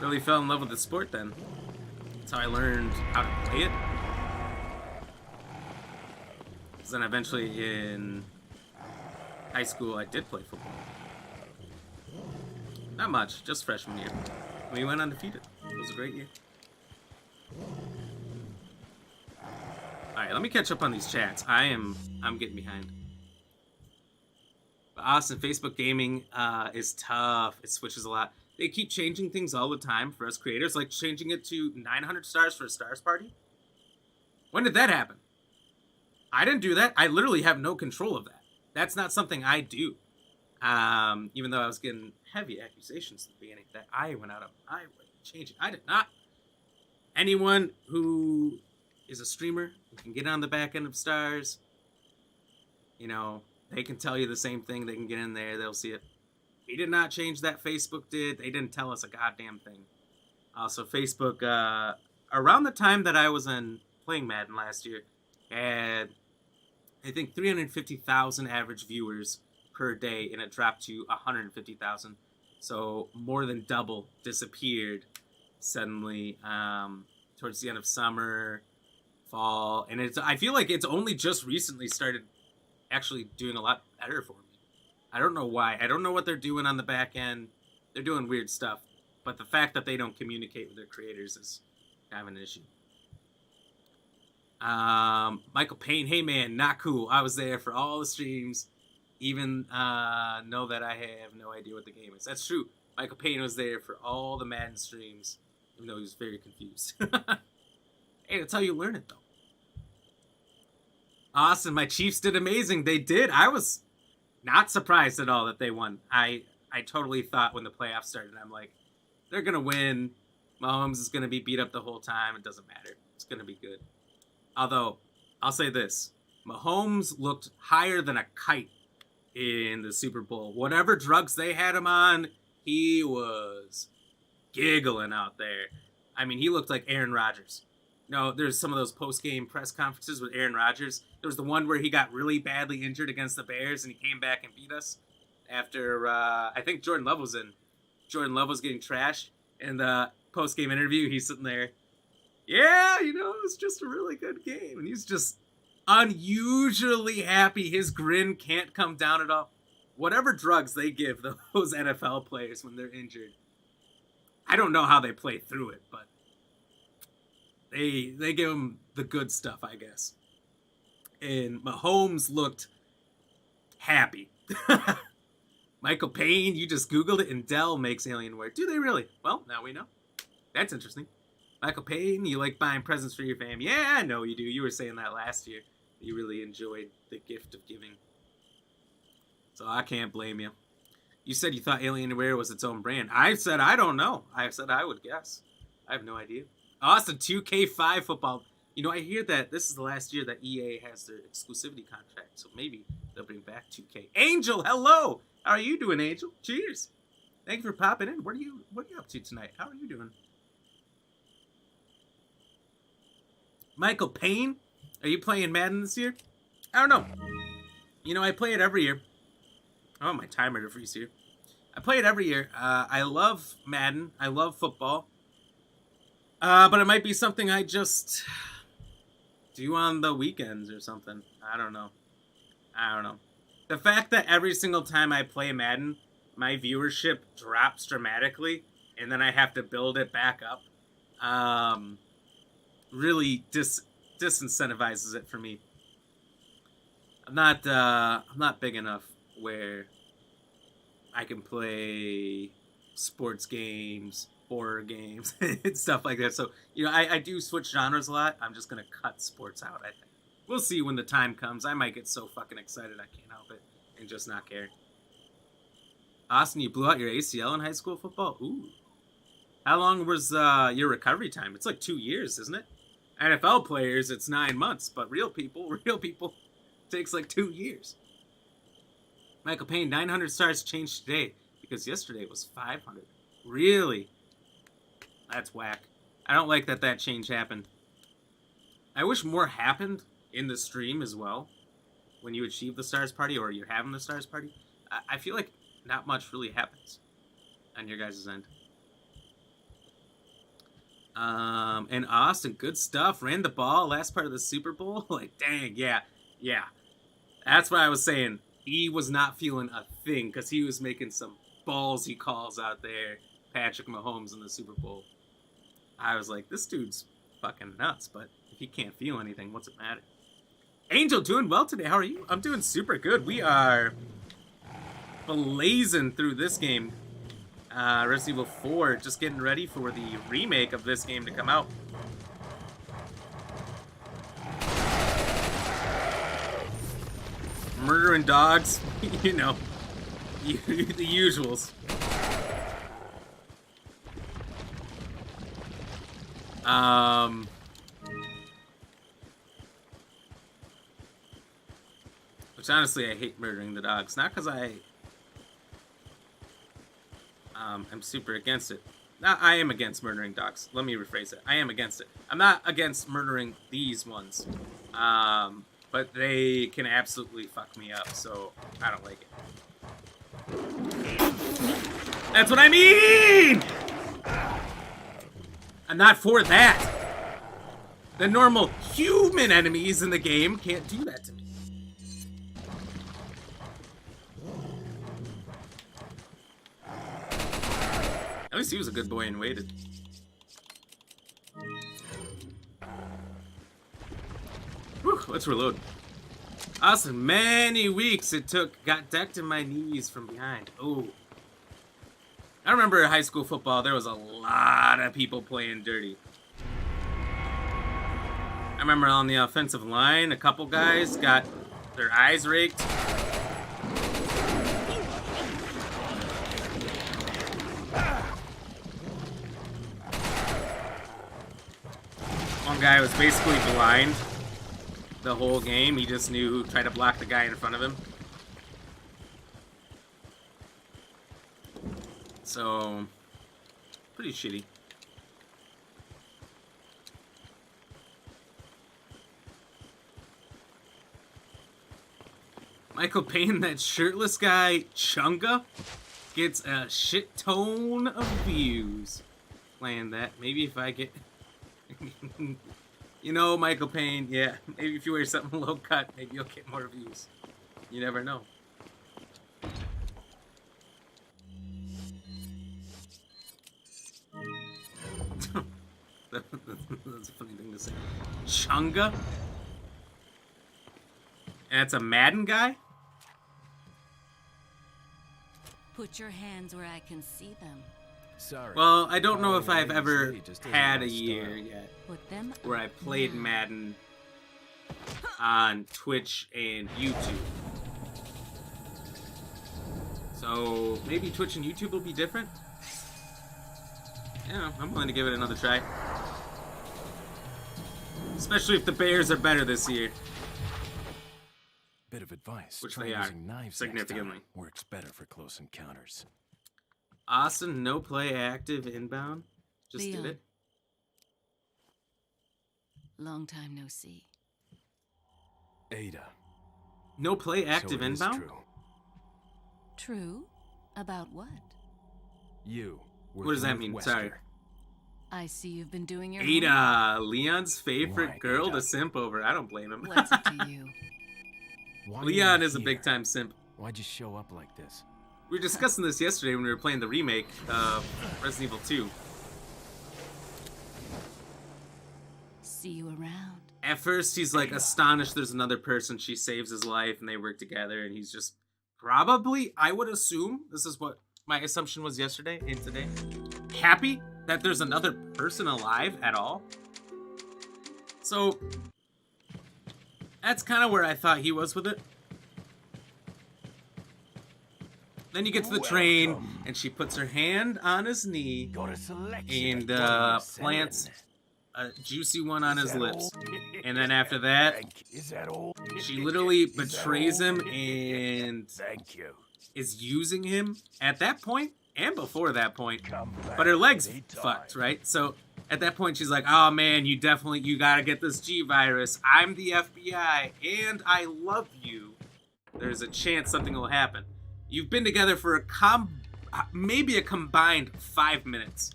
really fell in love with the sport then. That's how I learned how to play it. Because then eventually in high school I did play football. Not much, just freshman year. We went undefeated. It was a great year. Alright, let me catch up on these chats. I'm getting behind. But Austin, Facebook gaming is tough. It switches a lot. They keep changing things all the time for us creators, like changing it to 900 stars for a stars party. When did that happen? I didn't do that. I literally have no control of that. That's not something I do. Even though I was getting heavy accusations at the beginning that I went out of my way to change it. I did not. Anyone who is a streamer who can get on the back end of stars, you know, they can tell you the same thing. They can get in there. They'll see it. We did not change that. Facebook did. They didn't tell us a goddamn thing. Also, Facebook, around the time that I was playing Madden last year, had, I think, 350,000 average viewers per day, and it dropped to 150,000. So more than double disappeared suddenly towards the end of summer, fall, and I feel like it's only just recently started actually doing a lot better for me. I don't know why. I don't know what they're doing on the back end. They're doing weird stuff. But the fact that they don't communicate with their creators is kind of an issue. Michael Payne, hey man, not cool. I was there for all the streams. Even know that I have no idea what the game is. That's true. Michael Payne was there for all the Madden streams, even though he was very confused. Hey, that's how you learn it, though. Awesome. My Chiefs did amazing. They did. I was not surprised at all that they won. I totally thought when the playoffs started, I'm like, they're going to win. Mahomes is going to be beat up the whole time. It doesn't matter. It's going to be good. Although, I'll say this. Mahomes looked higher than a kite in the Super Bowl. Whatever drugs they had him on, he was giggling out there. I mean, he looked like Aaron Rodgers. No, there's some of those post-game press conferences with Aaron Rodgers. There was the one where he got really badly injured against the Bears, and he came back and beat us after, I think Jordan Love was in. Jordan Love was getting trashed. In the post-game interview, he's sitting there, yeah, you know, it was just a really good game. And he's just unusually happy. His grin can't come down at all. Whatever drugs they give those NFL players when they're injured, I don't know how they play through it, but they give them the good stuff, I guess. And Mahomes looked happy. Michael Payne, you just Googled it, and Dell makes Alienware. Do they really? Well, now we know. That's interesting. Michael Payne, you like buying presents for your fam? Yeah, I know you do. You were saying that last year. You really enjoyed the gift of giving. So I can't blame you. You said you thought Alienware was its own brand. I said I don't know. I said I would guess. I have no idea. Austin, 2K5 football. You know, I hear that this is the last year that EA has their exclusivity contract, so maybe they'll bring back 2K. Angel, hello! How are you doing, Angel? Cheers! Thank you for popping in. What are you up to tonight? How are you doing? Michael Payne? Are you playing Madden this year? I don't know. You know, I play it every year. Oh, my timer to freeze here. I play it every year. I love Madden. I love football. But it might be something I just do on the weekends or something. I don't know. The fact that every single time I play Madden, my viewership drops dramatically, and then I have to build it back up, really disincentivizes it for me. I'm not big enough where I can play sports games, horror games, and stuff like that. So, you know, I do switch genres a lot. I'm just going to cut sports out, I think. We'll see when the time comes. I might get so fucking excited I can't help it and just not care. Austin, you blew out your ACL in high school football? Ooh. How long was your recovery time? It's like 2 years, isn't it? NFL players, it's 9 months, but real people takes like 2 years. Michael Payne, 900 stars changed today because yesterday was 500. Really? That's whack. I don't like that change happened. I wish more happened in the stream as well when you achieve the stars party or you're having the stars party. I feel like not much really happens on your guys' end. And Austin, good stuff. Ran the ball last part of the Super Bowl. Like, dang, yeah. That's what I was saying. He was not feeling a thing because he was making some ballsy calls out there. Patrick Mahomes in the Super Bowl. I was like, this dude's fucking nuts, but if he can't feel anything, what's it matter? Angel, doing well today. How are you? I'm doing super good. We are blazing through this game. Resident Evil 4, just getting ready for the remake of this game to come out. Murdering dogs, you know, the usuals. Which honestly, I hate murdering the dogs. Not because I'm super against it. I am against murdering dogs. Let me rephrase it. I am against it. I'm not against murdering these ones. But they can absolutely fuck me up, so I don't like it. That's what I mean! I'm not for that. The normal human enemies in the game can't do that to me. At least he was a good boy and waited. Whew, let's reload. Awesome. Many weeks it took. Got decked in my knees from behind. Oh. I remember in high school football, there was a lot of people playing dirty. I remember on the offensive line, a couple guys got their eyes raked. One guy was basically blind the whole game. He just knew, tried to block the guy in front of him. So, pretty shitty. Michael Payne, that shirtless guy, Chunga, gets a shit ton of views playing that. Maybe if I get... You know, Michael Payne, yeah, maybe if you wear something low cut, maybe you'll get more views. You never know. That's a funny thing to say. Chunga? And it's a Madden guy? Put your hands where I can see them. Sorry. Well, I don't know if I've Calling ever Wednesday just isn't had my a year style. yet Put them where I up played now. Madden on Twitch and YouTube. So maybe Twitch and YouTube will be different. Yeah, I'm willing to give it another try. Especially if the Bears are better this year. Bit of advice. Which Try they are, using knives significantly. next time. Works better for close encounters. Austin, no play active inbound. Just Leon. did it. Long time no see. Ada. No play active so it is inbound? True. True? About what? You. What does that working mean? with Sorry. Wesker. I see you've been doing your homework. Ada, Leon's favorite Why, girl Ada? to simp over. I don't blame him. What's it to you? Why are Leon you is a here? big time simp. Why'd you show up like this? We were discussing this yesterday when we were playing the remake of Resident Evil 2. See you around. At first, he's like astonished there's another person. She saves his life and they work together, and he's just probably, I would assume, this is what my assumption was yesterday and today, happy that there's another person alive at all. So that's kind of where I thought he was with it. Then you get to the train, and she puts her hand on his knee Got a selection and of plants a juicy one on his lips. And then after that, Is that all? she literally betrays him and Thank you. is using him at that point and before that point. Come back But her legs anytime. fucked, right? So at that point, she's like, oh man, you gotta get this G virus. I'm the FBI and I love you. There's a chance something will happen. You've been together for maybe a combined 5 minutes.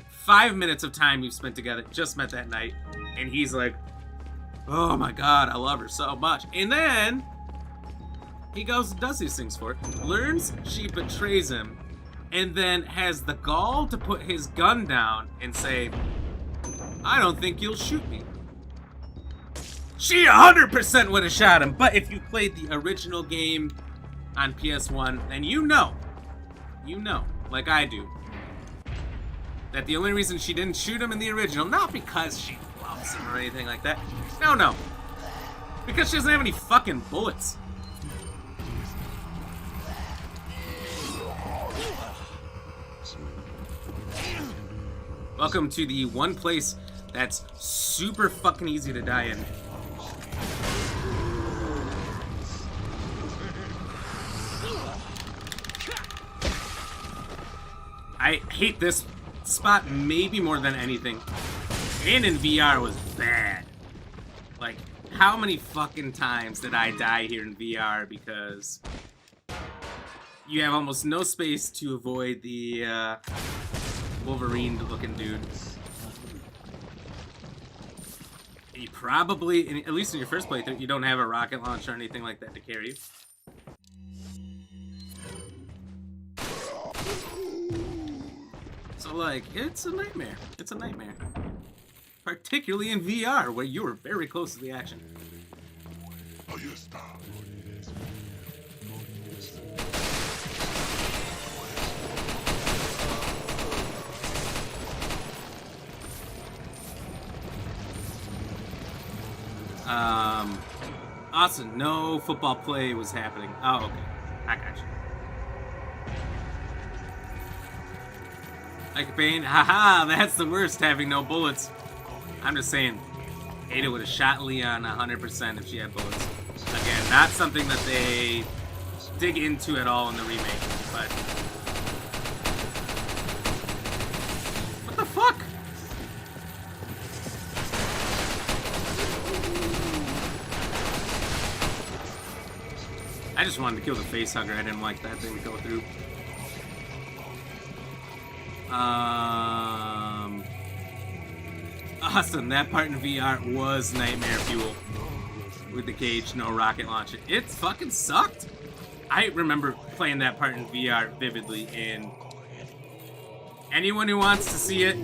5 minutes of time you've spent together, just met that night. And he's like, oh my god, I love her so much. And then he goes and does these things for her. Learns she betrays him. And then has the gall to put his gun down and say, I don't think you'll shoot me. She 100% would have shot him. But if you played the original game on PS1, then you know, like I do, that the only reason she didn't shoot him in the original, not because she loves him or anything like that. No. Because she doesn't have any fucking bullets. Welcome to the one place that's super fucking easy to die in. I hate this spot maybe more than anything. And in VR was bad. Like, how many fucking times did I die here in VR because you have almost no space to avoid the Wolverine-looking dude. You probably, at least in your first playthrough, you don't have a rocket launcher or anything like that to carry you. So, like, it's a nightmare. It's a nightmare. Particularly in VR, where you were very close to the action. Austin, no football play was happening. Oh, okay. I got you. Like Bane, haha, that's the worst, having no bullets. I'm just saying, Ada would have shot Leon 100% if she had bullets. Again, not something that they dig into at all in the remake, but... What the fuck? I just wanted to kill the face hugger. I didn't like that thing to go through. Awesome. That part in VR was nightmare fuel. With the cage, no rocket launcher. It fucking sucked. I remember playing that part in VR vividly, and anyone who wants to see it,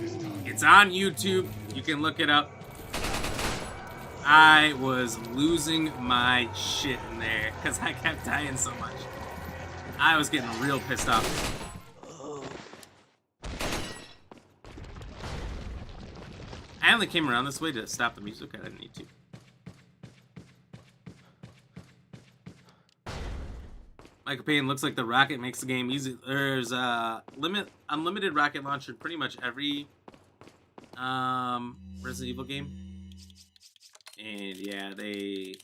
it's on YouTube. You can look it up. I was losing my shit in there because I kept dying so much. I was getting real pissed off. I only came around this way to stop the music. I didn't need to. Michael Payne, looks like the rocket makes the game easy. There's unlimited rocket launcher in pretty much every Resident Evil game. And yeah, they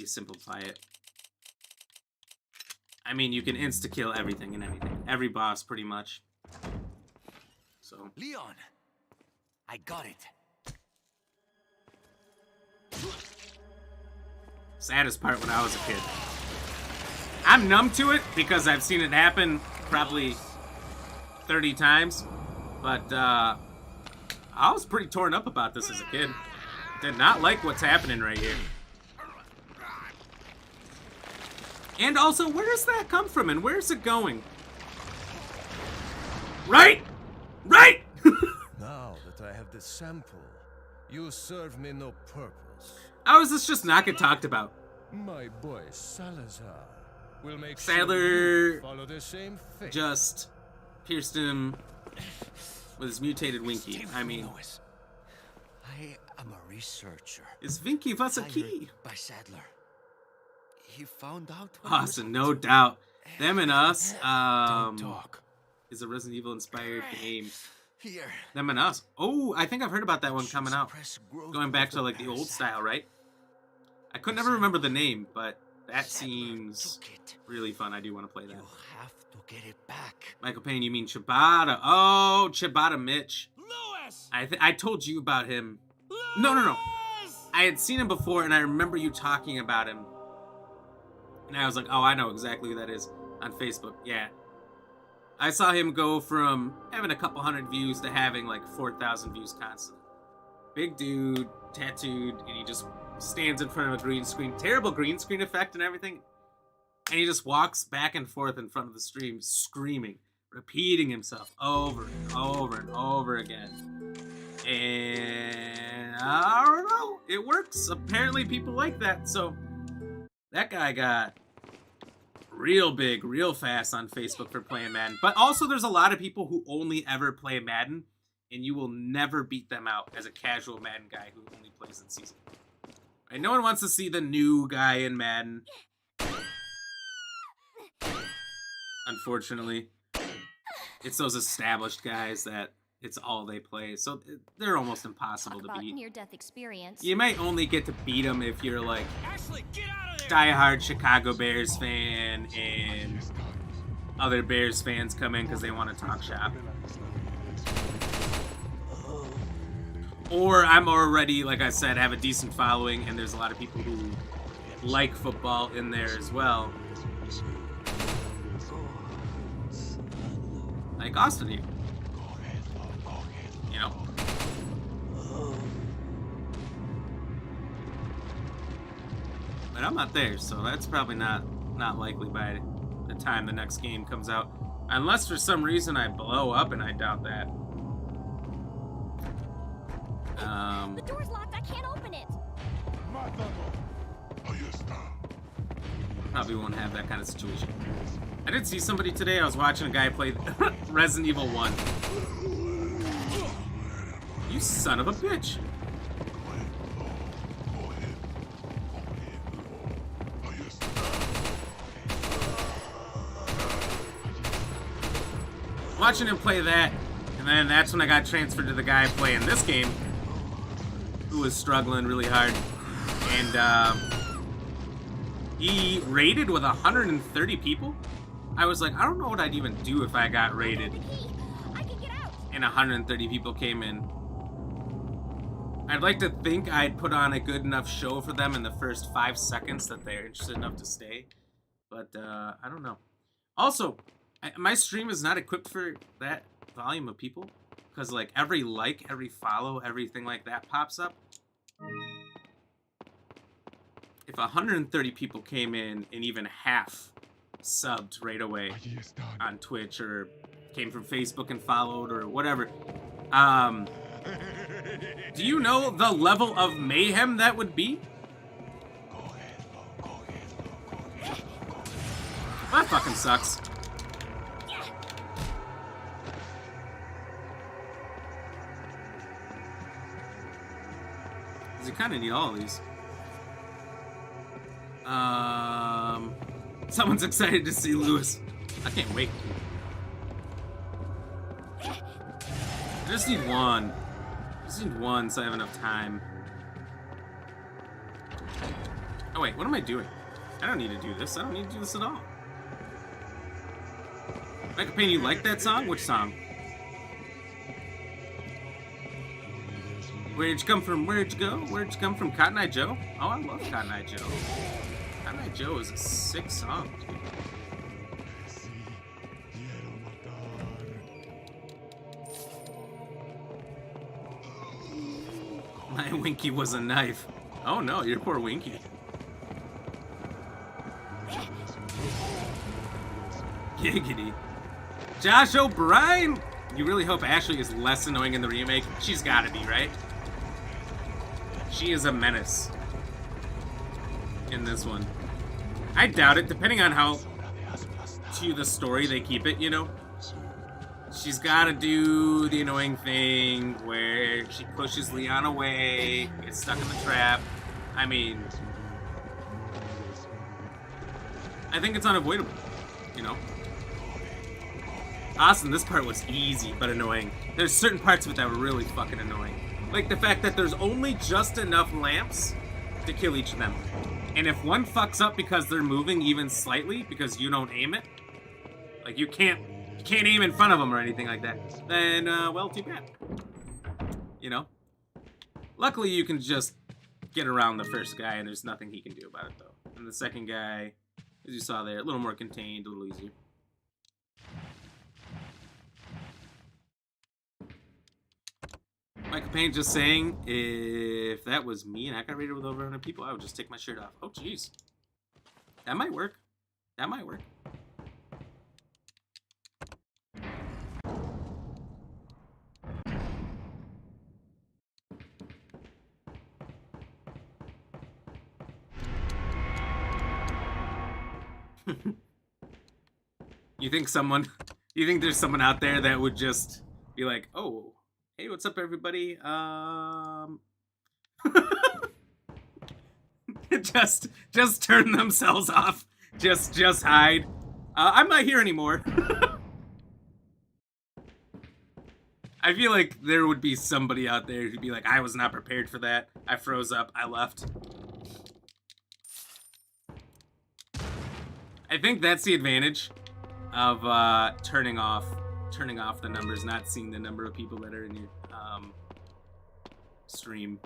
simplify it. I mean, you can insta-kill everything and anything. Every boss, pretty much. So. Leon, I got it. Saddest part when I was a kid. I'm numb to it because I've seen it happen probably 30 times. But I was pretty torn up about this as a kid. Did not like what's happening right here. And also, where does that come from and where's it going? Right? Right? Now that I have the sample, you serve me no purpose. How is this just not get talked about? My boy Salazar will make Sadler sure you follow the same fate. Just pierced him with his mutated Winky. I mean, I am a researcher. Is Vinky was a key? By Sadler. He found out. Awesome, no doubt. Them and Us Don't talk. is a Resident Evil inspired game. Here. Them and Us. Oh, I think I've heard about that one coming out. Going back to like the old style, right? I could never remember the name, but that seems really fun. I do want to play that. You have to get it back. Michael Payne, you mean Chibata? Oh, Chibata Mitch. I told you about him. No. I had seen him before, and I remember you talking about him. And I was like, oh, I know exactly who that is on Facebook. Yeah. I saw him go from having a couple hundred views to having like 4,000 views constant. Big dude, tattooed, and he just stands in front of a green screen. Terrible green screen effect and everything. And he just walks back and forth in front of the stream, screaming, repeating himself over and over and over again. And I don't know, it works. Apparently people like that. So that guy got real big, real fast on Facebook for playing Madden. But also there's a lot of people who only ever play Madden, and you will never beat them out as a casual Madden guy who only plays in season. Right? No one wants to see the new guy in Madden. Unfortunately. It's those established guys that it's all they play. So they're almost impossible to beat. Near-death experience. You might only get to beat them if you're like diehard Chicago Bears fan and other Bears fans come in because they want to talk shop. Or I'm already, like I said, have a decent following and there's a lot of people who like football in there as well. Like Austin here. You know. But I'm not there, so that's probably not likely by the time the next game comes out. Unless for some reason I blow up, and I doubt that. The door's locked, I can't open it. Probably won't have that kind of situation. I did see somebody today, I was watching a guy play Resident Evil 1. You son of a bitch. Watching him play that, and then that's when I got transferred to the guy playing this game, who was struggling really hard. And he raided with 130 people. I was like, I don't know what I'd even do if I got raided and 130 people came in. I'd like to think I'd put on a good enough show for them in the first 5 seconds that they're interested enough to stay. But I don't know. Also, my stream is not equipped for that volume of people. Because like every like, every follow, everything like that pops up. If 130 people came in and even half subbed right away on Twitch or came from Facebook and followed or whatever, do you know the level of mayhem that would be? That fucking sucks. Cause you kind of need all of these. Someone's excited to see Lewis. I can't wait. I just need one. I just need one so I have enough time. Oh wait, what am I doing? I don't need to do this. I don't need to do this at all. Michael Payne, you like that song? Which song? Where'd you come from? Where'd you go? Where'd you come from? Cotton Eye Joe? Oh, I love Cotton Eye Joe. Cotton Eye Joe is a sick song, dude. My Winky was a knife. Oh no, your poor Winky. Giggity. Josh O'Brien! You really hope Ashley is less annoying in the remake? She's gotta be, right? She is a menace in this one. I doubt it, depending on how to the story they keep it, you know? She's gotta do the annoying thing where she pushes Leon away, gets stuck in the trap. I mean, I think it's unavoidable, you know? Austin, this part was easy but annoying. There's certain parts of it that were really fucking annoying. Like the fact that there's only just enough lamps to kill each of them. And if one fucks up because they're moving even slightly, because you don't aim it, like you can't aim in front of them or anything like that, then, well, too bad. You know? Luckily, you can just get around the first guy and there's nothing he can do about it, though. And the second guy, as you saw there, a little more contained, a little easier. Michael Payne just saying, if that was me and I got raided with over 100 people, I would just take my shirt off. Oh, jeez. That might work. That might work. You think there's someone out there that would just be like, oh, hey, what's up, everybody? just turn themselves off. Just hide. I'm not here anymore. I feel like there would be somebody out there who'd be like, I was not prepared for that. I froze up. I left. I think that's the advantage of turning off the numbers, not seeing the number of people that are in your stream.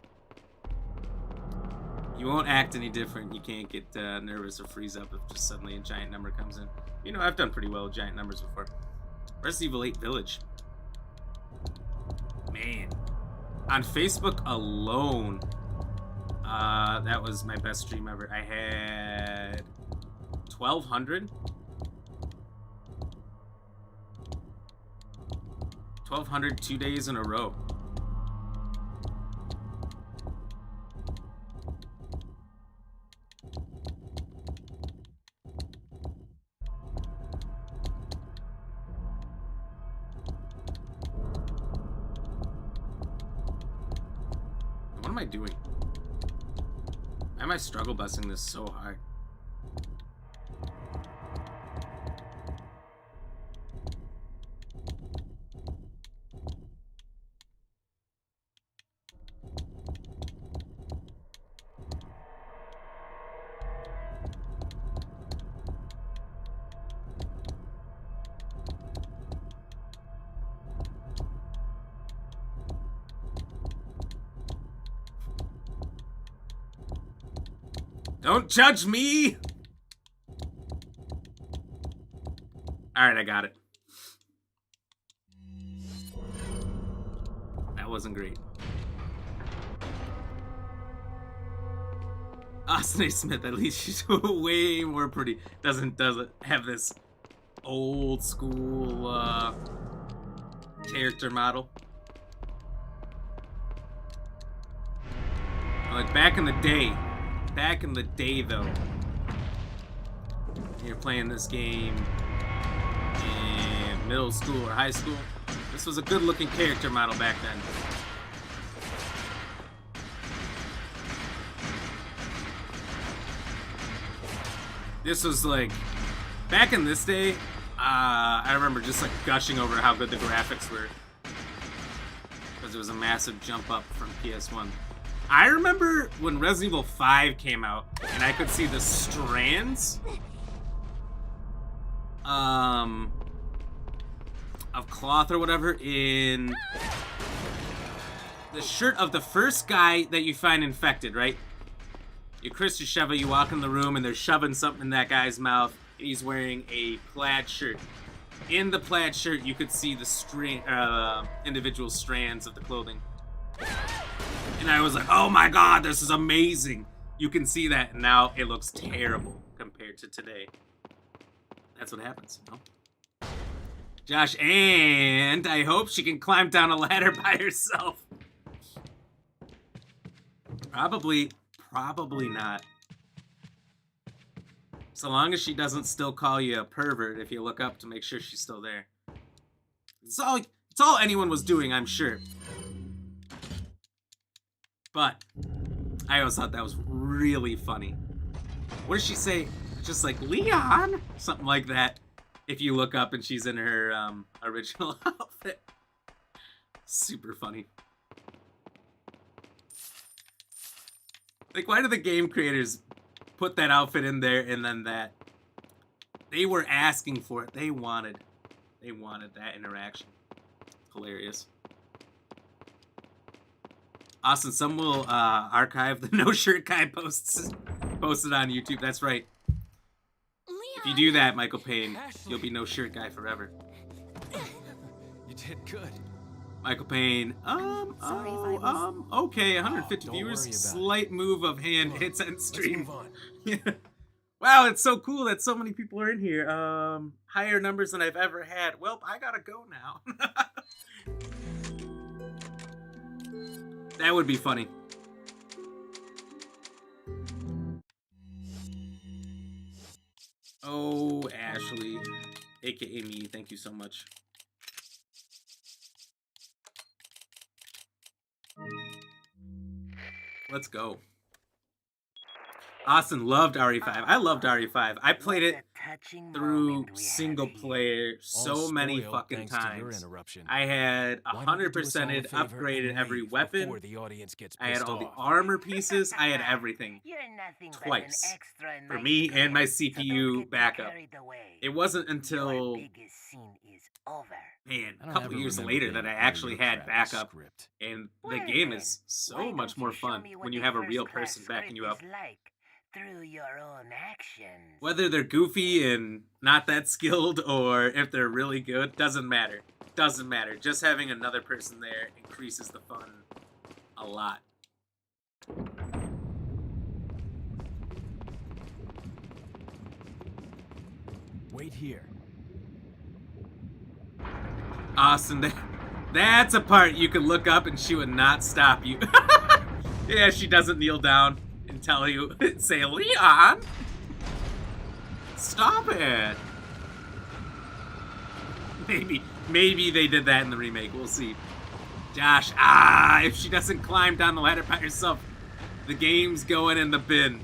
You won't act any different. You can't get nervous or freeze up if just suddenly a giant number comes in. You know, I've done pretty well with giant numbers before. Resident Evil 8 Village. Man. On Facebook alone, that was my best stream ever. I had 1,200? 1,200 2 days in a row. What am I doing? Why am I struggle busing this so hard? Don't judge me! Alright, I got it. That wasn't great. Austin A. Smith, at least she's way more pretty. Doesn't have this old school character model. Like back in the day, though, you're playing this game in middle school or high school, this was a good-looking character model back then. This was like, back in this day, I remember just like gushing over how good the graphics were. Because it was a massive jump up from PS1. I remember when Resident Evil 5 came out, and I could see the strands of cloth or whatever in the shirt of the first guy that you find infected, right? You're Chris Sheva, you walk in the room and they're shoving something in that guy's mouth. He's wearing a plaid shirt. In the plaid shirt, you could see the individual strands of the clothing. And I was like, oh my god, this is amazing. You can see that, and now it looks terrible compared to today. That's what happens, you know? Josh, and I hope she can climb down a ladder by herself. Probably not. So long as she doesn't still call you a pervert if you look up to make sure she's still there. It's all anyone was doing, I'm sure. But I always thought that was really funny. What does she say? Just like, Leon? Something like that. If you look up and she's in her original outfit. Super funny. Like, why do the game creators put that outfit in there and then that? They were asking for it. They wanted that interaction. Hilarious. Austin, some will archive the no shirt guy posted on YouTube. That's right. Leon. If you do that, Michael Payne, you'll be no shirt guy forever. You did good. Michael Payne, okay, 150 viewers, slight move of hand hits end stream. Yeah. Wow, it's so cool that so many people are in here. Higher numbers than I've ever had. Well, I gotta go now. That would be funny. Oh, Ashley, aka me, thank you so much. Let's go. Austin loved RE5. I loved RE5. I played it through single player so many fucking times. I had 100%ed, upgraded every weapon. I had all the armor pieces. I had everything. Twice. For me and my CPU backup. It wasn't until, man, a couple years later that I actually had backup. And the game is so much more fun when you have a real person backing you up. Through your own actions. Whether they're goofy and not that skilled or if they're really good, doesn't matter. Doesn't matter. Just having another person there increases the fun a lot. Wait here. Austin, that's a part you could look up and she would not stop you. Yeah, she doesn't kneel down and tell you, say, Leon, stop it. Maybe they did that in the remake. We'll see. Josh, if she doesn't climb down the ladder by herself, the game's going in the bin.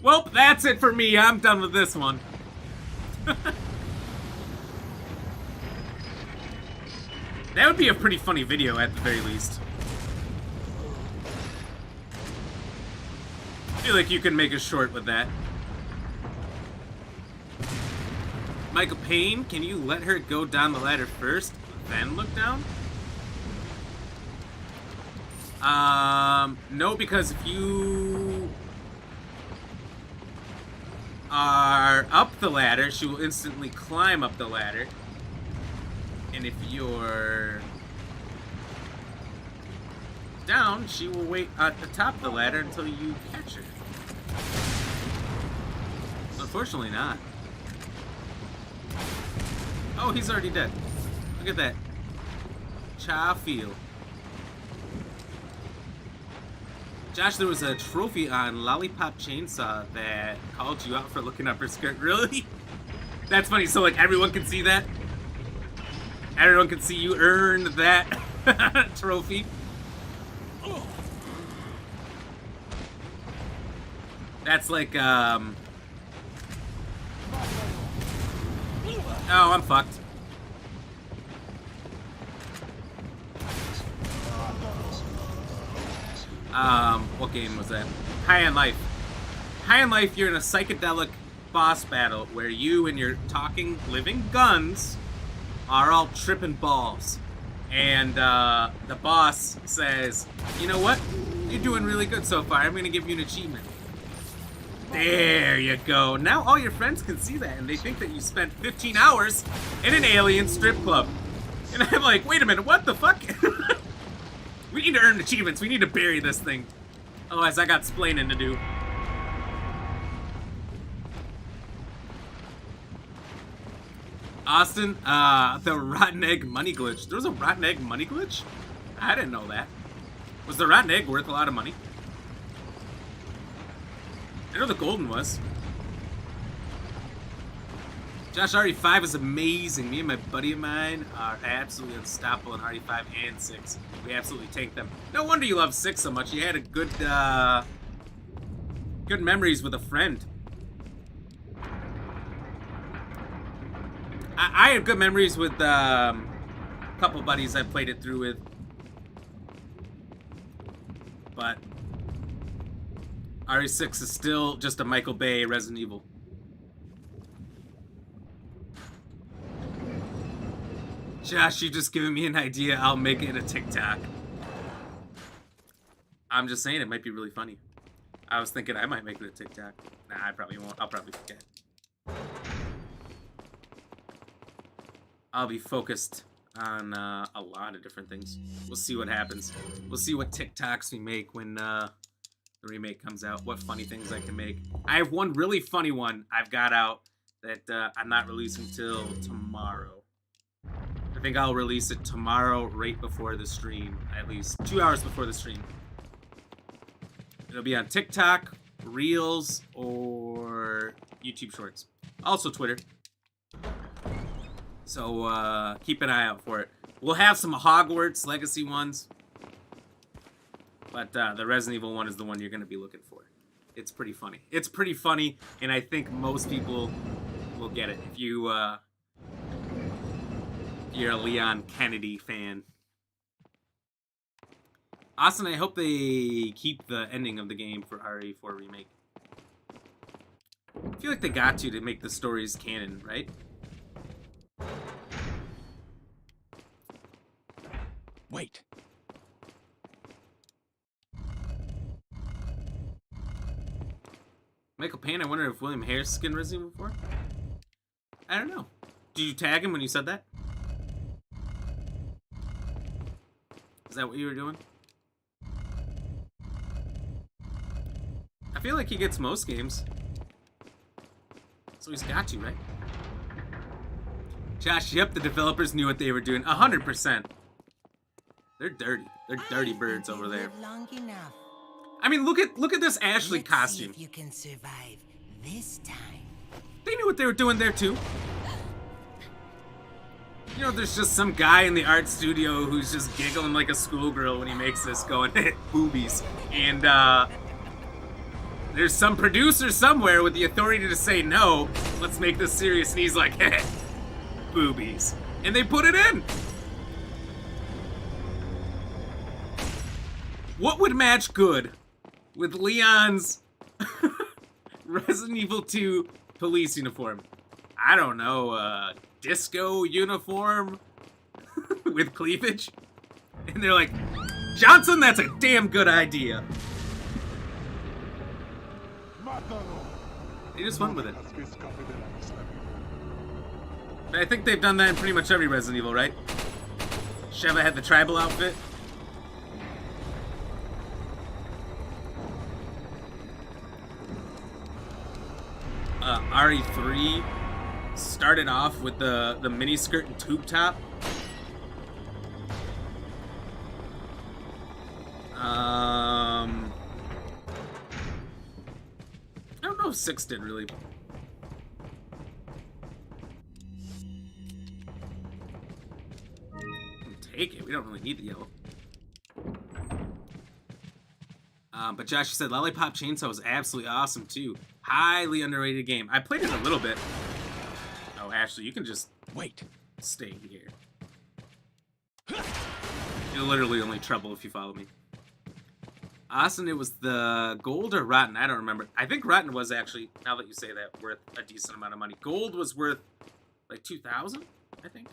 Well, that's it for me. I'm done with this one. That would be a pretty funny video at the very least. I feel like you can make a short with that. Michael Payne, can you let her go down the ladder first, then look down? No, because if you are up the ladder, she will instantly climb up the ladder. And if you're down, she will wait at the top of the ladder until you catch her. So unfortunately not. Oh, he's already dead. Look at that. Cha feel. Josh, there was a trophy on Lollipop Chainsaw that called you out for looking up her skirt. Really? That's funny. So, like, everyone can see that? Everyone can see you earned that trophy? That's like, Oh, I'm fucked. What game was that? High on Life. High on Life, you're in a psychedelic boss battle where you and your talking, living guns are all tripping balls. And, the boss says, you know what? You're doing really good so far. I'm gonna give you an achievement. There you go. Now all your friends can see that, and they think that you spent 15 hours in an alien strip club. And I'm like, wait a minute, what the fuck? We need to earn achievements. We need to bury this thing. Otherwise, I got splaining to do. Austin, the rotten egg money glitch. There was a rotten egg money glitch? I didn't know that. Was the rotten egg worth a lot of money? I know the golden was. Josh, RE5 is amazing. Me and my buddy of mine are absolutely unstoppable in RE5 and 6. We absolutely tanked them. No wonder you love 6 so much. You had a good, good memories with a friend. I had good memories with a couple buddies I played it through with. But RE6 is still just a Michael Bay Resident Evil. Josh, you just giving me an idea. I'll make it a TikTok. I'm just saying it might be really funny. I was thinking I might make it a TikTok. Nah, I probably won't. I'll probably forget. I'll be focused on a lot of different things. We'll see what happens. We'll see what TikToks we make when the remake comes out. What funny things I can make. I have one really funny one I've got out that I'm not releasing till tomorrow. I think I'll release it tomorrow right before the stream. At least 2 hours before the stream. It'll be on TikTok, Reels, or YouTube Shorts. Also Twitter. So keep an eye out for it. We'll have some Hogwarts Legacy ones. But the Resident Evil one is the one you're going to be looking for. It's pretty funny. It's pretty funny, and I think most people will get it. If you're a Leon Kennedy fan. Austin, I hope they keep the ending of the game for RE4 Remake. I feel like they got to make the stories canon, right? Wait. Michael Payne, I wonder if William Harris skinned Resident Evil 4? I don't know. Did you tag him when you said that? Is that what you were doing? I feel like he gets most games. So he's got to, right? Josh, yep, the developers knew what they were doing. 100%. They're dirty. They're dirty birds over there. I mean, look at this Ashley costume. See if you can survive this time. They knew what they were doing there too. You know, there's just some guy in the art studio who's just giggling like a schoolgirl when he makes this, going, boobies. And there's some producer somewhere with the authority to say, no, let's make this serious. And he's like, boobies. And they put it in. What would match good with Leon's Resident Evil 2 police uniform? I don't know, disco uniform with cleavage? And they're like, Johnson, that's a damn good idea. They just went with it. But I think they've done that in pretty much every Resident Evil, right? Sheva had the tribal outfit. RE3 started off with the miniskirt and tube top. know if 6 did really. Take it. We don't really need the yellow. But Josh said Lollipop Chainsaw was absolutely awesome too. Highly underrated game. I played it a little bit. Oh, Ashley, you can just Wait. stay here. You're literally only trouble if you follow me. Austin, it was the gold or rotten? I don't remember. I think rotten was actually, now that you say that, worth a decent amount of money. Gold was worth like 2,000, I think.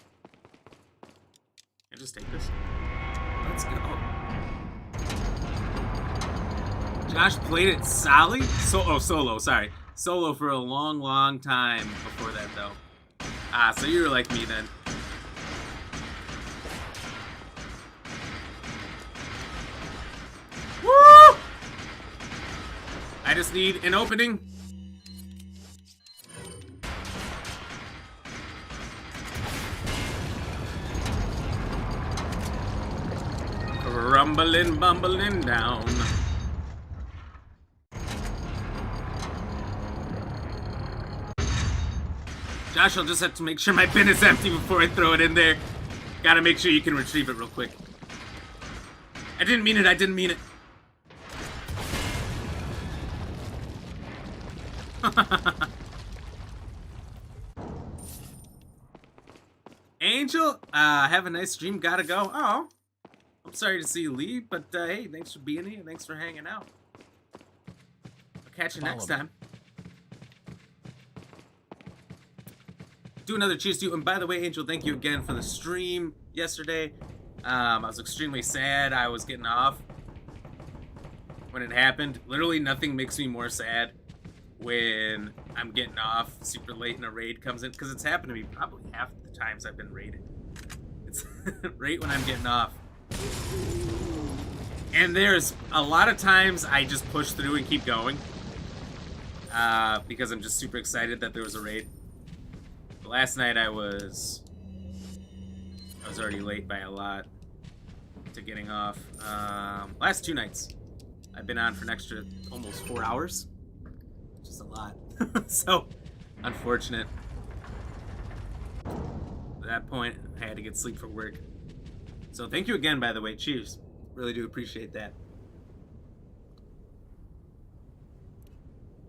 I just take this. Let's go. Josh played it solid? Solo, sorry. Solo for a long, long time before that, though. Ah, so you were like me then. Woo! I just need an opening. Rumbling, bumbling down. Josh, I'll just have to make sure my bin is empty before I throw it in there. Gotta make sure you can retrieve it real quick. I didn't mean it, I didn't mean it. Angel, have a nice stream, gotta go. Oh, I'm sorry to see you leave, but hey, thanks for being here, thanks for hanging out. I'll catch you next time. Do another cheers to you. And by the way, Angel, thank you again for the stream yesterday. I was extremely sad. I was getting off when it happened. Literally nothing makes me more sad when I'm getting off super late and a raid comes in, because it's happened to me probably half the times I've been raided. It's right when I'm getting off. And there's a lot of times I just push through and keep going because I'm just super excited that there was a raid. Last night I was already late by a lot to getting off. Last 2 nights I've been on for an extra almost 4 hours, which is a lot. So unfortunate. At that point I had to get sleep for work. So thank you again, by the way. Cheers. Really do appreciate that.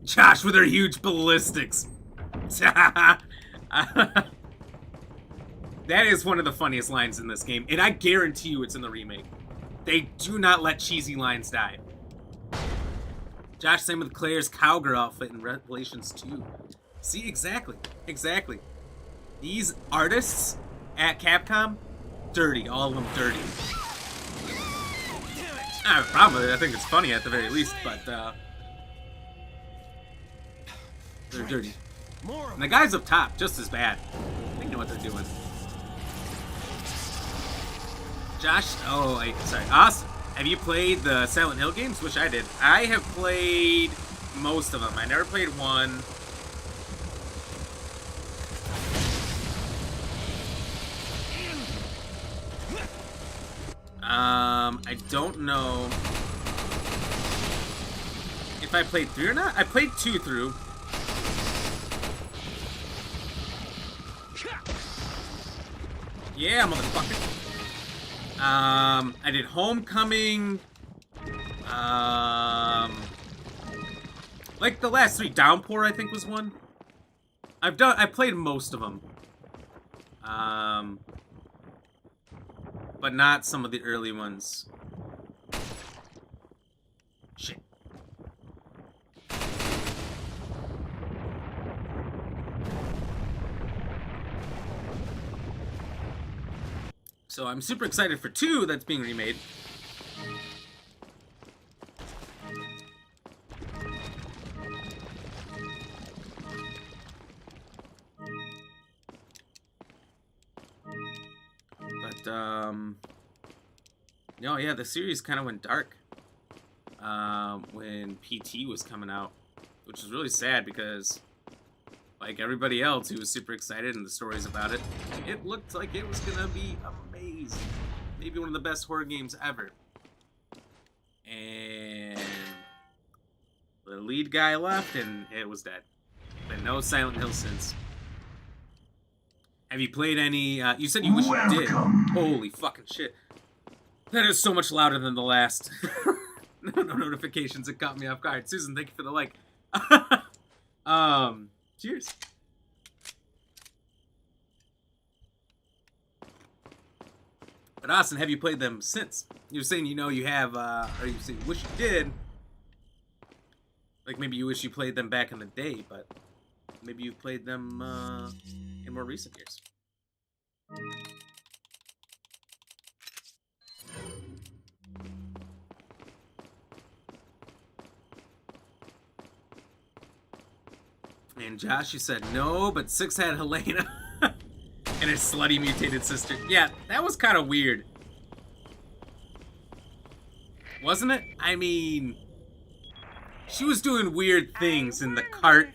Josh with her huge ballistics. That is one of the funniest lines in this game, and I guarantee you it's in the remake. They do not let cheesy lines die. Josh, same with Claire's cowgirl outfit in Revelations 2. See, exactly. These artists at Capcom, dirty, all of them dirty. I have a problem with it. I think it's funny at the very least, but they're dirty. And the guys up top, just as bad. They know what they're doing. Josh, sorry. Austin, have you played the Silent Hill games? Wish I did. I have played most of them. I never played one. I don't know if I played 3 or not. I played 2 through. Yeah, motherfucker. I did Homecoming. Like the last 3, Downpour I think was one. I played most of them. But not some of the early ones. Shit. So I'm super excited for 2 that's being remade. But, no, yeah, the series kind of went dark when PT was coming out, which is really sad because, like everybody else who was super excited and the stories about it, it looked like it was gonna be amazing. Maybe one of the best horror games ever. And the lead guy left, and it was dead. Been no Silent Hill since. Have you played any? You said you wish you did. Holy fucking shit! That is so much louder than the last. No notifications. It caught me off guard. Susan, thank you for the like. Cheers. But Austin, have you played them since? You're saying you know you have, or you say you wish you did. Like maybe you wish you played them back in the day, but maybe you played them in more recent years. And Josh, you said no, but 6 had Helena and his slutty mutated sister. Yeah, that was kind of weird. Wasn't it? I mean, she was doing weird things in the cart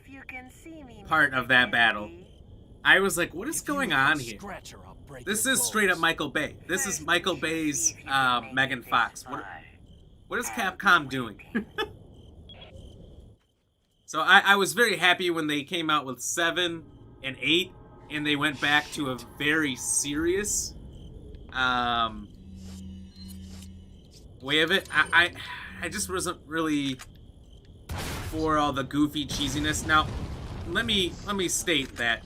part of that battle. I was like, what is going on here? This is straight up Michael Bay. This is Michael Bay's Megan Fox. What is Capcom doing? So I was very happy when they came out with 7 and 8, and they went back to a very serious way of it. I just wasn't really for all the goofy cheesiness. Now, let me state that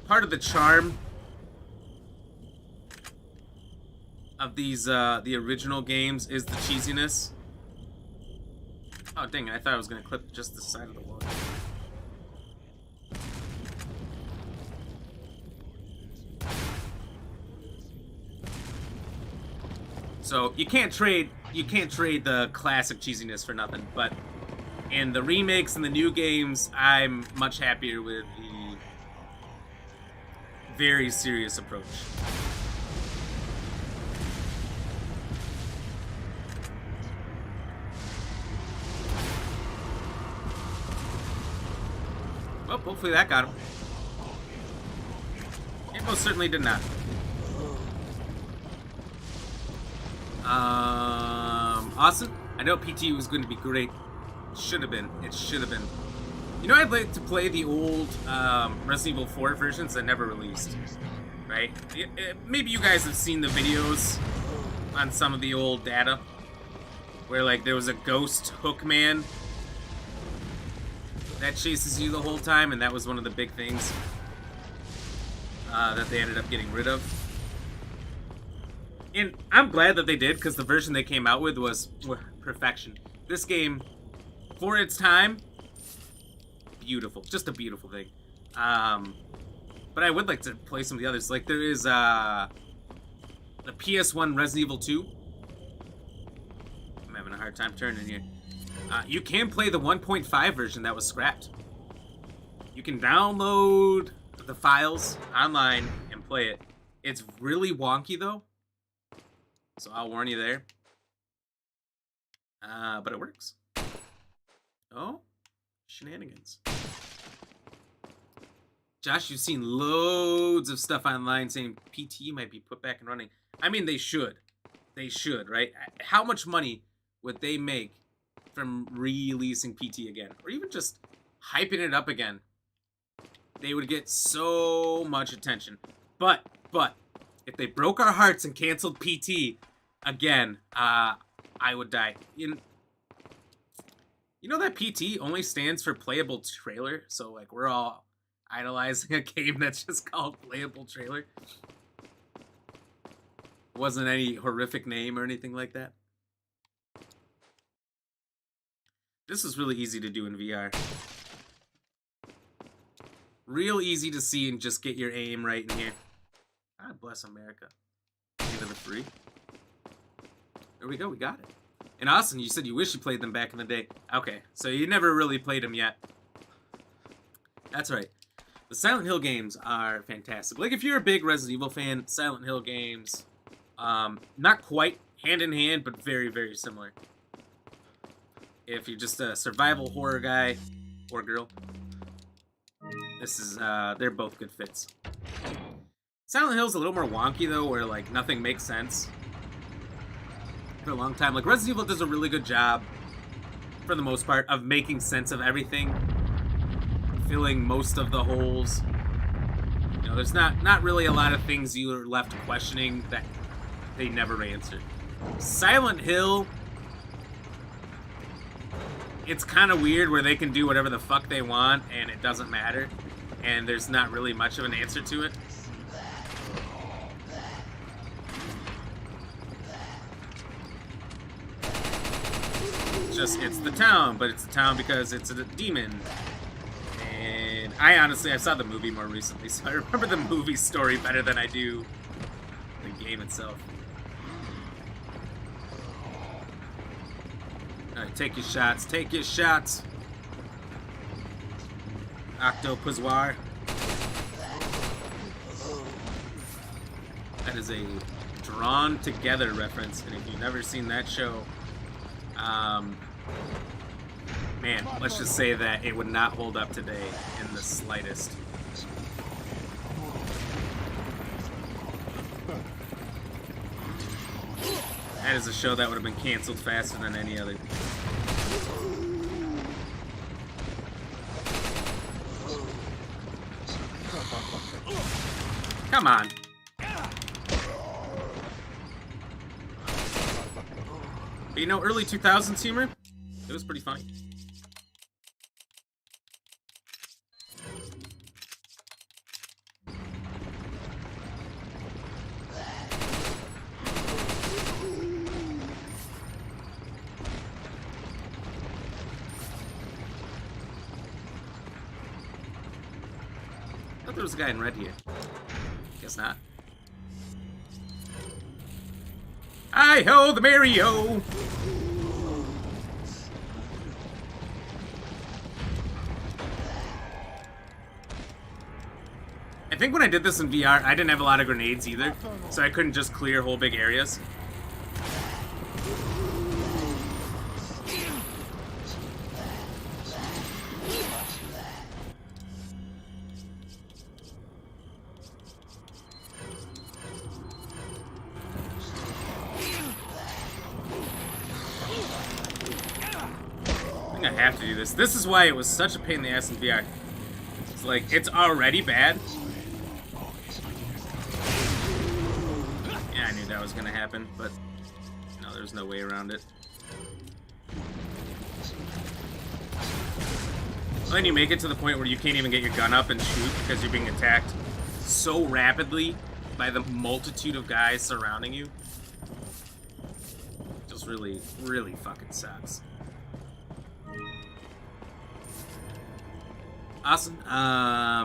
part of the charm of these the original games is the cheesiness. Oh, dang it. I thought I was going to clip just the side of the wall. So, you can't trade the classic cheesiness for nothing, but in the remakes and the new games, I'm much happier with the very serious approach. Well, hopefully that got him. It most certainly did not. Awesome. I know PT was going to be great. Should have been. It should have been. You know, I'd like to play the old Resident Evil 4 versions that never released. Right? Maybe you guys have seen the videos on some of the old data where, like, there was a ghost hook man that chases you the whole time, and that was one of the big things that they ended up getting rid of. And I'm glad that they did, because the version they came out with was perfection. This game, for its time, beautiful. Just a beautiful thing. But I would like to play some of the others. Like, there is the PS1 Resident Evil 2. I'm having a hard time turning here. You can play the 1.5 version that was scrapped. You can download the files online and play it. It's really wonky, though. So I'll warn you there. But it works. Oh, shenanigans. Josh, you've seen loads of stuff online saying PT might be put back and running. I mean, they should. They should, right? How much money would they make from releasing PT again? Or even just hyping it up again? They would get so much attention. But, if they broke our hearts and canceled PT again, I would die. You know that PT only stands for playable trailer? So, like, we're all idolizing a game that's just called playable trailer. Wasn't any horrific name or anything like that. This is really easy to do in VR. Real easy to see and just get your aim right in here. God bless America. Into the free. There we go, we got it. And Austin, you said you wish you played them back in the day. Okay, so you never really played them yet. That's right. The Silent Hill games are fantastic. Like, if you're a big Resident Evil fan, Silent Hill games, not quite hand in hand, but very, very similar. If you're just a survival horror guy or girl, this is, they're both good fits. Silent Hill's a little more wonky, though, where, like, nothing makes sense for a long time. Like, Resident Evil does a really good job, for for the most part, of making sense of everything, filling most of the holes. You know, there's not really a lot of things you are left questioning that they never answered. Silent Hill, it's kind of weird where they can do whatever the fuck they want and it doesn't matter, and there's not really much of an answer to it. It's the town, but it's the town because it's a demon. And I saw the movie more recently, so I remember the movie story better than I do the game itself. Alright, take your shots, take your shots. Octopozoir. That is a Drawn Together reference, and if you've never seen that show, man, let's just say that it would not hold up today in the slightest. That is a show that would have been canceled faster than any other. Come on. But you know, early 2000s humor, it was pretty funny. I thought there was a guy in red here. Guess not. Hi-ho, the Mario! I think when I did this in VR, I didn't have a lot of grenades either, so I couldn't just clear whole big areas. I have to do this. This is why it was such a pain in the ass in VR. It's like, it's already bad. Yeah, I knew that was gonna happen, but no, there's no way around it. When you make it to the point where you can't even get your gun up and shoot because you're being attacked so rapidly by the multitude of guys surrounding you, it just really, really fucking sucks. Awesome.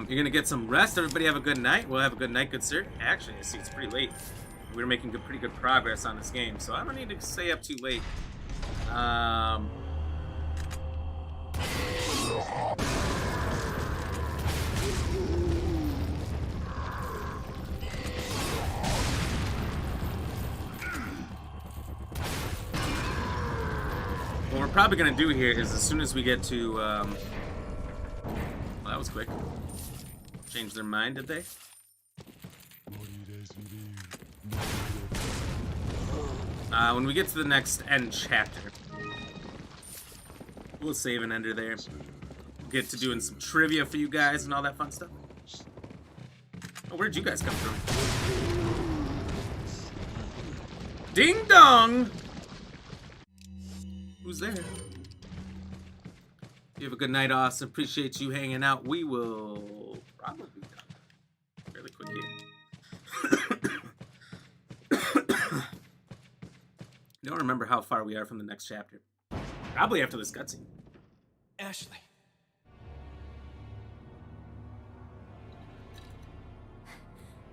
You're gonna get some rest. Everybody have a good night. We'll have a good night, good sir. Actually, I see it's pretty late. We're making pretty good progress on this game, so I don't need to stay up too late. What we're probably gonna do here is as soon as we get to, well, that was quick. Changed their mind, did they? When we get to the next end chapter, we'll save and ender there. We'll get to doing some trivia for you guys and all that fun stuff. Oh, where'd you guys come from? Ding dong! Who's there? You have a good night, Austin. Appreciate you hanging out. We will probably be done fairly quick here. Don't remember how far we are from the next chapter. Probably after this cutscene. Ashley.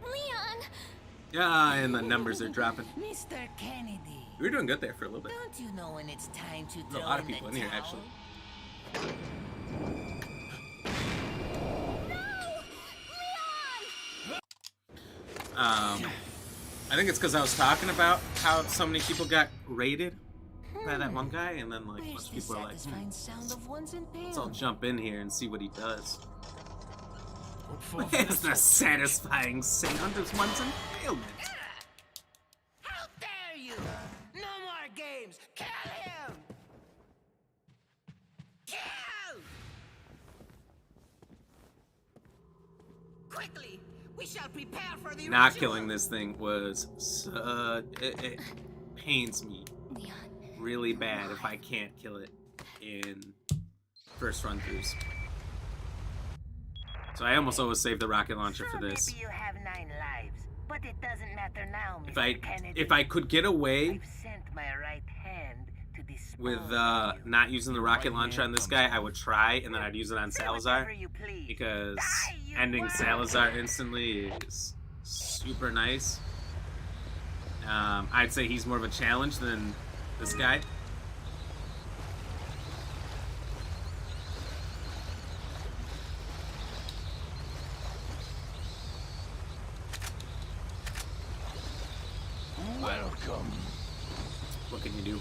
Leon! Yeah, and the numbers are dropping. Mr. Kennedy. We were doing good there for a little bit. Don't you know when it's time to There's a lot of people in here, actually. I think it's because I was talking about how so many people got raided by that one guy, and then like a bunch of people are like, let's all jump in here and see what he does. Where's the satisfying sound of one's impalement? How dare you! No more games! Kill him! Quickly, we shall prepare for the Not ritual. killing this thing was it pains me really bad if I can't kill it in first run throughs. So I almost always save the rocket launcher for this. Maybe you have 9 lives, but it doesn't matter now, If I could get away I've sent my right hand to dispose with of you. not using the rocket launcher on this guy, I would try, and then I'd use it on Salazar, because ending Salazar instantly is super nice. I'd say he's more of a challenge than this guy. Welcome. What can you do?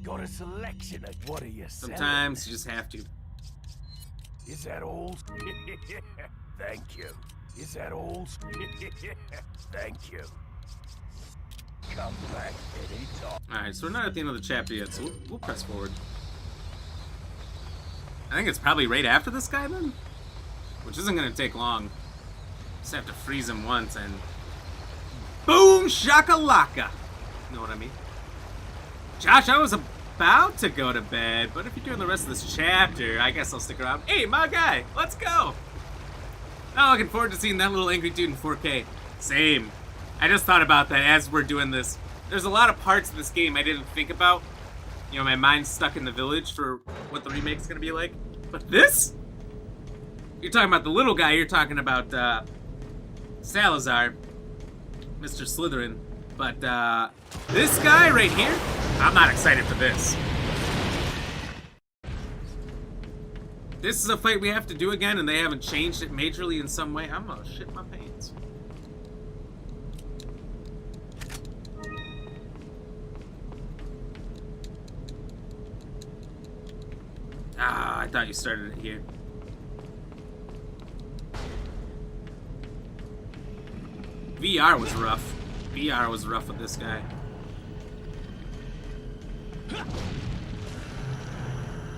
Got a selection of what are you selling? Sometimes you just have to. Is that all? Thank you. Is that all? Thank you. Come back anytime. Alright, so we're not at the end of the chapter yet, so we'll press forward. I think it's probably right after this guy then? Which isn't going to take long. Just have to freeze him once and... boom! Shakalaka! You know what I mean? Josh, I was about to go to bed, but if you're doing the rest of this chapter, I guess I'll stick around. Hey, my guy! Let's go! Oh, looking forward to seeing that little angry dude in 4K. Same. I just thought about that as we're doing this. There's a lot of parts of this game I didn't think about. You know, my mind's stuck in the village for what the remake's gonna be like. But this? You're talking about the little guy, you're talking about, Salazar. Mr. Slytherin. But, this guy right here, I'm not excited for this. This is a fight we have to do again, and they haven't changed it majorly in some way. I'm gonna shit my pants. Ah, I thought you started it here. VR was rough. VR was rough with this guy.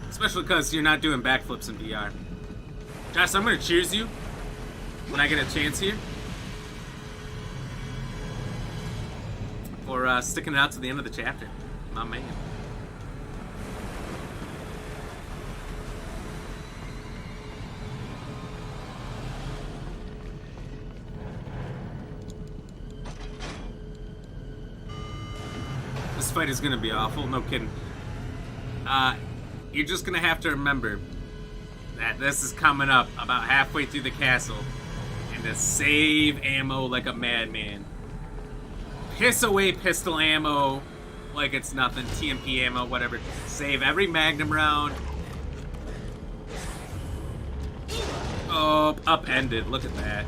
Especially because you're not doing backflips in VR. Josh, I'm gonna cheers you when I get a chance here. For sticking it out to the end of the chapter. My man. This fight is gonna be awful, no kidding. You're just gonna have to remember that this is coming up about halfway through the castle, and to save ammo like a madman. Piss away pistol ammo like it's nothing, TMP ammo, whatever. Save every magnum round. Oh, upended, look at that.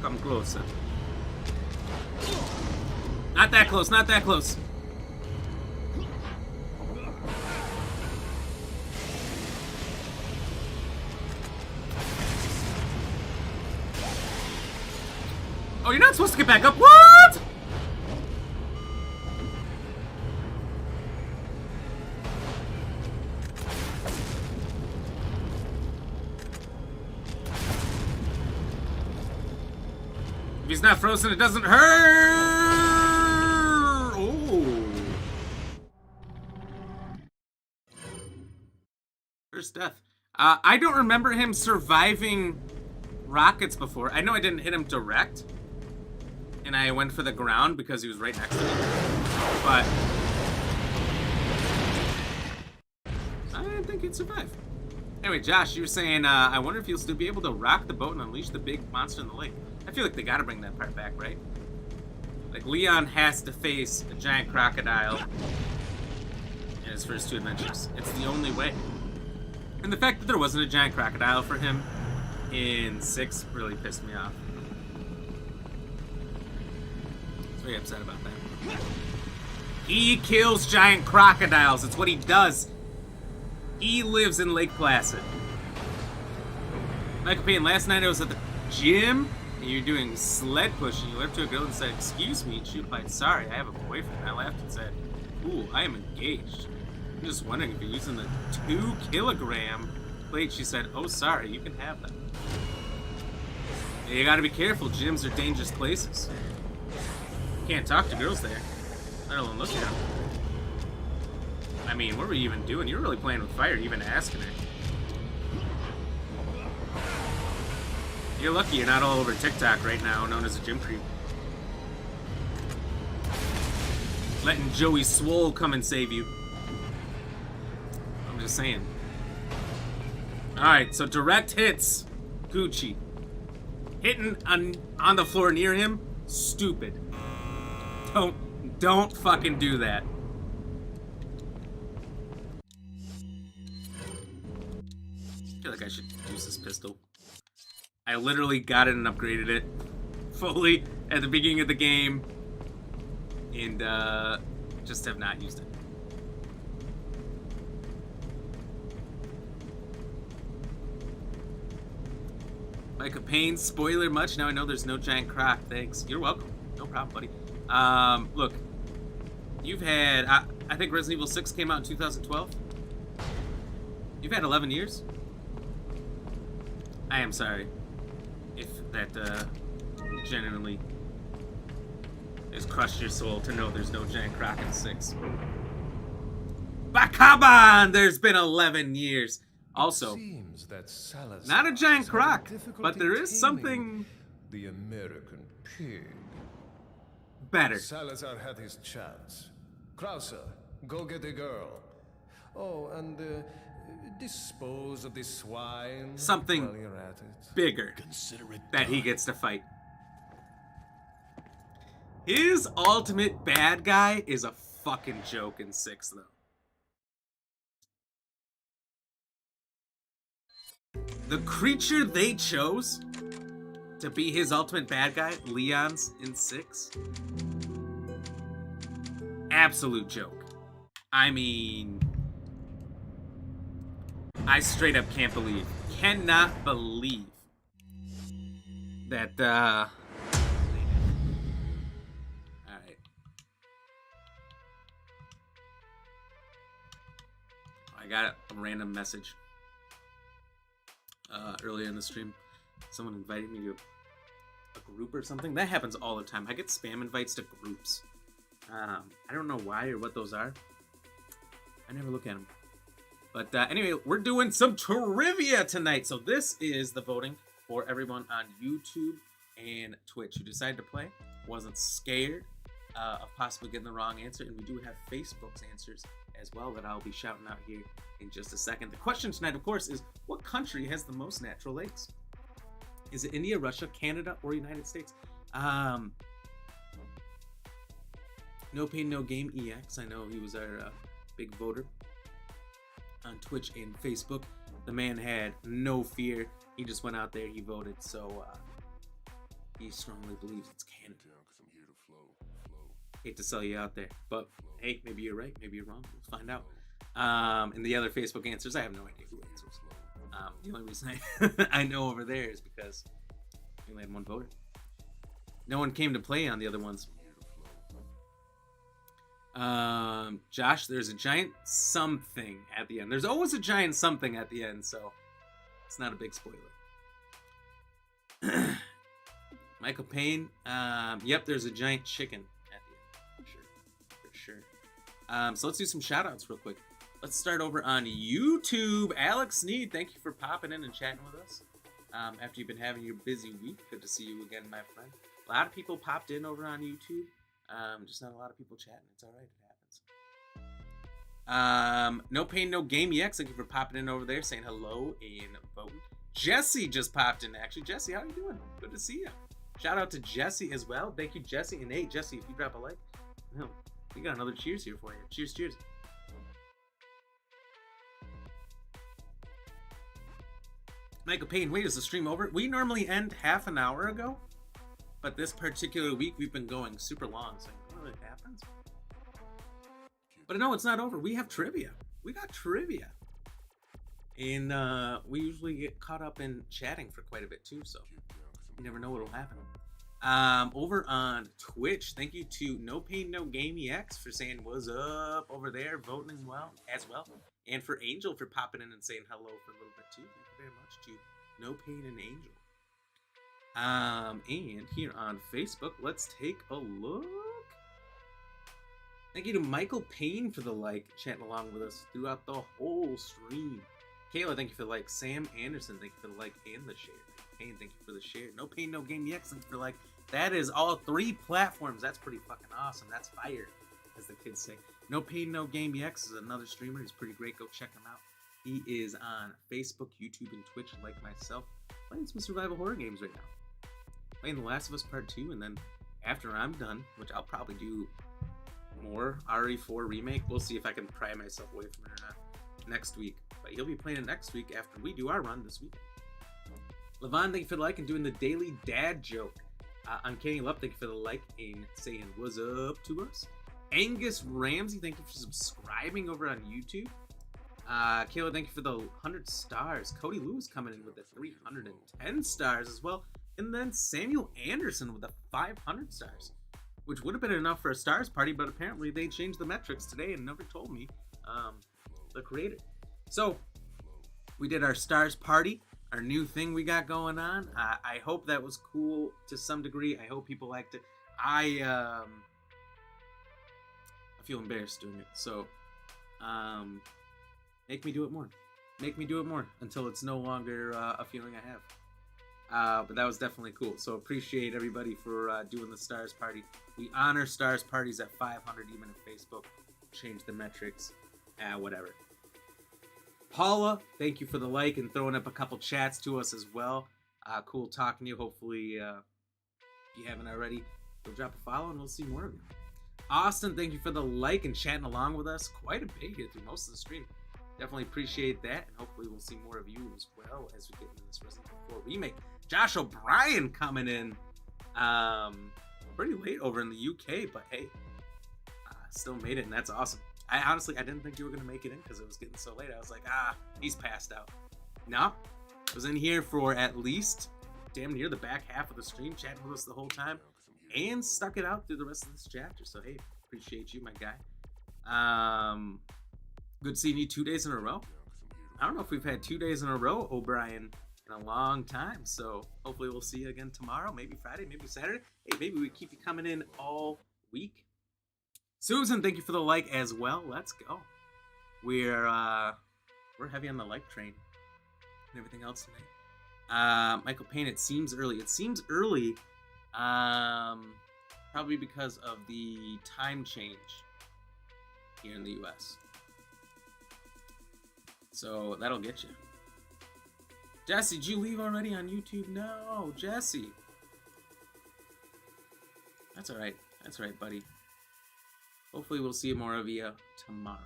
Come closer. Not that close, not that close. Oh, you're not supposed to get back up. What? If he's not frozen, it doesn't hurt! Oh. First death. I don't remember him surviving rockets before. I know I didn't hit him direct. And I went for the ground because he was right next to me. But I didn't think he'd survive. Anyway, Josh, you were saying, I wonder if you'll still be able to rock the boat and unleash the big monster in the lake. I feel like they gotta bring that part back, right? Like, Leon has to face a giant crocodile in his first 2 adventures. It's the only way. And the fact that there wasn't a giant crocodile for him in 6 really pissed me off. I was very upset about that. He kills giant crocodiles. It's what he does. He lives in Lake Placid. Michael Payne, last night I was at the gym You're doing sled pushing. You went up to a girl and said, "Excuse me," and she replied, "Sorry, I have a boyfriend." I laughed and said, "Ooh, I am engaged. I'm just wondering if you're using the 2-kilogram plate." She said, "Oh, sorry, you can have them." You gotta be careful. Gyms are dangerous places. You can't talk to girls there, let alone look at them. I mean, what were you even doing? You're really playing with fire, even asking her. You're lucky you're not all over TikTok right now, known as a gym creep. Letting Joey Swole come and save you. I'm just saying. Alright, so direct hits. Gucci. Hitting on the floor near him? Stupid. Don't fucking do that. I feel like I should use this pistol. I literally got it and upgraded it fully at the beginning of the game, and just have not used it. Micah Payne, spoiler much. Now I know there's no giant croc. Thanks. You're welcome. No problem, buddy. Look, you've had, I think Resident Evil 6 came out in 2012. You've had 11 years. I am sorry if that genuinely has crushed your soul to know there's no giant croc in 6. But come on, there's been 11 years. Also, not a giant croc, but there is something the American pig. Better. Salazar had his chance. Krauser, go get the girl. Oh, and dispose of this swine. Something while you're at it. bigger Consider it that done. he gets to fight. His ultimate bad guy is a fucking joke in 6, though. The creature they chose to be his ultimate bad guy, Leon's in 6. Absolute joke. I mean, I straight up cannot believe that, alright. I got a random message earlier in the stream. Someone invited me to a group or something. That happens all the time. I get spam invites to groups. I don't know why or what those are. I never look at them. But anyway, we're doing some trivia tonight. So this is the voting for everyone on YouTube and Twitch who decided to play, wasn't scared of possibly getting the wrong answer. And we do have Facebook's answers as well that I'll be shouting out here in just a second. The question tonight, of course, is what country has the most natural lakes? Is it India, Russia, Canada, or United States? No Pain, No Game EX. I know he was our big voter on Twitch and Facebook. The man had no fear. He just went out there, he voted, so he strongly believes it's Canada. Hate to sell you out there, but hey, maybe you're right, maybe you're wrong. We'll find out. And the other Facebook answers, I have no idea who answers. The only reason I know over there is because we only had one voter. No one came to play on the other ones. Josh, there's a giant something at the end. There's always a giant something at the end, so it's not a big spoiler. Michael Payne, yep, there's a giant chicken at the end, for sure. So let's do some shout outs real quick. Let's start over on YouTube. Alex Sneed, thank you for popping in and chatting with us. After you've been having your busy week, good to see you again, my friend. A lot of people popped in over on YouTube. Just not a lot of people chatting. It's all right. It happens. No Pain, No Game EX. Thank you for popping in over there, saying hello and voting. Jesse just popped in. Actually, Jesse, how you doing? Good to see you. Shout out to Jesse as well. Thank you, Jesse. And hey, Jesse, if you drop a like, we got another cheers here for you. Cheers, cheers. Michael Payne, wait, is the stream over? We normally end half an hour ago, but this particular week we've been going super long, so I don't know what happens. But no, it's not over. We have trivia. We got trivia. And we usually get caught up in chatting for quite a bit too, so You never know what'll happen. Over on Twitch, thank you to No Pain No Game EX for saying what's up over there, voting as well, and for Angel for popping in and saying hello for a little bit too. Thank you very much to No Pain and Angel. And here on Facebook, let's take a look. Thank you to Michael Payne for the like, chatting along with us throughout the whole stream. Kayla, thank you for the like. Sam Anderson, thank you for the like and the share. Payne, thank you for the share. No Pain, No Game EX, thank you for the like. That is all 3 platforms. That's pretty fucking awesome. That's fire, as the kids say. No Pain, No Game EX is another streamer. He's pretty great. Go check him out. He is on Facebook, YouTube, and Twitch, like myself, playing some survival horror games right now. Playing The Last of Us Part 2, and then after I'm done, which I'll probably do more RE4 Remake. We'll see if I can pry myself away from it or not next week. But he'll be playing it next week after we do our run this week. Levon, thank you for the like and doing the daily dad joke. Uncanny Love, thank you for the like and saying what's up to us. Angus Ramsey, thank you for subscribing over on YouTube. Kayla, thank you for the 100 stars. Cody Lewis coming in with the 310 stars as well. And then Samuel Anderson with the 500 stars, which would have been enough for a stars party, but apparently they changed the metrics today and never told me, the creator. So we did our stars party, our new thing we got going on. I hope that was cool to some degree. I hope people liked it. I feel embarrassed doing it. So make me do it more. Make me do it more until it's no longer a feeling I have. But that was definitely cool. So appreciate everybody for doing the stars party. We honor stars parties at 500, even if Facebook changed the metrics. Whatever. Paula, thank you for the like and throwing up a couple chats to us as well. Cool talking to you. Hopefully, if you haven't already, go drop a follow and we'll see more of you. Austin, thank you for the like and chatting along with us quite a bit here through most of the stream. Definitely appreciate that, and hopefully we'll see more of you as well as we get into this Resident Evil 4 remake. Josh O'Brien coming in pretty late over in the UK, but hey, still made it, and that's awesome. I didn't think you were going to make it in because it was getting so late. I was like, he's passed out. No, was in here for at least damn near the back half of the stream, chatting with us the whole time, and stuck it out through the rest of this chapter. So hey, appreciate you, my guy. Good seeing you 2 days in a row. I don't know if we've had 2 days in a row, O'Brien, in a long time. So hopefully we'll see you again tomorrow, maybe Friday, maybe Saturday. Hey, maybe we keep you coming in all week. Susan, thank you for the like as well. Let's go. We're heavy on the like train and everything else tonight. Michael Payne, it seems early. It seems early, probably because of the time change here in the U.S. So that'll get you. Jesse, did you leave already on YouTube? No, Jesse. That's all right. That's all right, buddy. Hopefully we'll see more of you tomorrow.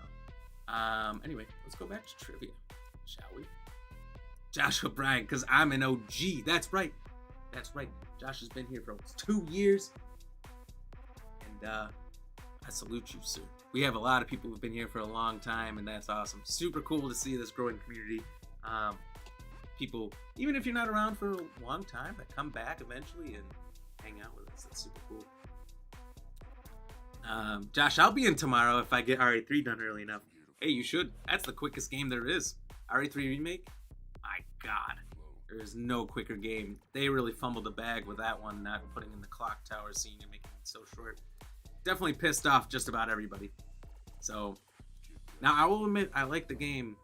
Anyway, let's go back to trivia, shall we? Josh O'Brien, because I'm an OG. That's right. That's right. Josh has been here for almost 2 years. And I salute you, sir. We have a lot of people who've been here for a long time, and that's awesome. Super cool to see this growing community. People, even if you're not around for a long time, that come back eventually and hang out with us. That's super cool. Josh, I'll be in tomorrow if I get RE3 done early enough. Hey, you should. That's the quickest game there is. RE3 Remake? My God. There is no quicker game. They really fumbled the bag with that one, not putting in the clock tower scene and making it so short. Definitely pissed off just about everybody. So, now I will admit I like the game,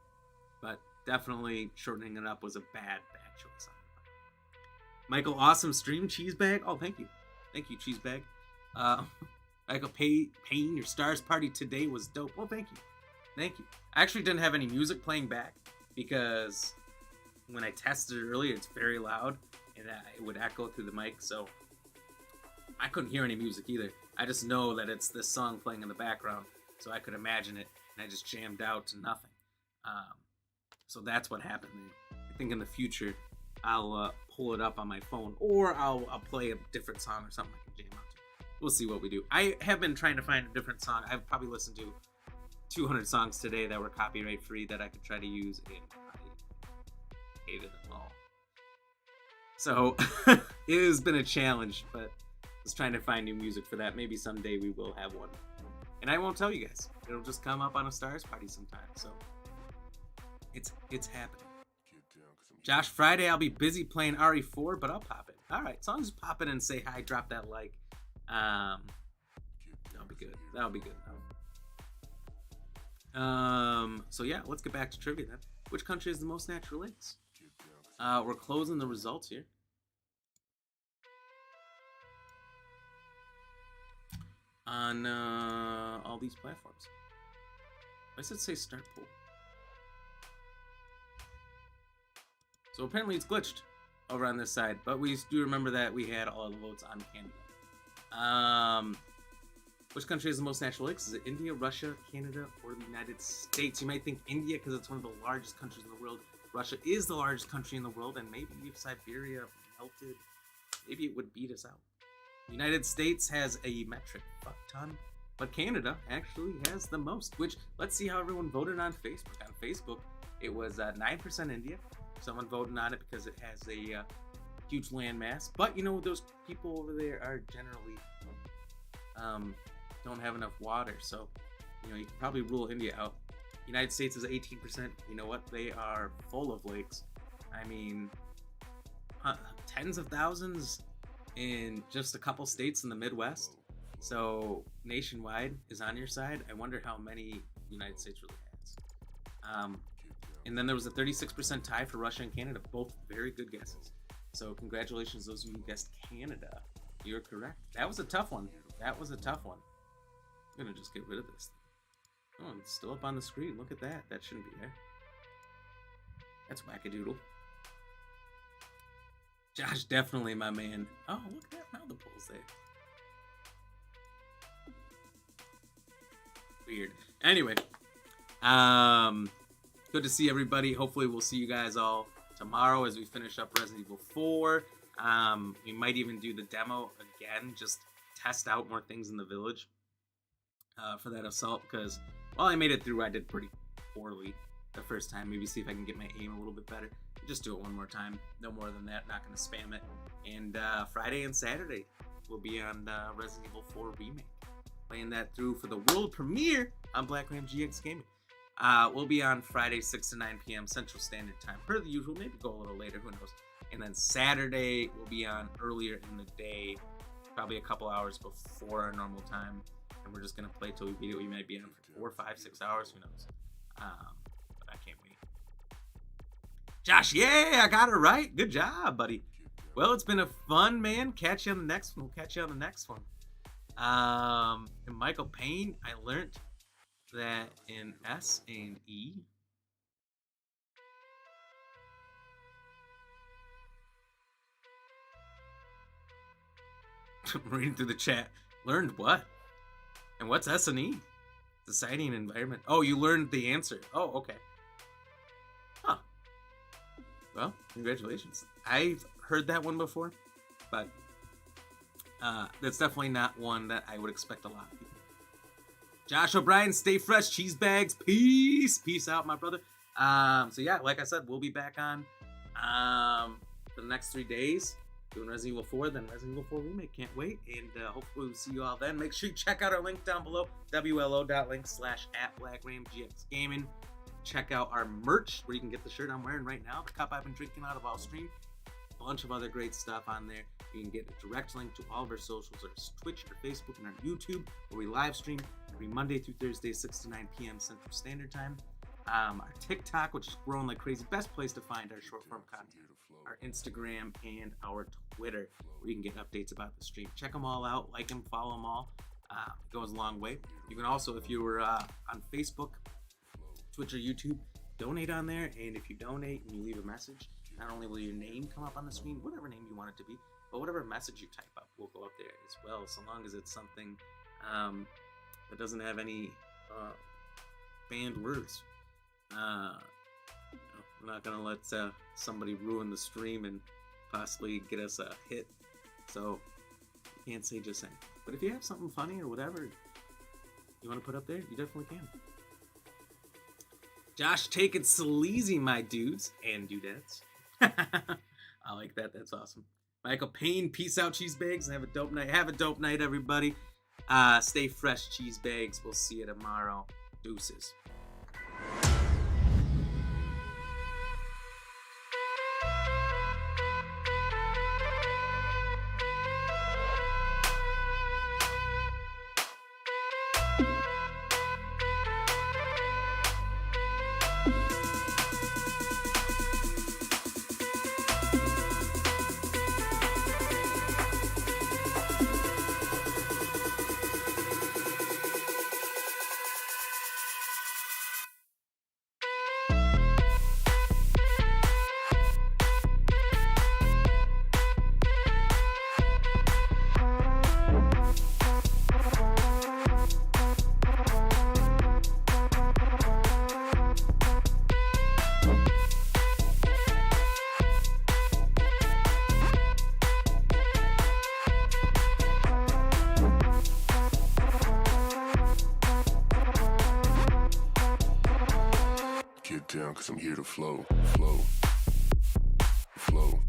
but definitely shortening it up was a bad choice. Michael, awesome stream, Cheesebag. Oh, thank you. Thank you, Cheesebag. Michael Payne, your stars party today was dope. Oh, thank you. Thank you. I actually didn't have any music playing back because when I tested it earlier, it's very loud and it would echo through the mic, so I couldn't hear any music either. I just know that it's this song playing in the background, so I could imagine it, and I just jammed out to nothing. So that's what happened there. I think in the future, I'll pull it up on my phone, or I'll play a different song or something I can jam out to. We'll see what we do. I have been trying to find a different song. I've probably listened to 200 songs today that were copyright free that I could try to use, and I hated them all. So it has been a challenge, but just trying to find new music for that. Maybe someday we will have one. And I won't tell you guys. It'll just come up on a Stars Party sometime. So it's happening. Josh, Friday I'll be busy playing RE4, but I'll pop in. All right, as long as you pop in and say hi, drop that like. That'll be good. That'll be good. So yeah, let's get back to trivia then. Which country has the most natural lakes? We're closing the results here. On all these platforms. I said say start poll. So apparently it's glitched over on this side, but we do remember that we had all the votes on Canada. Which country has the most natural lakes? Is it India, Russia, Canada, or the United States? You might think India because it's one of the largest countries in the world. Russia is the largest country in the world, and maybe if Siberia melted, maybe it would beat us out. The United States has a metric fuck ton, but Canada actually has the most, which, let's see how everyone voted on Facebook. On Facebook, it was 9% India. Someone voting on it because it has a huge landmass. But, you know, those people over there are generally don't have enough water. So, you know, you can probably rule India out. United States is 18%. You know what? They are full of lakes. I mean, tens of thousands in just a couple states in the Midwest. So nationwide is on your side. I wonder how many the United States really has. And then there was a 36% tie for Russia and Canada. Both very good guesses. So congratulations, those of you who guessed Canada. You're correct. That was a tough one. That was a tough one. I'm gonna just get rid of this thing. Oh, it's still up on the screen. Look at that. That shouldn't be there. That's wackadoodle. Josh, definitely my man. Oh, look at that. Now the poll's there. Weird. Anyway, good to see everybody. Hopefully we'll see you guys all tomorrow as we finish up Resident Evil 4. We might even do the demo again, just test out more things in the village for that assault, because while I made it through, I did pretty poorly the first time. Maybe see if I can get my aim a little bit better. Just do it one more time. No more than that. Not going to spam it. And Friday and Saturday we'll be on Resident Evil 4 Remake. Playing that through for the world premiere on BlackRamGX Gaming. We'll be on Friday, 6 to 9 p.m. Central Standard Time. Per the usual, maybe go a little later, who knows. And then Saturday, we'll be on earlier in the day, probably a couple hours before our normal time. And we're just going to play till we beat it. We might be on for 4, 5, 6 hours, who knows. But I can't wait. Josh, yeah, I got it right. Good job, buddy. Well, it's been a fun, man. Catch you on the next one. We'll catch you on the next one. And Michael Payne, I learned that in S and E, I'm reading through the chat. Learned what? And what's S and E? Society and environment. Oh, you learned the answer. Oh, okay. Huh. Well, congratulations. I've heard that one before, but that's definitely not one that I would expect a lot of people. Josh O'Brien, stay fresh, cheese bags, peace. Peace out, my brother. So yeah, like I said, we'll be back on for the next 3 days doing Resident Evil 4, then Resident Evil 4 Remake. Can't wait, and hopefully we'll see you all then. Make sure you check out our link down below, wlo.link/@BlackRamGXGaming. Check out our merch, where you can get the shirt I'm wearing right now, the cup I've been drinking out of all stream. Bunch of other great stuff on there. You can get a direct link to all of our socials, our Twitch, our Facebook, and our YouTube, where we live stream every Monday through Thursday, 6 to 9 p.m. Central Standard Time. Our TikTok, which is growing like crazy, best place to find our short form content. Our Instagram and our Twitter, where you can get updates about the stream. Check them all out, like them, follow them all. It goes a long way. You can also, if you were on Facebook, Twitch, or YouTube, donate on there. And if you donate and you leave a message, not only will your name come up on the screen, whatever name you want it to be, but whatever message you type up will go up there as well, so long as it's something that doesn't have any banned words. We're not going to let somebody ruin the stream and possibly get us a hit, so you can't say just saying. But if you have something funny or whatever you want to put up there, you definitely can. Josh, take it sleazy, my dudes and dudettes. I like that. That's awesome. Michael Payne, peace out, cheese bags, and have a dope night. Have a dope night, everybody. Stay fresh, cheese bags. We'll see you tomorrow. Deuces. Get down, cause I'm here to flow, flow, flow.